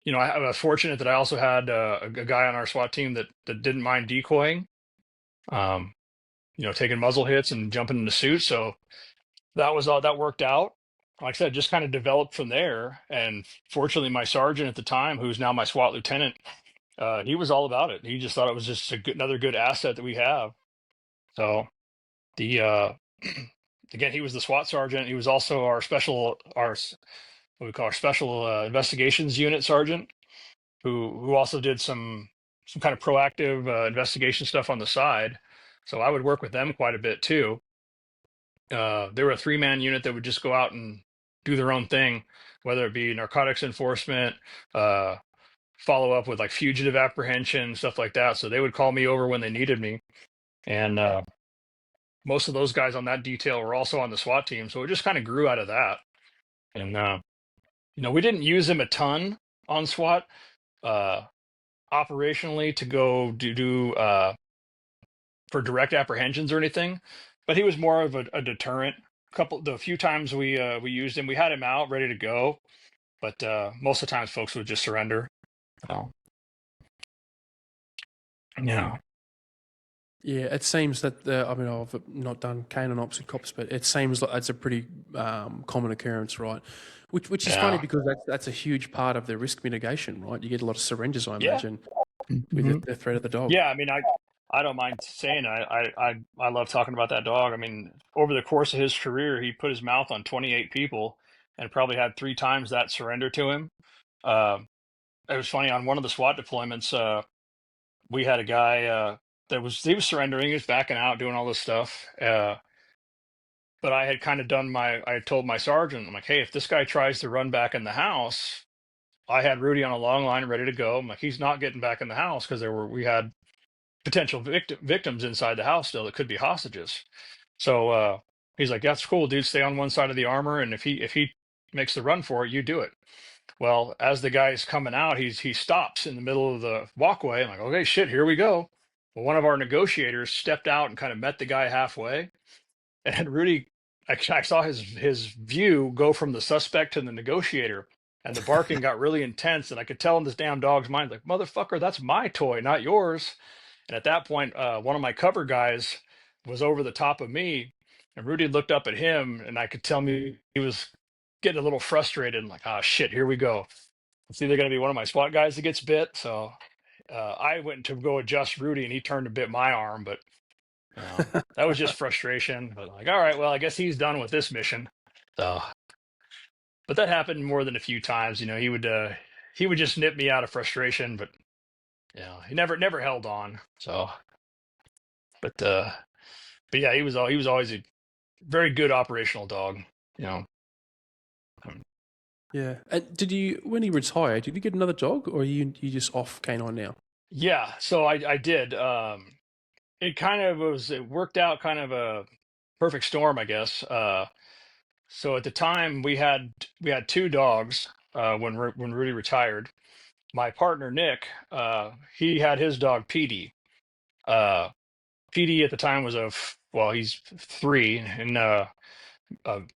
was fortunate that I also had a guy on our SWAT team that didn't mind decoying, um, taking muzzle hits and jumping into suit. So that was all that worked out. Like I said, just kind of developed from there. And fortunately, my sergeant at the time, who's now my SWAT lieutenant, he was all about it. He just thought it was just another good asset that we have. So the again, he was the SWAT sergeant. He was also what we call our special investigations unit sergeant, who also did some kind of proactive investigation stuff on the side. So I would work with them quite a bit too. They were a 3-man unit that would just go out and do their own thing, whether it be narcotics enforcement, uh, follow up with like fugitive apprehension, stuff like that. So they would call me over when they needed me. And most of those guys on that detail were also on the SWAT team. So it just kind of grew out of that. And, we didn't use him a ton on SWAT uh, operationally to go do for direct apprehensions or anything, but he was more of a deterrent. The few times we used him, we had him out ready to go, but most of the times folks would just surrender. Oh. Yeah. Yeah, it seems that I've not done K9 ops and cops, but it seems like it's a pretty common occurrence, right? Which is funny Yeah. because that's a huge part of the risk mitigation, right? You get a lot of surrenders, I Yeah. imagine, with Mhm. the threat of the dog. Yeah. I mean, I don't mind saying I love talking about that dog. I mean, over the course of his career, he put his mouth on 28 people and probably had 3 times that surrender to him. Uh, it was funny on one of the SWAT deployments. We had a guy he was surrendering, he was backing out, doing all this stuff. But I had kind of I had told my sergeant, I'm like, hey, if this guy tries to run back in the house, I had Rudy on a long line ready to go. I'm like, he's not getting back in the house because we had potential victims inside the house still that could be hostages. So he's like, that's cool, dude. Stay on one side of the armor, and if he makes the run for it, you do it. Well, as the guy's coming out, he stops in the middle of the walkway. I'm like, okay, shit, here we go. Well, one of our negotiators stepped out and kind of met the guy halfway, and Rudy, I saw his view go from the suspect to the negotiator, and the barking got really intense, and I could tell in this damn dog's mind, like, motherfucker, that's my toy, not yours. And at that point, one of my cover guys was over the top of me, and Rudy looked up at him, and I could tell me he was getting a little frustrated and like, ah, shit, here we go. It's either going to be one of my SWAT guys that gets bit. So I went to go adjust Rudy, and he turned to bit my arm, but that was just frustration. But like, all right, well, I guess he's done with this mission. So, but that happened more than a few times. He would just nip me out of frustration, but he never held on. So, but yeah, he was always a very good operational dog. You know. Yeah. And when he retired, did you get another dog, or are you just off K9 now? Yeah, so I did. It worked out kind of a perfect storm, I guess. So at the time we had 2 dogs when Rudy retired, my partner Nick, he had his dog Petey. Uh, Petey at the time was he's 3 and a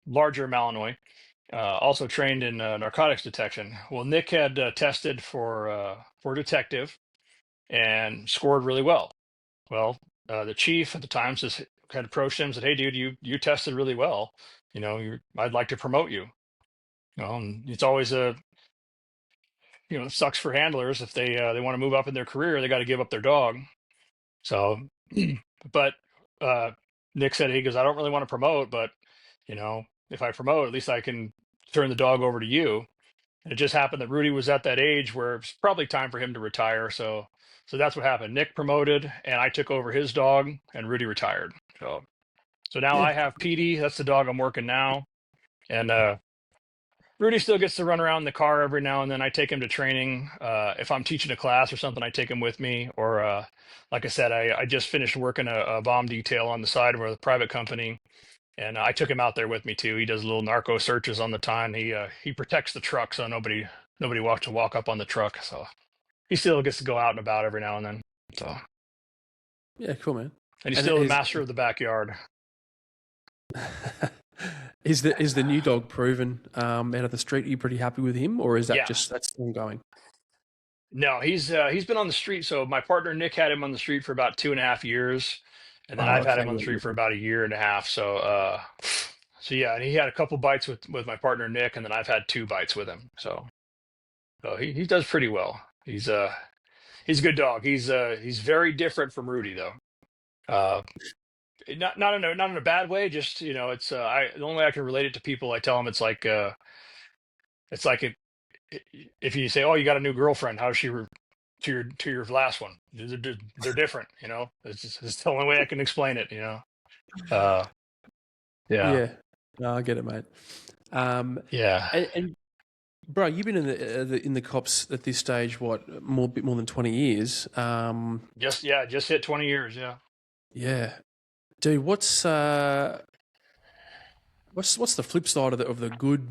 larger Malinois. Also trained in narcotics detection. Well, Nick had tested for detective and scored really well. Well, the chief at the time had approached him and said, "Hey, dude, you tested really well. I'd like to promote you." And it's always it sucks for handlers if they want to move up in their career, they got to give up their dog. So, but Nick said, he goes, "I don't really want to promote, but if I promote, at least I can turn the dog over to you." And it just happened that Rudy was at that age where it's probably time for him to retire. So that's what happened. Nick promoted, and I took over his dog, and Rudy retired. So now Yeah, I have Petey. That's the dog I'm working now, and Rudy still gets to run around in the car every now and then. I take him to training. If I'm teaching a class or something, I take him with me. Or, like I said, I just finished working a bomb detail on the side of a private company, and I took him out there with me too. He does little narco searches on the time. He protects the truck, so nobody wants to walk up on the truck. So he still gets to go out and about every now and then. So yeah, cool, man. and he's And still the master of the backyard. is the new dog proven out of the street? Are you pretty happy with him, or is that Yeah. that's ongoing? No, he's been on the street. So my partner Nick had him on the street for about 2.5 years, and then Oh, I've had okay. him on the street for about a year and a half. So yeah, and he had a couple bites with my partner Nick, and then I've had 2 bites with him. So he does pretty well. He's a good dog. He's very different from Rudy though. Uh, not in a bad way. Just it's the only way I can relate it to people. I tell them it's like if you say, "Oh, you got a new girlfriend. How's she to your last one?" They're different. It's the only way I can explain it. Uh, yeah, Yeah, no, I get it, mate. yeah, And bro, you've been in the cops at this stage, what, bit more than 20 years? just hit 20 years. Yeah. Yeah, dude, what's the flip side of the good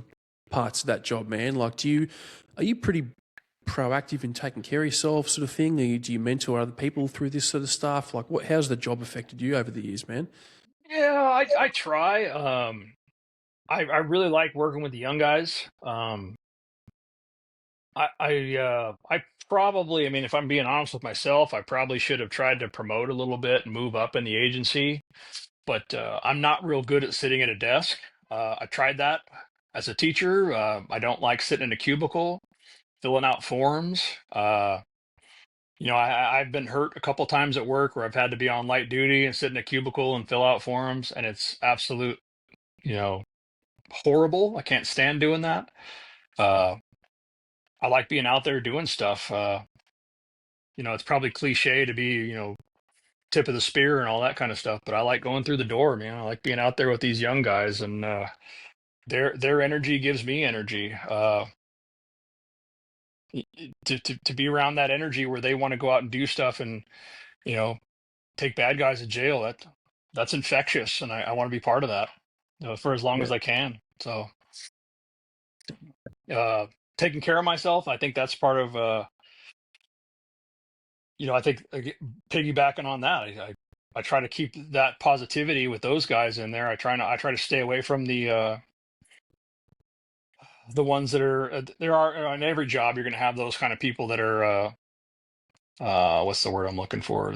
parts of that job, man? Like, are you pretty proactive in taking care of yourself, sort of thing? Do you mentor other people through this sort of stuff? Like, how's the job affected you over the years, man? Yeah, I try. I really like working with the young guys. I probably, I mean, if I'm being honest with myself, I probably should have tried to promote a little bit and move up in the agency, but I'm not real good at sitting at a desk. I tried that as a teacher. I don't like sitting in a cubicle filling out forms. I've been hurt a couple times at work where I've had to be on light duty and sit in a cubicle and fill out forms, and it's absolute, you know, horrible. I can't stand doing that. Uh, I like being out there doing stuff. It's probably cliche to be, tip of the spear and all that kind of stuff, but I like going through the door, man. I like being out there with these young guys, and their energy gives me energy. To be around that energy where they want to go out and do stuff and you know take bad guys to jail, that's infectious, and I want to be part of that, for as long Yeah, as I can. So uh, taking care of myself, I think that's part of. I think piggybacking on that, I try to keep that positivity with those guys in there. I try to stay away from the ones that are there are on every job. You're going to have those kind of people that are what's the word I'm looking for?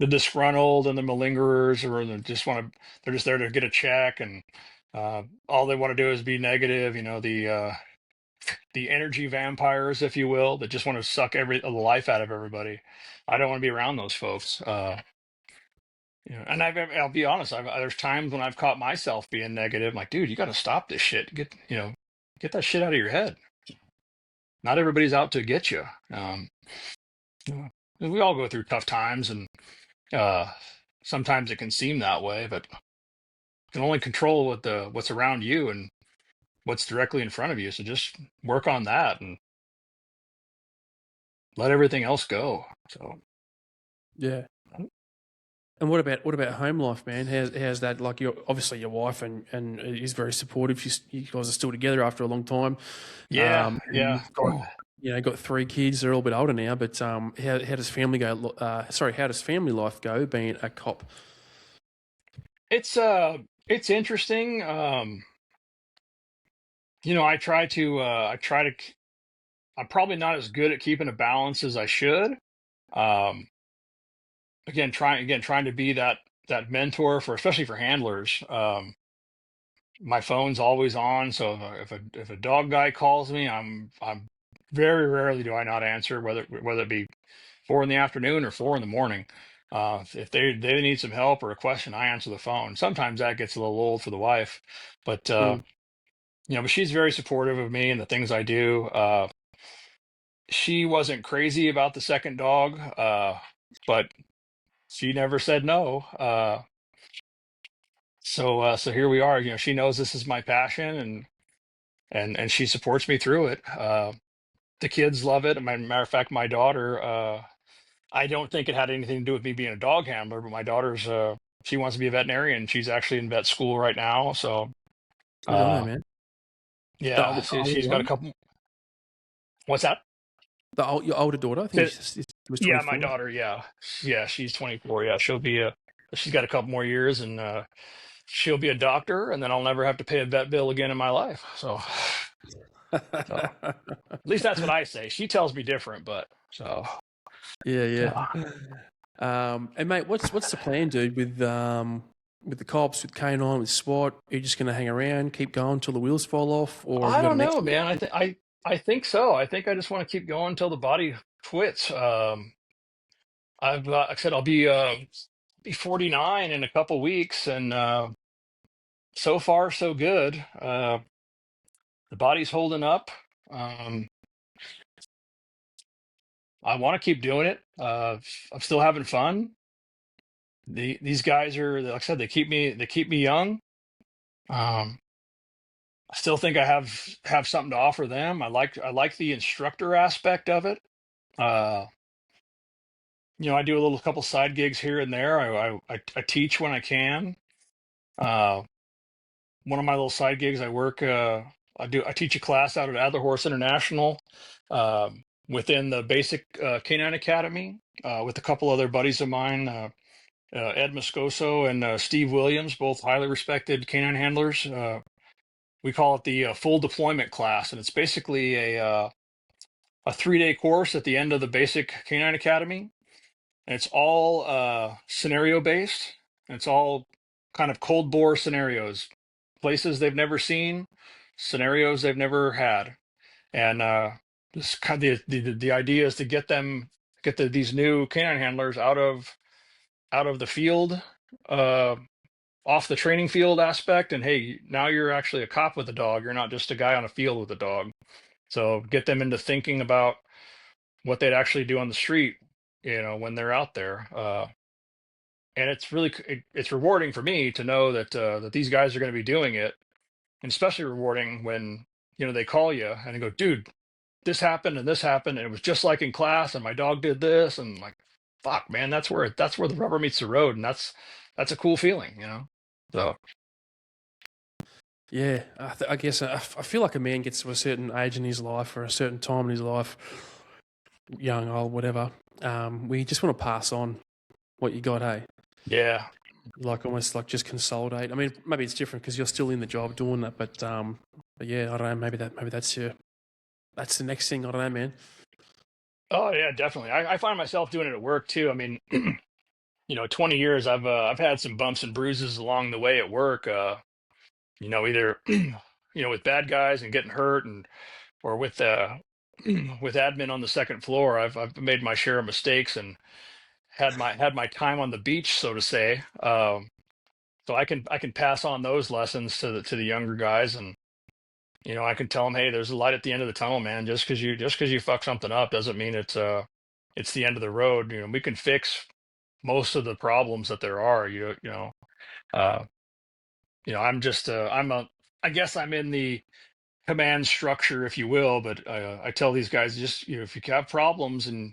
The disgruntled and the malingerers, or they're just there to get a check, and all they want to do is be negative. The energy vampires, if you will, that just want to suck the life out of everybody. I don't want to be around those folks. And I'll be honest. There's times when I've caught myself being negative. I'm like, dude, you got to stop this shit. Get that shit out of your head. Not everybody's out to get you. We all go through tough times, and uh, sometimes it can seem that way, but you can only control what's around you and what's directly in front of you. So just work on that and let everything else go. So yeah. And what about home life, man? How's that? Like, obviously your wife and is very supportive. You guys are still together after a long time. yeah, And yeah. you've got got 3 kids. They're all a bit older now, but how does family go? How does family life go being a cop? It's it's interesting. I'm probably not as good at keeping a balance as I should. Um, trying to be that mentor for, especially for handlers. My phone's always on, so if a dog guy calls me, I'm very rarely do I not answer, whether it be 4 in the afternoon or 4 in the morning. If they need some help or a question, I answer the phone. Sometimes that gets a little old for the wife, but Mm. but she's very supportive of me and the things I do. She wasn't crazy about the second dog, but she never said no. So here we are. She knows this is my passion, and she supports me through it. The kids love it. Matter of fact, my daughter. I don't think it had anything to do with me being a dog handler, but my daughter's. She wants to be a veterinarian. She's actually in vet school right now. So, Good on her, uh, man. The yeah, older, the older she's got a one, couple. What's that? your older daughter. I think So, she was yeah, my 24. daughter. Yeah, she's 24. Yeah, she's got a couple more years, and she'll be a doctor, and then I'll never have to pay a vet bill again in my life. So at least that's what I say. She tells me different, but so Yeah, uh, yeah. And mate, what's the plan, dude? With the cops, with K9, with SWAT, are you just going to hang around, keep going till the wheels fall off, or have I you got don't an know, exit? man. I think so. I think I just want to keep going until the body quits. Like I said, I'll be 49 in a couple weeks, and so far so good. The body's holding up. Um, I want to keep doing it. I'm still having fun. These guys are, like I said, they keep me young. Um, I still think I have something to offer them. I like the instructor aspect of it. Uh, I do a little couple side gigs here and there. I teach when I can. Uh, One of my little side gigs, I work. I teach a class out at Adler Horse International, within the basic K9 Academy, with a couple other buddies of mine, Ed Moscoso and Steve Williams, both highly respected K9 handlers. We call it the full deployment class, and it's basically a 3-day course at the end of the basic K9 Academy, and it's all scenario based, and it's all kind of cold bore scenarios, places they've never seen, scenarios they've never had, and this kind of the idea is to these new canine handlers out of the field, uh, off the training field aspect, and hey, now you're actually a cop with a dog. You're not just a guy on a field with a dog. So get them into thinking about what they'd actually do on the street, when they're out there. And it's rewarding for me to know that these guys are going to be doing it, and especially rewarding when they call you and they go, dude, this happened, and it was just like in class, and my dog did this, and like, fuck, man, that's where the rubber meets the road, and that's a cool feeling. So Yeah, I guess I feel like a man gets to a certain age in his life or a certain time in his life, young, old, whatever. We just want to pass on what you got, hey? yeah, Like almost like just consolidate. I mean, maybe it's different because you're still in the job doing that, but yeah, I don't know. Maybe that's the next thing. I don't know, man. oh yeah, definitely. I find myself doing it at work too. I mean, 20 years, I've had some bumps and bruises along the way at work. Either with bad guys and getting hurt, and or with with admin on the second floor. I've made my share of mistakes and had my time on the beach, so to say. So I can pass on those lessons to the younger guys, and I can tell them, hey, there's a light at the end of the tunnel, man. Just because you fuck something up doesn't mean it's the end of the road. We can fix most of the problems that there are. Uh, I'm just I guess I'm in the command structure, if you will, but I tell these guys, just if you have problems, and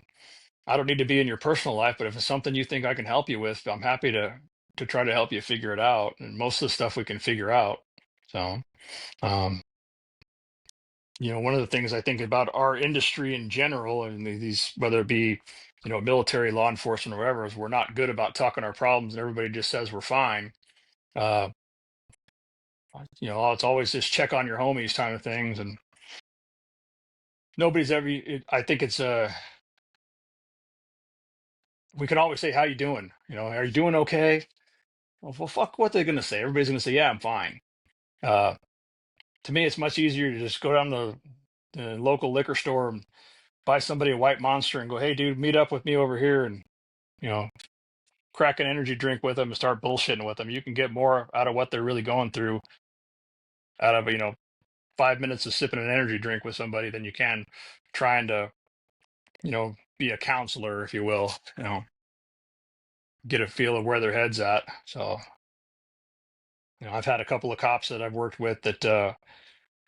I don't need to be in your personal life, but if it's something you think I can help you with, I'm happy to try to help you figure it out. And most of the stuff we can figure out. So, um, one of the things I think about our industry in general, and these, whether it be, military, law enforcement, or whatever, is we're not good about talking our problems, and everybody just says we're fine. Uh, it's always just check on your homies kind of things, and nobody's ever. I think it's we can always say, "How you doing?" Are you doing okay? Well, fuck, what they're gonna say. Everybody's gonna say, "Yeah, I'm fine." Uh, to me, it's much easier to just go down to the local liquor store and buy somebody a white monster and go, "Hey, dude, meet up with me over here," and you know, crack an energy drink with them and start bullshitting with them. You can get more out of what they're really going through out of 5 minutes of sipping an energy drink with somebody than you can trying to be a counselor, if you will. Get a feel of where their head's at. So I've had a couple of cops that I've worked with that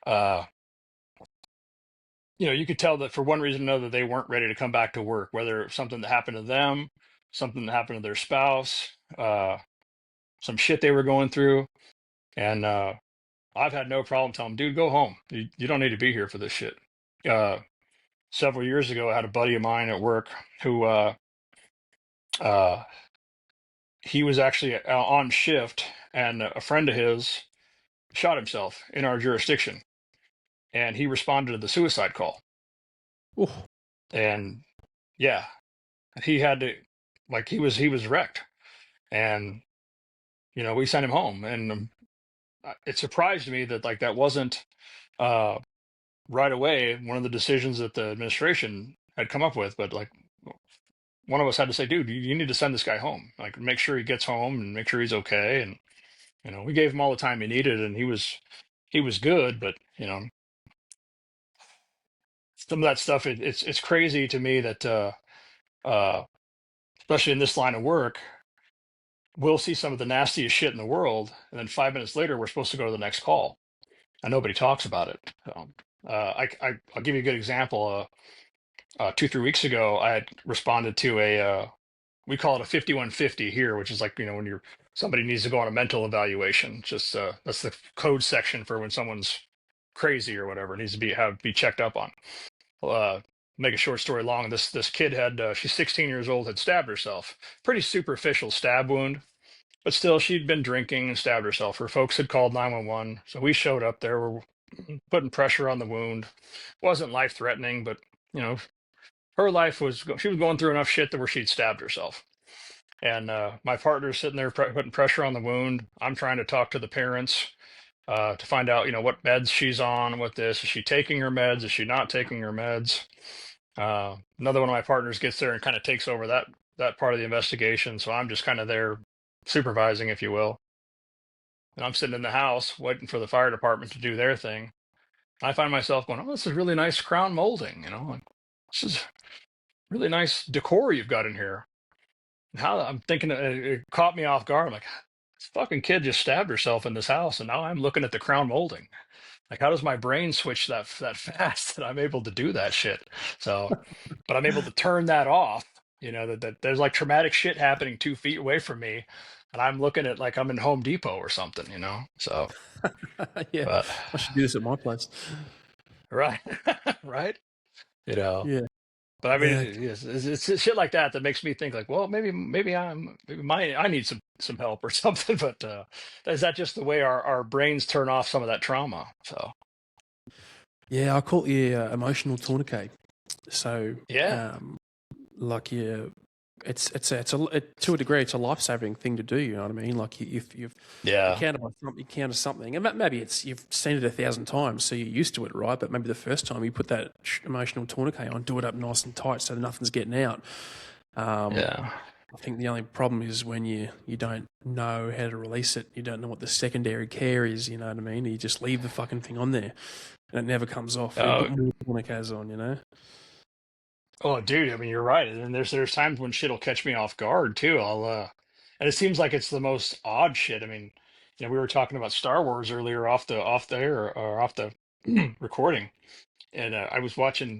uh, you could tell that for one reason or another they weren't ready to come back to work, whether it's something that happened to them, something that happened to their spouse, some shit they were going through. And I've had no problem telling them, dude, go home. You don't need to be here for this shit. Uh, Several years ago, I had a buddy of mine at work who uh, he was actually on shift, and a friend of his shot himself in our jurisdiction, and he responded to the suicide call. Oof. And yeah, he had to, like, he was wrecked, and we sent him home, and it surprised me that like that wasn't uh, right away one of the decisions that the administration had come up with, but like one of us had to say, dude, you need to send this guy home, like make sure he gets home and make sure he's okay. And we gave him all the time he needed, and he was good. But some of that stuff, it's crazy to me that uh especially in this line of work, we'll see some of the nastiest shit in the world, and then 5 minutes later we're supposed to go to the next call, and nobody talks about it. I'll give you a good example. 2 3 weeks ago, I had responded to a we call it a 5150 here, which is like when somebody needs to go on a mental evaluation. Just that's the code section for when someone's crazy or whatever, needs to be checked up on. Uh, Make a short story long. This kid had she's 16 years old, had stabbed herself. Pretty superficial stab wound, but still she'd been drinking and stabbed herself. Her folks had called 911, so we showed up there. We're putting pressure on the wound. Wasn't life threatening, but you know her life was, she was going through enough shit that where she'd stabbed herself. And my partner's sitting there putting pressure on the wound. I'm trying to talk to the parents to find out, what meds she's on, what this, is she taking her meds? Is she not taking her meds? Another one of my partners gets there and kind of takes over that part of the investigation. So I'm just kind of there supervising, if you will. And I'm sitting in the house waiting for the fire department to do their thing. I find myself going, "Oh, this is really nice crown molding. Like, this is really nice decor you've got in here." How I'm thinking, it caught me off guard. I'm like, this fucking kid just stabbed herself in this house, and now I'm looking at the crown molding. Like, how does my brain switch that fast that I'm able to do that shit? So, but I'm able to turn that off. That there's like traumatic shit happening 2 feet away from me, and I'm looking at like I'm in Home Depot or something. So, Yeah, but I should do this at my place. right, right. You know. Yeah, But I mean, yeah, it's shit like that that makes me think like, well, maybe I need some help or something. But is that just the way our brains turn off some of that trauma? So yeah. I call it emotional tourniquet. So, yeah, like, yeah, to a degree, it's a life saving thing to do. You know what I mean? Like, if you've yeah, encountered something, and maybe you've seen it 1,000 times, so you're used to it, right? But maybe the first time you put that emotional tourniquet on, do it up nice and tight so nothing's getting out. yeah. I think the only problem is when you don't know how to release it. You don't know what the secondary care is. You know what I mean? You just leave the fucking thing on there, and it never comes off. You Oh, put more tourniquets on. oh, dude. I mean, you're right. And there's times when shit'll catch me off guard too. And it seems like it's the most odd shit. I mean, we were talking about Star Wars earlier off the air or off the recording. And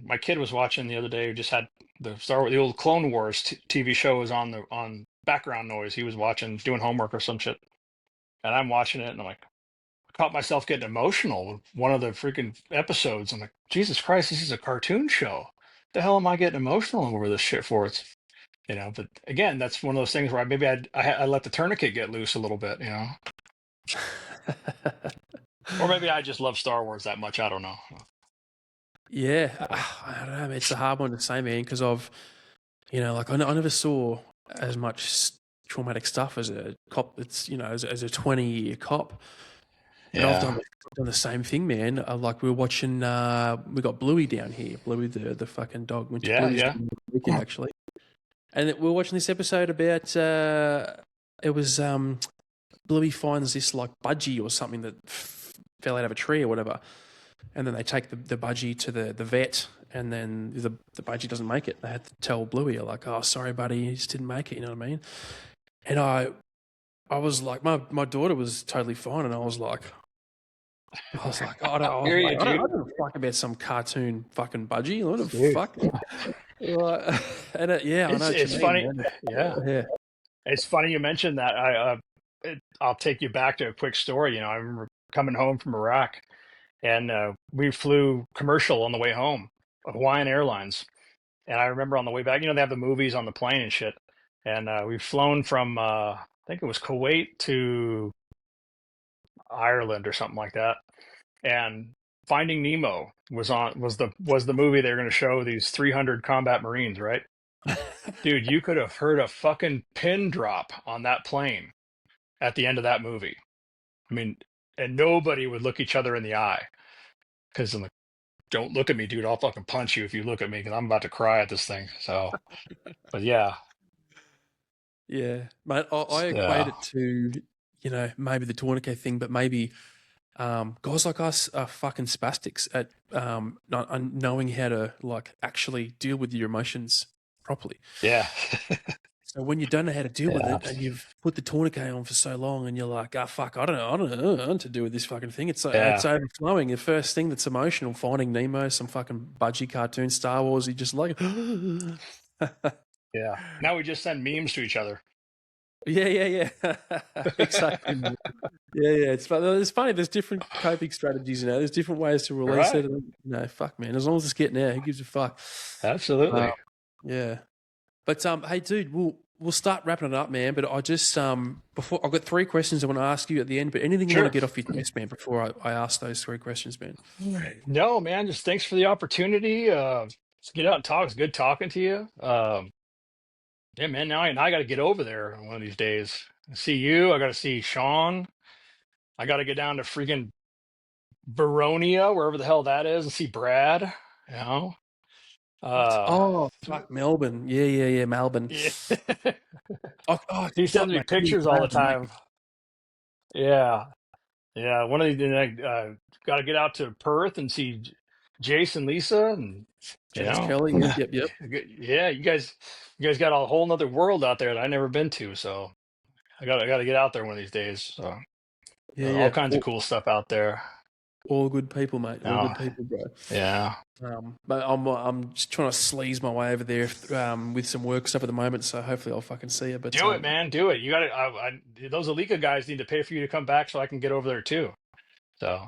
my kid was watching the other day, who just had the old Clone Wars TV show was on background noise. He was watching, doing homework or some shit. And I'm watching it and I'm like, caught myself getting emotional with one of the freaking episodes. I'm like, Jesus Christ, this is a cartoon show. The hell am I getting emotional over this shit for? It's but again, that's one of those things where I let the tourniquet get loose a little bit, or maybe I just love Star Wars that much. I don't know. Yeah, I don't know. It's a hard one to say, man, because like I never saw as much traumatic stuff as a cop. It's as a 20-year cop, but I've Yeah, done the same thing, man. Like we were watching, we got Bluey down here, Bluey the fucking dog. Went to yeah, Bluey's yeah. on the weekend actually, and we were watching this episode about it was Bluey finds this like budgie or something that fell out of a tree or whatever, and then they take the budgie to the vet, and then the budgie doesn't make it. They had to tell Bluey, like, "Oh, sorry, buddy, he just didn't make it." You know what I mean? And I was like, my daughter was totally fine, and I was like, I was Hear you, like, I dude. don't give a fuck about some cartoon fucking budgie. What the Dude, fuck? Like, and yeah, I know what it's you mean, funny. man. Yeah, Yeah. it's funny you mentioned that. I'll take you back to a quick story. I remember coming home from Iraq, and we flew commercial on the way home, Hawaiian Airlines. And I remember on the way back, they have the movies on the plane and shit. And we've flown from, I think it was Kuwait to Ireland or something like that. And Finding Nemo was the movie they were going to show these 300 combat Marines, right? Dude, you could have heard a fucking pin drop on that plane at the end of that movie. I mean, and nobody would look each other in the eye because I'm like, don't look at me, dude. I'll fucking punch you if you look at me because I'm about to cry at this thing. So, but yeah, Yeah, mate. I equate yeah, it to maybe the tourniquet thing, but maybe guys like us are fucking spastics at not knowing how to like actually deal with your emotions properly. yeah, So when you don't know how to deal with yeah, it, and you've put the tourniquet on for so long, and you're like, "Ah, fuck, I don't know what to do with this fucking thing." It's yeah, overflowing. The first thing that's emotional, Finding Nemo, some fucking budgie cartoon, Star Wars. You just like, yeah, yeah. Now we just send memes to each other. yeah, exactly. Yeah. It's funny. There's different coping strategies. There's different ways to All release right. it. And, fuck, man. As long as it's getting out, who gives a fuck? Uh, Absolutely. yeah. But hey, dude, we'll start wrapping it up, man. But I just before I've got 3 questions I want to ask you at the end. But anything you want to Sure. get off your chest, man, before I ask those 3 questions, man. No, man, just thanks for the opportunity. To get out and talk. It's good talking to you. Yeah, man, now I got to get over there one of these days. See you. I got to see Sean. I got to get down to freaking Baronia, wherever the hell that is, and see Brad. You know. Uh, Oh, fuck, Melbourne. Yeah, Melbourne. yeah. He Fuck, sends me mate. Give me pictures all the Melbourne, mate. time. Yeah. Yeah, one of these. Got to get out to Perth and see Jason, Lisa, and you Jace know, Kelly. Yep. yeah, you guys got a whole nother world out there that I never been to. So I got to get out there one of these days. So all Yeah. kinds of cool stuff out there. All good people, mate. All Oh, good people, bro. yeah, But I'm just trying to sleaze my way over there with some work stuff at the moment. So hopefully I'll fucking see you. But do it, man, do it. You got to. Those Alika guys need to pay for you to come back so I can get over there too. So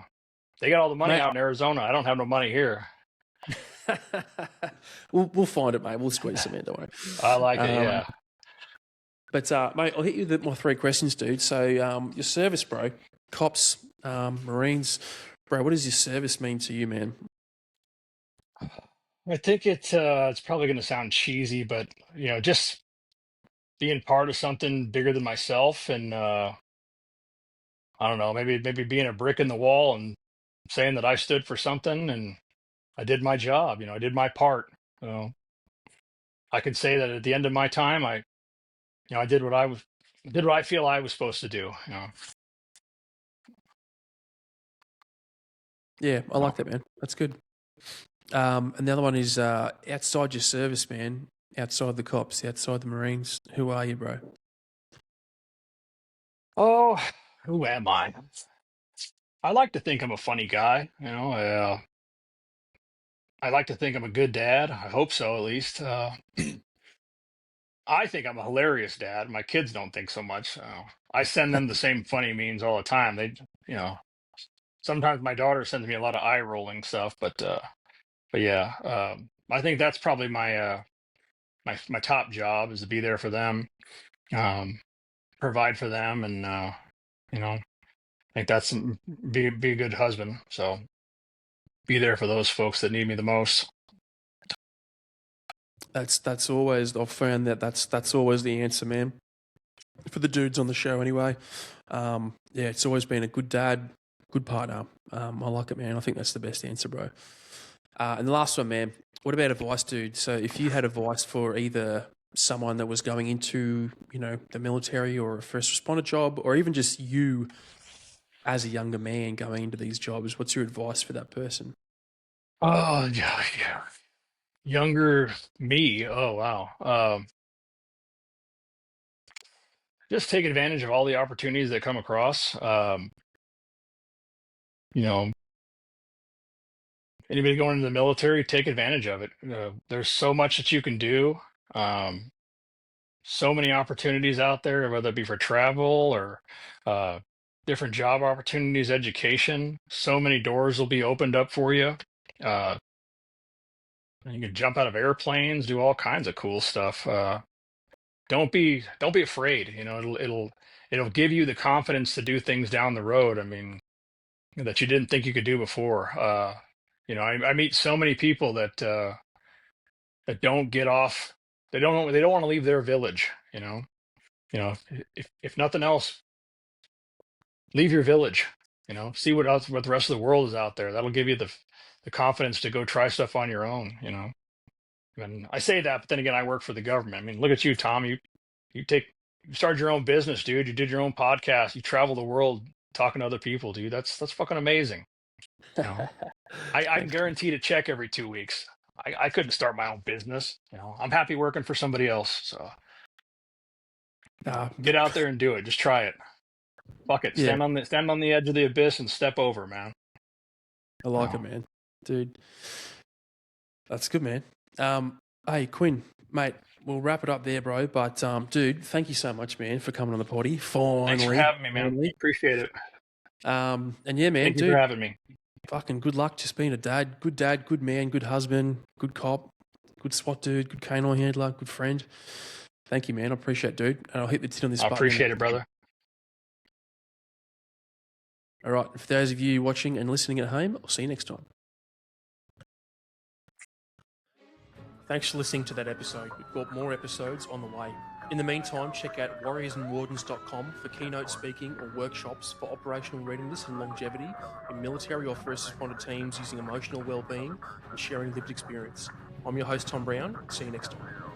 they got all the money mate, out in Arizona. I don't have no money here. we'll find it, mate. We'll squeeze some in. Don't worry. I like it. Um, Yeah. but mate, I'll hit you with my 3 questions, dude. So your service, bro, cops, Marines, bro. What does your service mean to you, man? I think it's probably going to sound cheesy, but just being part of something bigger than myself, and I don't know, maybe being a brick in the wall and saying that I stood for something and I did my job. I did my part. I could say that at the end of my time, I did what I feel I was supposed to do. Yeah, I Oh, like that, man. That's good. And the other one is outside your service, man. Outside the cops, outside the Marines. Who are you, bro? oh, who am I? I like to think I'm a funny guy. I like to think I'm a good dad. I hope so, at least. I think I'm a hilarious dad. My kids don't think so much. I send them the same funny memes all the time. You know, sometimes my daughter sends me a lot of eye rolling stuff, but yeah, I think that's probably my top job is to be there for them, um, provide for them, and you know, I think that's be a good husband. So be there for those folks that need me the most. That's always, I've found that's always the answer, man. For the dudes on the show, anyway. Yeah, it's always been a good dad, good partner. I like it, man. I think that's the best answer, bro. And the last one, man. What about advice, dude? So if you had advice for either someone that was going into, the military or a first responder job, or even just you as a younger man going into these jobs, what's your advice for that person? Oh yeah, yeah. Younger me. Oh wow. Just take advantage of all the opportunities that come across. You know, anybody going into the military, take advantage of it. There's so much that you can do. Um, so many opportunities out there, whether it be for travel or uh, different job opportunities, education. So many doors will be opened up for you. Uh, and you can jump out of airplanes, do all kinds of cool stuff. Don't be afraid. It'll give you the confidence to do things down the road. I mean, that you didn't think you could do before. I meet so many people that don't get off. They don't want to leave their village. If nothing else, leave your village. See what the rest of the world is out there. That'll give you the confidence to go try stuff on your own. And I say that, but then again, I work for the government. I mean, look at you, Tom. You started your own business, dude. You did your own podcast. You travel the world talking to other people, dude. That's fucking amazing. You know, I'm Thanks. guaranteed a check every 2 weeks. I couldn't start my own business. I'm happy working for somebody else. So, Uh, get out there and do it. Just try it. Fuck it. yeah, Stand on the edge of the abyss and step over, man. I like it, Oh, man. Dude, that's good, man. Hey, Quinn, mate, we'll wrap it up there, bro. But, dude, thank you so much, man, for coming on the potty. thanks for Finally. having me, man. Finally. Appreciate it. And yeah, man, Thank you for dude, having me. fucking good luck just being a dad, good man, good husband, good cop, good SWAT dude, good K9 handler, good friend. Thank you, man. I appreciate it, dude. And I'll hit the tin on this I button. appreciate it, brother. All right. For those of you watching and listening at home, I'll see you next time. Thanks for listening to that episode. We've got more episodes on the way. In the meantime, check out warriorsandwardens.com for keynote speaking or workshops for operational readiness and longevity in military or first responder teams using emotional well-being and sharing lived experience. I'm your host, Tom Brown. See you next time.